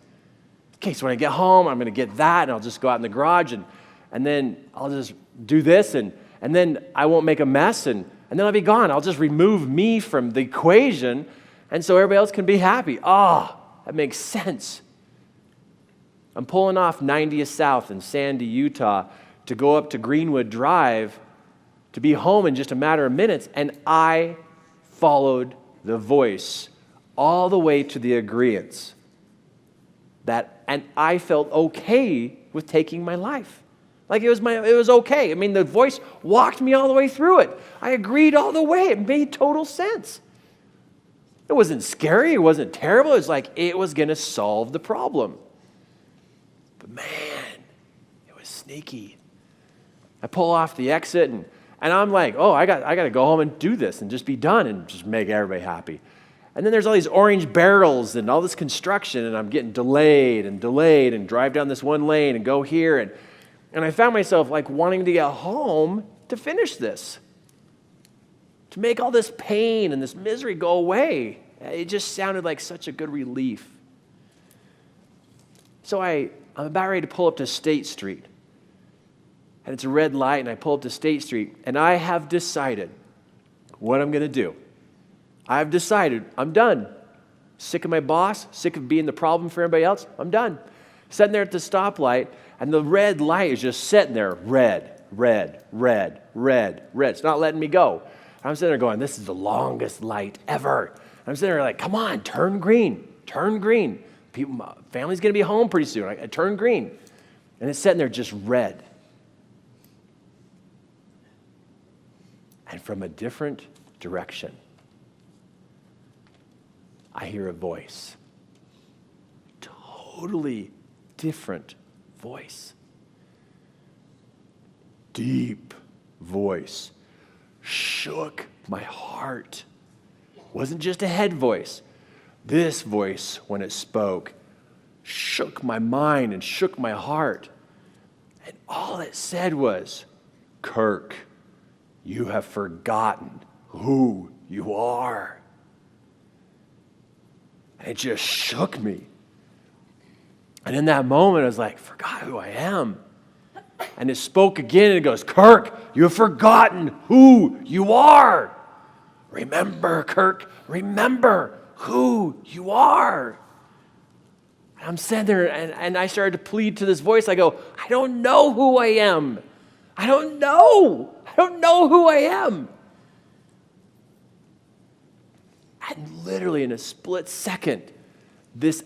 Okay, so when I get home, I'm going to get that, and I'll just go out in the garage, and then I'll just do this, and then I won't make a mess, and then I'll be gone. I'll just remove me from the equation, and so everybody else can be happy. Oh, that makes sense. I'm pulling off 90th South in Sandy, Utah, to go up to Greenwood Drive to be home in just a matter of minutes, and I followed the voice all the way to the agreeance and I felt okay with taking my life. Like it was okay. I mean, the voice walked me all the way through it. I agreed all the way. It made total sense. It wasn't scary. It wasn't terrible. It was like it was going to solve the problem. But man, it was sneaky. I pull off the exit and I'm like, oh, I got to go home and do this and just be done and just make everybody happy. And then there's all these orange barrels and all this construction, and I'm getting delayed and drive down this one lane and go here. And I found myself like wanting to get home to finish this, to make all this pain and this misery go away. It just sounded like such a good relief. So I'm about ready to pull up to State Street. And it's a red light, and I pull up to State Street, and I have decided what I'm going to do. I've decided I'm done. Sick of my boss, sick of being the problem for everybody else, I'm done. Sitting there at the stoplight, and the red light is just sitting there, red, red, red, red, red. It's not letting me go. I'm sitting there going, this is the longest light ever. I'm sitting there like, come on, turn green, turn green. Family's going to be home pretty soon. I turn green. And it's sitting there just red. And from a different direction, I hear a voice. Totally different voice. Deep voice. Shook my heart. Wasn't just a head voice. This voice, when it spoke, shook my mind and shook my heart. And all it said was, Kirk, you have forgotten who you are. And it just shook me. And in that moment, I was like, forgot who I am. And it spoke again, and it goes, Kirk, you have forgotten who you are. Remember, Kirk, remember who you are. And I'm sitting there, and I started to plead to this voice. I go, I don't know who I am. I don't know who I am. And literally in a split second,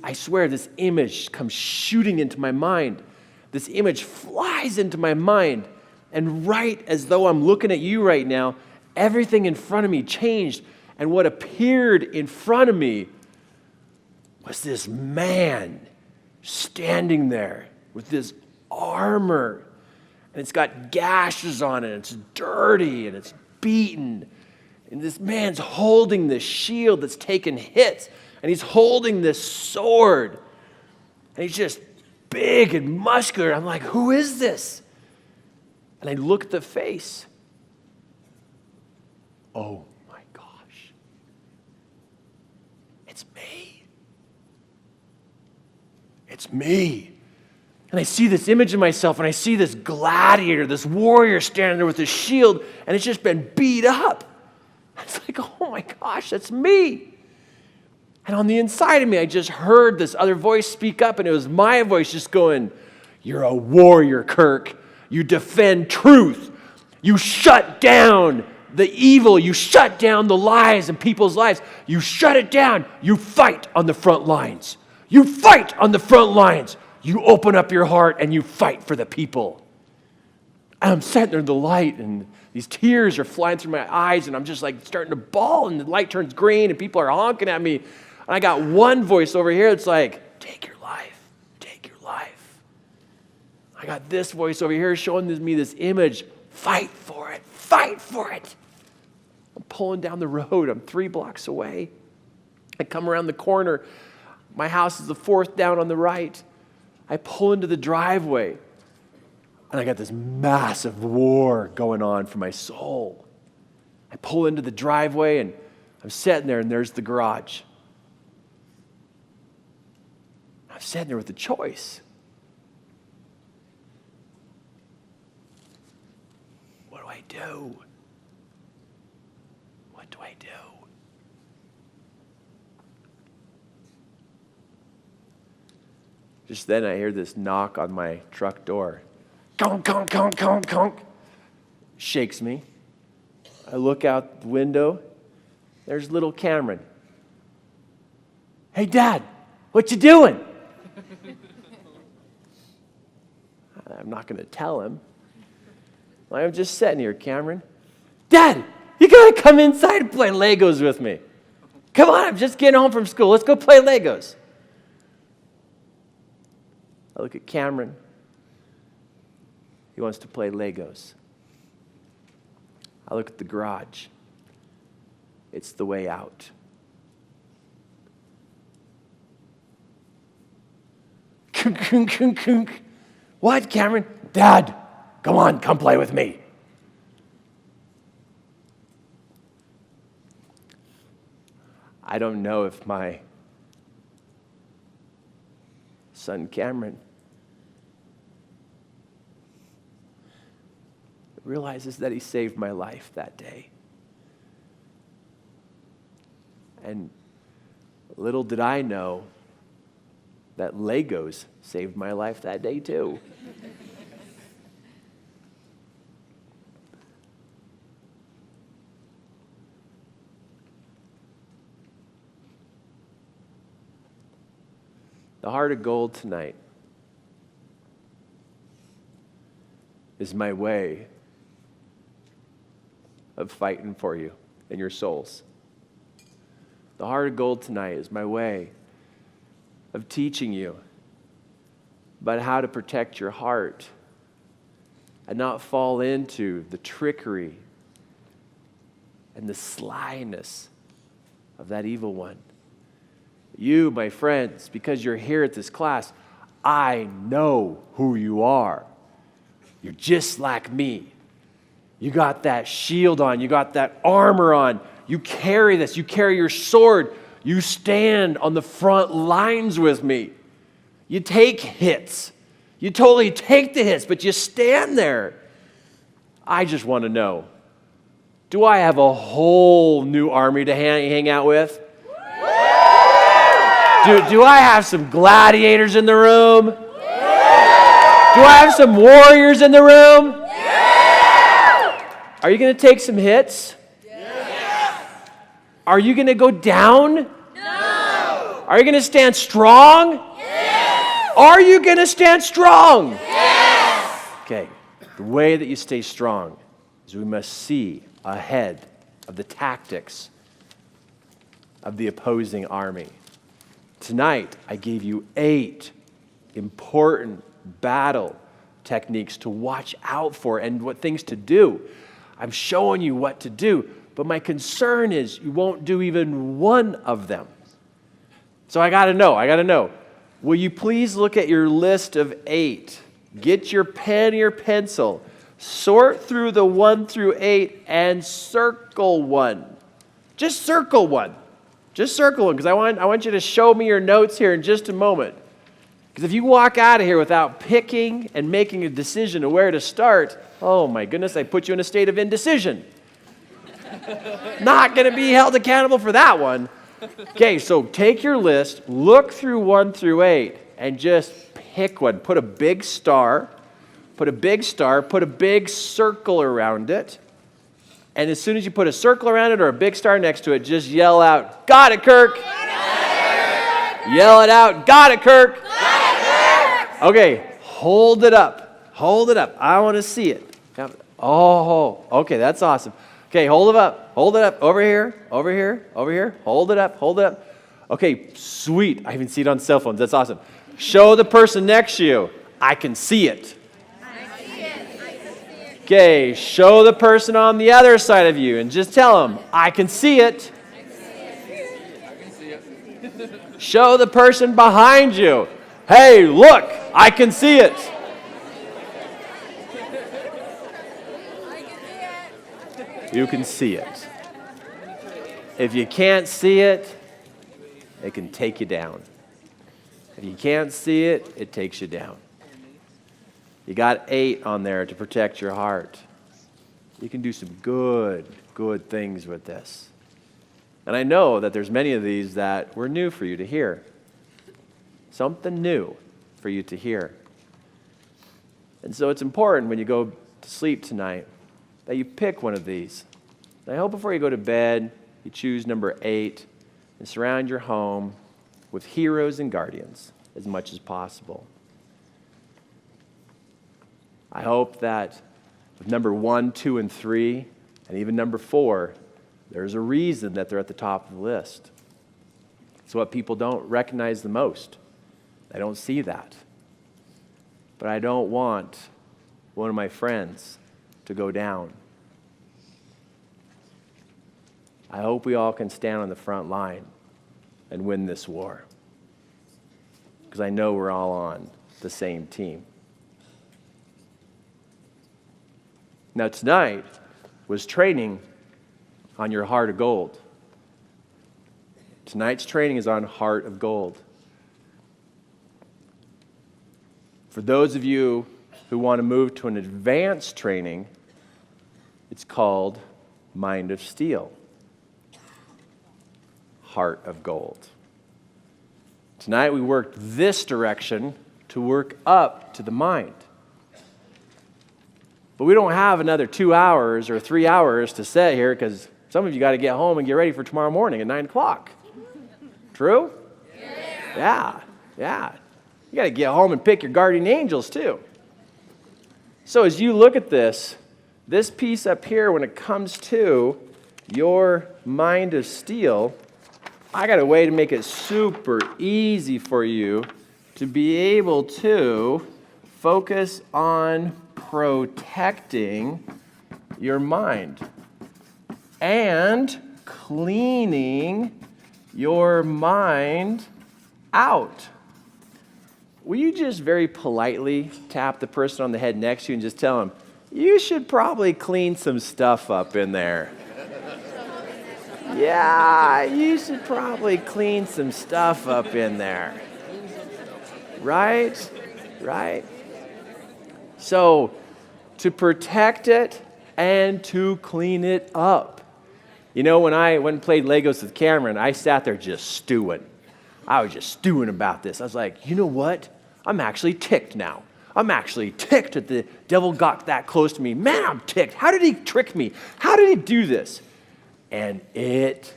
I swear, this image comes shooting into my mind. This image flies into my mind. And right as though I'm looking at you right now, everything in front of me changed. And what appeared in front of me was this man standing there with this armor. And it's got gashes on it. It's dirty and it's beaten. And this man's holding this shield that's taken hits. And he's holding this sword. And he's just big and muscular. I'm like, who is this? And I look at the face. Oh my gosh. It's me. It's me. And I see this image of myself, and I see this gladiator, this warrior standing there with his shield, and it's just been beat up. It's like, oh my gosh, that's me. And on the inside of me, I just heard this other voice speak up, and it was my voice just going, you're a warrior, Kirk. You defend truth. You shut down the evil. You shut down the lies in people's lives. You shut it down. You fight on the front lines. You fight on the front lines. You open up your heart and you fight for the people. And I'm sitting there in the light, and these tears are flying through my eyes, and I'm just like starting to bawl, and the light turns green, and people are honking at me. And I got one voice over here that's like, take your life, take your life. I got this voice over here showing me this image, fight for it, fight for it. I'm pulling down the road. I'm 3 blocks away. I come around the corner. My house is the 4th down on the right. I pull into the driveway. And I got this massive war going on for my soul. I pull into the driveway and I'm sitting there and there's the garage. I'm sitting there with a choice. What do I do? What do I do? Just then I hear this knock on my truck door. Conk, conk, conk, conk, conk. Shakes me. I look out the window. There's little Cameron. Hey, Dad, what you doing? I'm not going to tell him. I'm just sitting here, Cameron. Dad, you got to come inside and play Legos with me. Come on, I'm just getting home from school. Let's go play Legos. I look at Cameron. He wants to play Legos. I look at the garage. It's the way out. What, Cameron? Dad, come on, come play with me. I don't know if my son Cameron realizes that he saved my life that day. And little did I know that Legos saved my life that day too. The heart of gold tonight is my way of fighting for you and your souls. The heart of gold tonight is my way of teaching you about how to protect your heart and not fall into the trickery and the slyness of that evil one. You, my friends, because you're here at this class, I know who you are. You're just like me. You got that shield on. You got that armor on. You carry this. You carry your sword. You stand on the front lines with me. You take hits. You totally take the hits, but you stand there. I just want to know, do I have a whole new army to hang out with? Do I have some gladiators in the room? Do I have some warriors in the room? Are you going to take some hits? Yes. Are you going to go down? No. Are you going to stand strong? Yes. Are you going to stand strong? Yes. Okay. The way that you stay strong is we must see ahead of the tactics of the opposing army. Tonight, I gave you 8 important battle techniques to watch out for and what things to do. I'm showing you what to do, but my concern is you won't do even one of them. So I got to know. Will you please look at your list of 8? Get your pen or your pencil. Sort through the 1 through 8 and circle one. Just circle one. Just circle one, because I want you to show me your notes here in just a moment. Because if you walk out of here without picking and making a decision of where to start, oh my goodness, I put you in a state of indecision. Not going to be held accountable for that one. Okay, so take your list, look through 1 through 8, and just pick one. Put a big star, put a big circle around it. And as soon as you put a circle around it or a big star next to it, just yell out, "Got it, Kirk!" Got it, Kirk! Yell it out, "Got it, Kirk!" Got it, Kirk! Okay, hold it up. Hold it up. I want to see it. Oh, okay, that's awesome. Okay, hold it up. Hold it up. Over here, over here, over here. Hold it up, hold it up. Okay, sweet. I even see it on cell phones. That's awesome. Show the person next to you. I can see it. Okay, show the person on the other side of you and just tell them, I can see it. Show the person behind you, hey, look, I can see it. You can see it. If you can't see it, it can take you down. If you can't see it, it takes you down. You got 8 on there to protect your heart. You can do some good things with this. And I know that there's many of these that were new for you to hear. Something new for you to hear. And so it's important when you go to sleep tonight that you pick one of these. And I hope before you go to bed, you choose number 8 and surround your home with heroes and guardians as much as possible. I hope that with number 1, 2, and 3, and even number 4, there's a reason that they're at the top of the list. It's what people don't recognize the most. They don't see that. But I don't want one of my friends to go down. I hope we all can stand on the front line and win this war. Because I know we're all on the same team. Now tonight was training on your heart of gold. Tonight's training is on heart of gold. For those of you who want to move to an advanced training, it's called mind of steel. Heart of gold. Tonight we worked this direction to work up to the mind. But we don't have another 2 hours or 3 hours to sit here because some of you got to get home and get ready for tomorrow morning at 9 o'clock. True? Yeah. You got to get home and pick your guardian angels too. So as you look at this piece up here, when it comes to your mind of steel, I got a way to make it super easy for you to be able to focus on protecting your mind and cleaning your mind out. Will you just very politely tap the person on the head next to you and just tell them, you should probably clean some stuff up in there. Yeah, you should probably clean some stuff up in there. Right? So, to protect it and to clean it up. You know, when I went and played Legos with Cameron, I sat there just stewing. I was just stewing about this. I was like, you know what? I'm actually ticked now. I'm actually ticked that the devil got that close to me. Man, I'm ticked. How did he trick me? How did he do this? And it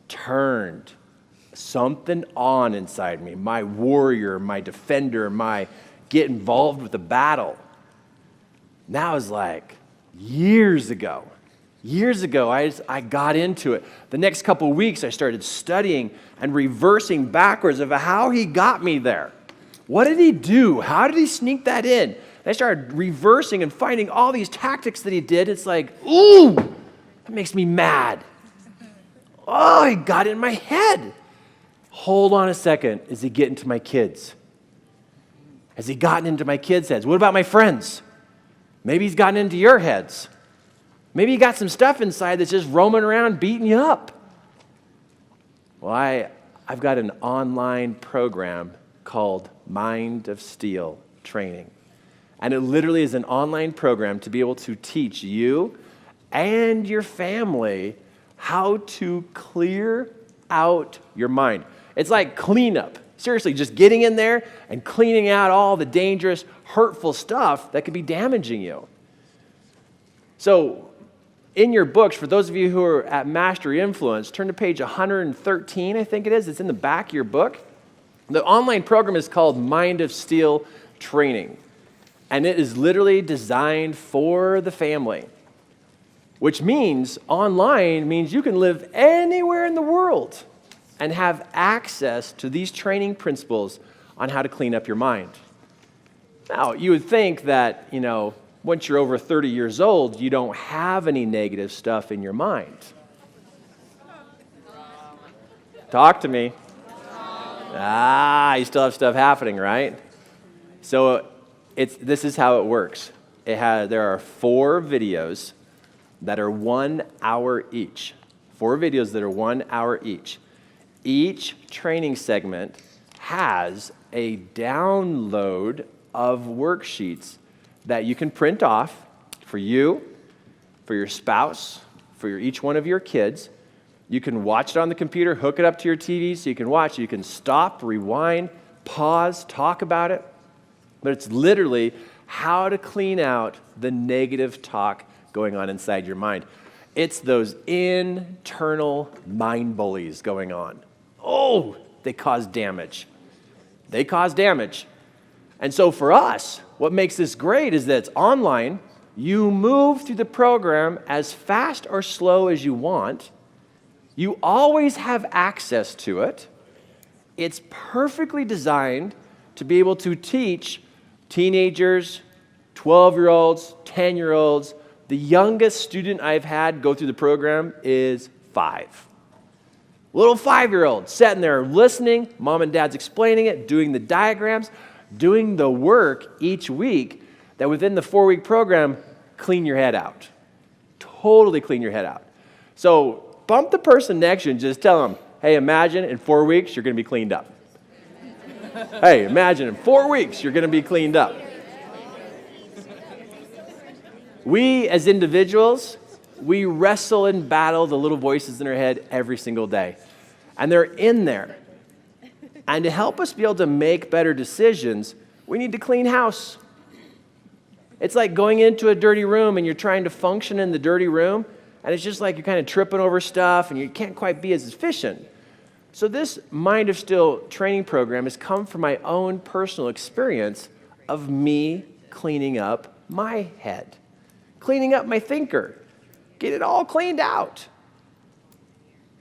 turned something on inside me. My warrior, my defender, my get involved with the battle. And that was like years ago. I got into it. The next couple of weeks, I started studying and reversing backwards of how he got me there. What did he do? How did he sneak that in? And I started reversing and finding all these tactics that he did. It's like, ooh, that makes me mad. Oh, he got in my head. Hold on a second. Is he getting to my kids? Has he gotten into my kids' heads? What about my friends? Maybe he's gotten into your heads. Maybe you got some stuff inside that's just roaming around beating you up. Well, I've got an online program called Mind of Steel Training. And it literally is an online program to be able to teach you and your family how to clear out your mind. It's like cleanup. Seriously, just getting in there and cleaning out all the dangerous, hurtful stuff that could be damaging you. So, in your books, for those of you who are at Mastery Influence, turn to page 113, I think it is. It's in the back of your book. The online program is called Mind of Steel Training. And it is literally designed for the family. Which means online means you can live anywhere in the world and have access to these training principles on how to clean up your mind. Now, you would think that, once you're over 30 years old, you don't have any negative stuff in your mind. Talk to me. You still have stuff happening, right? So this is how it works. There are 4 videos that are 1 hour each. 4 videos that are 1 hour each. Each training segment has a download of worksheets that you can print off for you, for your spouse, for each one of your kids. You can watch it on the computer, hook it up to your TV so you can watch. You can stop, rewind, pause, talk about it. But it's literally how to clean out the negative talk going on inside your mind. It's those internal mind bullies going on. Oh, they cause damage. They cause damage. And so for us, what makes this great is that it's online. You move through the program as fast or slow as you want. You always have access to it. It's perfectly designed to be able to teach teenagers, 12-year-olds, 10-year-olds. The youngest student I've had go through the program is 5. Little 5-year-old sitting there listening, mom and dad's explaining it, doing the diagrams, doing the work each week that within the 4-week program, clean your head out. Totally clean your head out. So bump the person next to you and just tell them, hey, imagine in 4 weeks you're going to be cleaned up. Hey, imagine in 4 weeks you're going to be cleaned up. We as individuals, we wrestle and battle the little voices in our head every single day. And they're in there. And to help us be able to make better decisions, we need to clean house. It's like going into a dirty room and you're trying to function in the dirty room, and it's just like you're kind of tripping over stuff and you can't quite be as efficient. So this Mind of Steel training program has come from my own personal experience of me cleaning up my head, cleaning up my thinker, get it all cleaned out.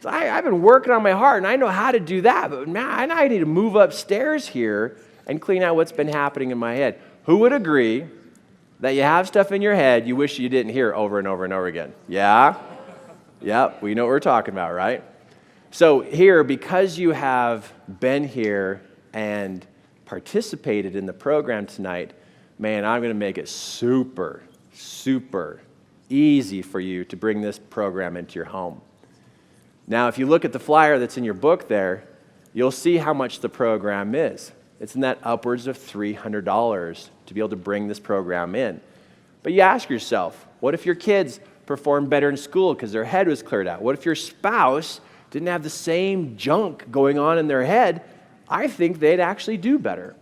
So I've been working on my heart, and I know how to do that, but man, I need to move upstairs here and clean out what's been happening in my head. Who would agree that you have stuff in your head you wish you didn't hear over and over and over again? Yeah? Yep, we know what we're talking about, right? So here, because you have been here and participated in the program tonight, man, I'm going to make it super, super easy for you to bring this program into your home. Now, if you look at the flyer that's in your book there, you'll see how much the program is. It's in that upwards of $300 to be able to bring this program in. But you ask yourself, what if your kids performed better in school because their head was cleared out? What if your spouse didn't have the same junk going on in their head? I think they'd actually do better.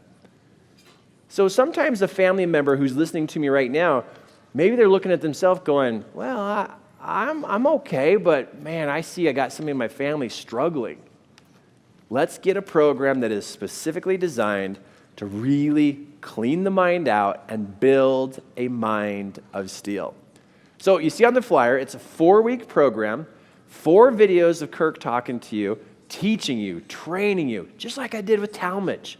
So sometimes a family member who's listening to me right now, maybe they're looking at themselves going, well, I'm okay, but man, I got somebody in my family struggling. Let's get a program that is specifically designed to really clean the mind out and build a mind of steel. So you see on the flyer, it's a 4-week program, 4 videos of Kirk talking to you, teaching you, training you, just like I did with Talmadge.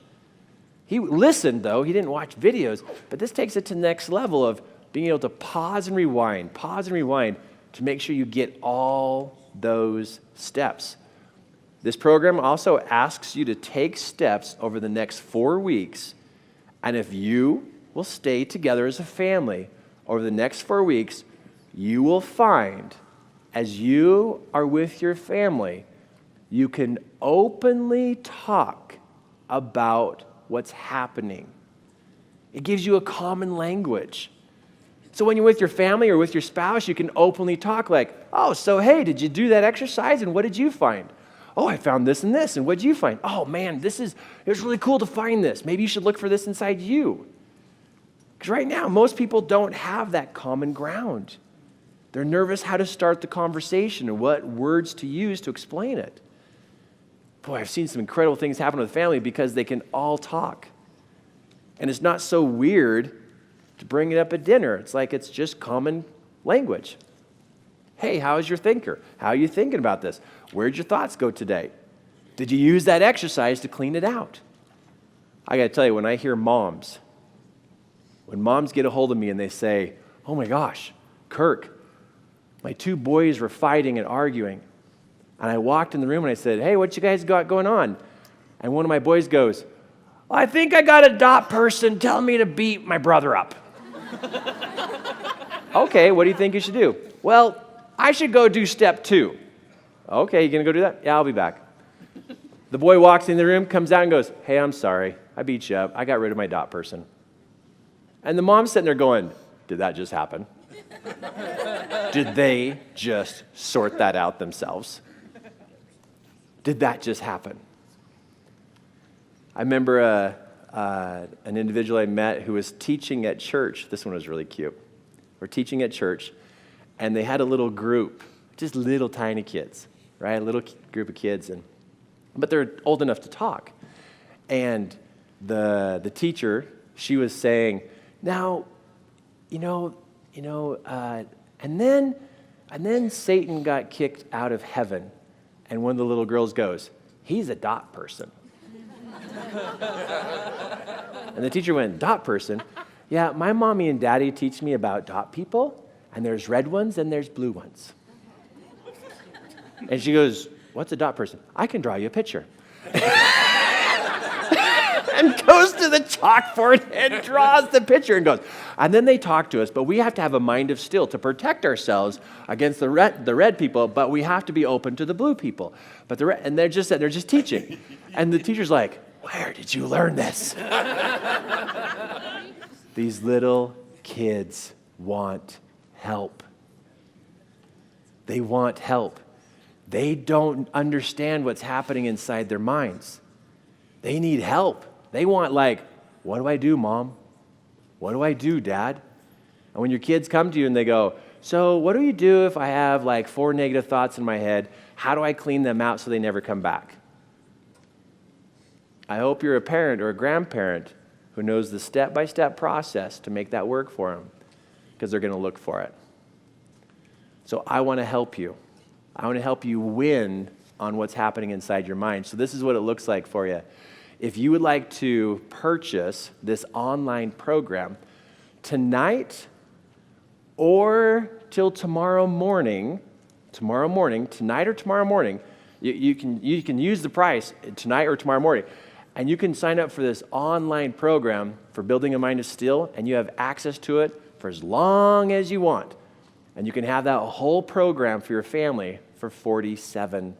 He listened, though. He didn't watch videos, but this takes it to the next level of being able to pause and rewind to make sure you get all those steps. This program also asks you to take steps over the next 4 weeks, and if you will stay together as a family over the next 4 weeks, you will find, as you are with your family, you can openly talk about what's happening. It gives you a common language. So when you're with your family or with your spouse, you can openly talk like, oh, so hey, did you do that exercise and what did you find? Oh, I found this and this, and what did you find? Oh man, it was really cool to find this. Maybe you should look for this inside you. Because right now, most people don't have that common ground. They're nervous how to start the conversation and what words to use to explain it. Boy, I've seen some incredible things happen with family because they can all talk. And it's not so weird to bring it up at dinner. It's like it's just common language. Hey, how's your thinker? How are you thinking about this? Where'd your thoughts go today? Did you use that exercise to clean it out? I got to tell you, when I hear moms, when moms get a hold of me and they say, oh my gosh, Kirk, my two boys were fighting and arguing. And I walked in the room and I said, hey, what you guys got going on? And one of my boys goes, I think I got a dot person telling me to beat my brother up. Okay, what do you think you should do? Well, I should go do step 2. Okay, you gonna go do that? Yeah, I'll be back. The boy walks in the room, comes out and goes, hey, I'm sorry. I beat you up. I got rid of my dot person. And the mom's sitting there going, did that just happen? Did they just sort that out themselves? Did that just happen? I remember an individual I met who was teaching at church. This one was really cute. We're teaching at church, and they had a little group, just little tiny kids, right? A little group of kids, but they're old enough to talk. And the teacher, she was saying, now, and then Satan got kicked out of heaven, and one of the little girls goes, he's a dot person. And the teacher went, dot person? Yeah, my mommy and daddy teach me about dot people, and there's red ones and there's blue ones. And she goes, what's a dot person? I can draw you a picture. And goes to the chalkboard and draws the picture and goes. And then they talk to us, but we have to have a mind of steel to protect ourselves against the red people, but we have to be open to the blue people. But they're just teaching. And the teacher's like, where did you learn this? These little kids want help. They want help. They don't understand what's happening inside their minds. They need help. They want what do I do, Mom? What do I do, Dad? And when your kids come to you and they go, so what do you do if I have 4 negative thoughts in my head? How do I clean them out so they never come back? I hope you're a parent or a grandparent who knows the step-by-step process to make that work for them, because they're going to look for it. So I want to help you. I want to help you win on what's happening inside your mind. So this is what it looks like for you. If you would like to purchase this online program tonight or till tomorrow morning, tonight or tomorrow morning, you can use the price tonight or tomorrow morning. And you can sign up for this online program for Building a Mind of Steel, and you have access to it for as long as you want. And you can have that whole program for your family for $47.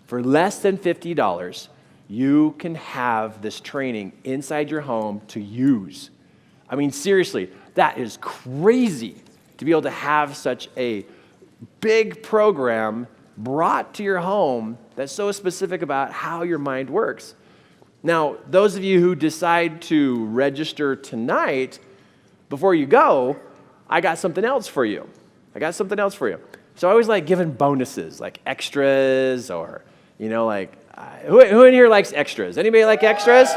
For less than $50, you can have this training inside your home to use. I mean, seriously, that is crazy to be able to have such a big program brought to your home that's so specific about how your mind works. Now, those of you who decide to register tonight, before you go, I got something else for you. So I always like giving bonuses, like extras, or, who in here likes extras? Anybody like extras?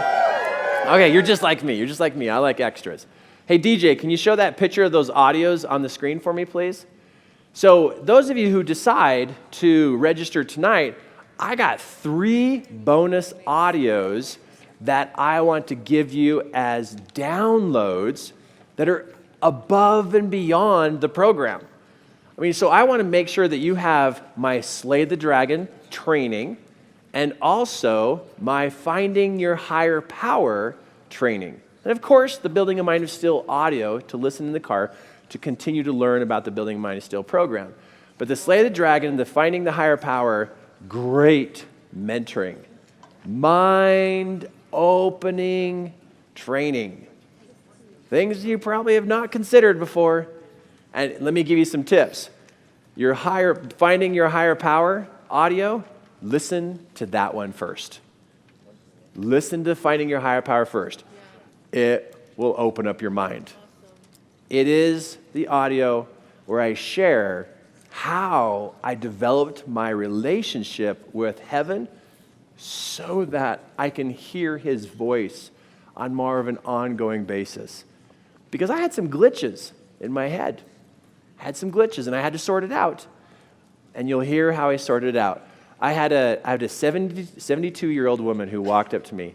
Okay, you're just like me. I like extras. Hey, DJ, can you show that picture of those audios on the screen for me, please? So those of you who decide to register tonight, I got 3 bonus audios that I want to give you as downloads that are above and beyond the program. So I want to make sure that you have my Slay the Dragon training and also my Finding Your Higher Power training. And of course, the Building a Mind of Steel audio to listen in the car to continue to learn about the Building a Mind of Steel program. But the Slay the Dragon, the Finding the Higher Power, great mentoring, mind-opening training. Things you probably have not considered before. And let me give you some tips. Finding Your Higher Power audio, listen to that one first. Listen to Finding Your Higher Power first. It will open up your mind. It is the audio where I share how I developed my relationship with heaven so that I can hear his voice on more of an ongoing basis. Because I had some glitches in my head. I had some glitches and I had to sort it out. And you'll hear how I sorted it out. I had a 72-year-old woman who walked up to me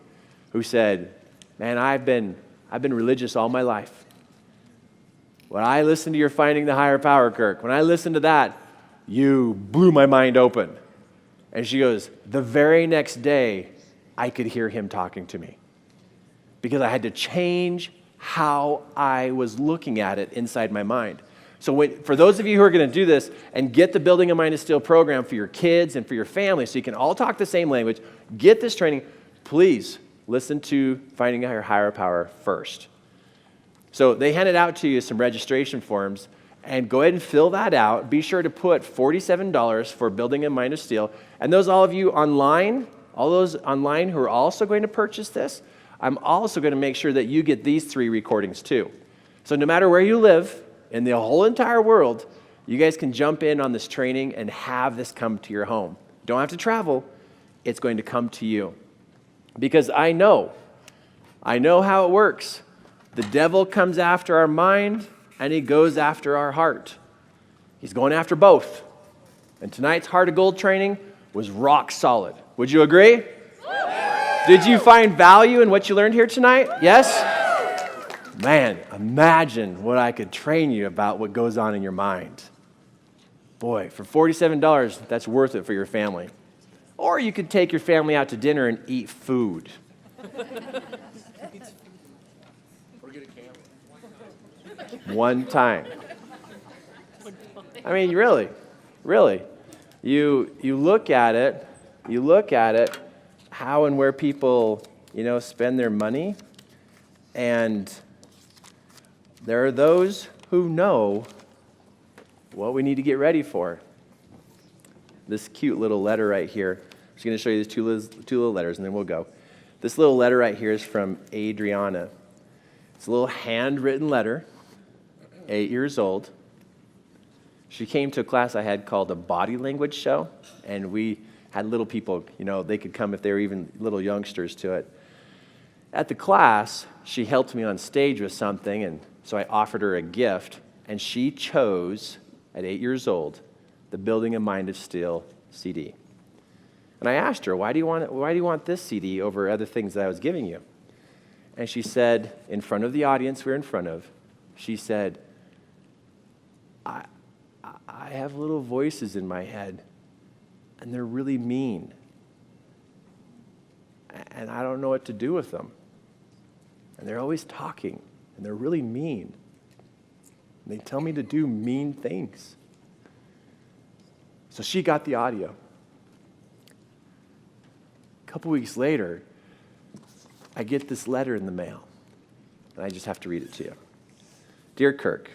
who said, man, I've been I've been religious all my life. When I listened to your Finding the Higher Power, Kirk, when I listened to that, you blew my mind open. And she goes, the very next day, I could hear him talking to me because I had to change how I was looking at it inside my mind. So for those of you who are going to do this and get the Building a Mind of Steel program for your kids and for your family so you can all talk the same language, get this training, please listen to Finding Your Higher Power first. So they handed out to you some registration forms, and go ahead and fill that out. Be sure to put $47 for Building a Mind of Steel. And all of you online, all those online who are also going to purchase this, I'm also going to make sure that you get these 3 recordings too. So no matter where you live in the whole entire world, you guys can jump in on this training and have this come to your home. You don't have to travel. It's going to come to you. Because I know how it works. The devil comes after our mind, and he goes after our heart. He's going after both. And tonight's Heart of Gold training was rock solid. Would you agree? Did you find value in what you learned here tonight? Yes? Man, imagine what I could train you about what goes on in your mind. Boy, for $47, that's worth it for your family. Or you could take your family out to dinner and eat food. One time. I mean, really. You look at it, how and where people, spend their money, and there are those who know what we need to get ready for. This cute little letter right here. I'm just going to show you these two little letters, and then we'll go. This little letter right here is from Adriana. It's a little handwritten letter, 8 years old. She came to a class I had called a body language show, and we had little people, they could come if they were even little youngsters to it. At the class, she helped me on stage with something, and so I offered her a gift, and she chose, at 8 years old, the Building a Mind of Steel CD. And I asked her, why do you want this CD over other things that I was giving you? And she said, in front of the audience we're in front of, she said, I have little voices in my head, and they're really mean. And I don't know what to do with them. And they're always talking, and they're really mean. And they tell me to do mean things. So she got the audio. A couple weeks later, I get this letter in the mail, and I just have to read it to you. Dear Kirk,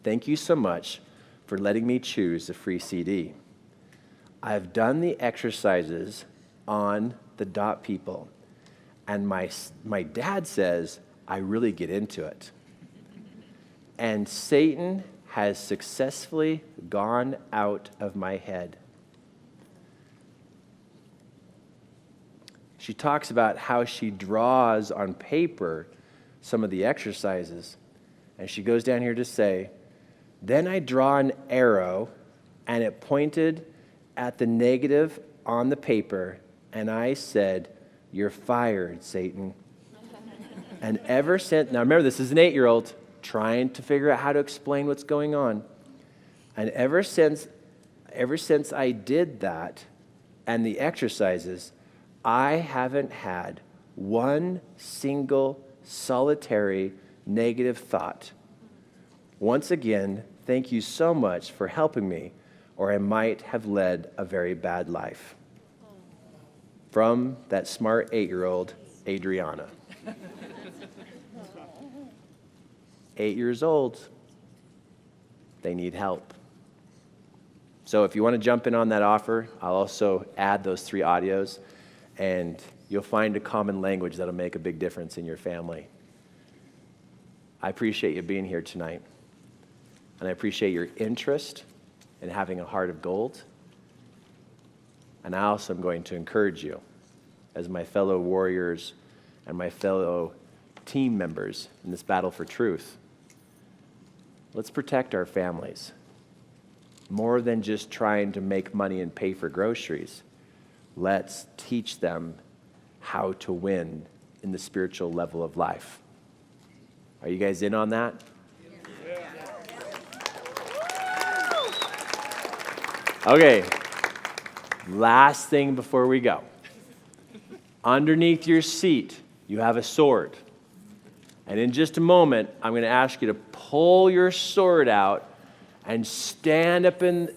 thank you so much for letting me choose a free CD. I've done the exercises on the dot people, and my dad says I really get into it. And Satan has successfully gone out of my head. She talks about how she draws on paper some of the exercises, and she goes down here to say, then I draw an arrow, and it pointed at the negative on the paper, and I said, you're fired, Satan. And ever since, now remember, this is an 8-year-old trying to figure out how to explain what's going on. And ever since I did that and the exercises, I haven't had one single solitary negative thought. Once again, thank you so much for helping me, or I might have led a very bad life. From that smart 8-year-old, Adriana. 8 years old, they need help. So if you want to jump in on that offer, I'll also add those 3 audios, and you'll find a common language that'll make a big difference in your family. I appreciate you being here tonight, and I appreciate your interest in having a heart of gold. And I also am going to encourage you, as my fellow warriors and my fellow team members in this battle for truth, let's protect our families. More than just trying to make money and pay for groceries, let's teach them how to win in the spiritual level of life. Are you guys in on that? Okay, last thing before we go. Underneath your seat, you have a sword. And in just a moment, I'm going to ask you to pull your sword out and stand up and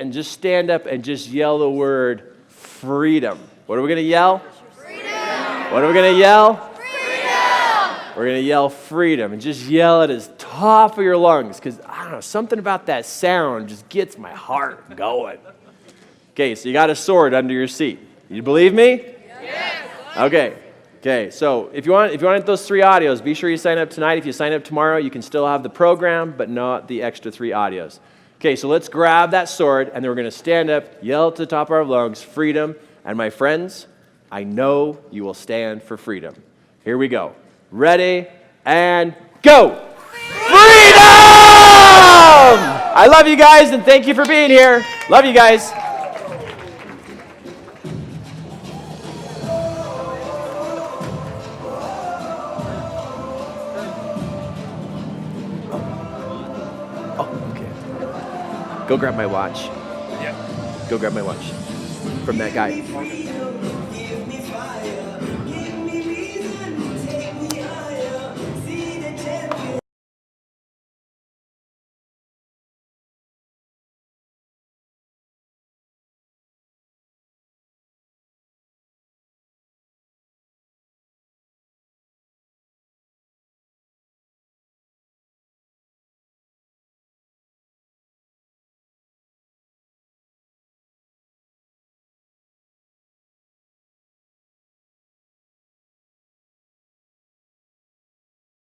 just stand up and just yell the word freedom. What are we going to yell? Freedom. What are we going to yell? Freedom. We're going to yell freedom and just yell it as top of your lungs because, I don't know, something about that sound just gets my heart going. Okay, so you got a sword under your seat. You believe me? Yes. Okay, so if you want those 3 audios, be sure you sign up tonight. If you sign up tomorrow, you can still have the program, but not the extra 3 audios. Okay, so let's grab that sword, and then we're going to stand up, yell at the top of our lungs, freedom. And my friends, I know you will stand for freedom. Here we go. Ready, and go! Freedom! I love you guys, and thank you for being here. Love you guys. Go grab my watch. Yeah. Go grab my watch from that guy.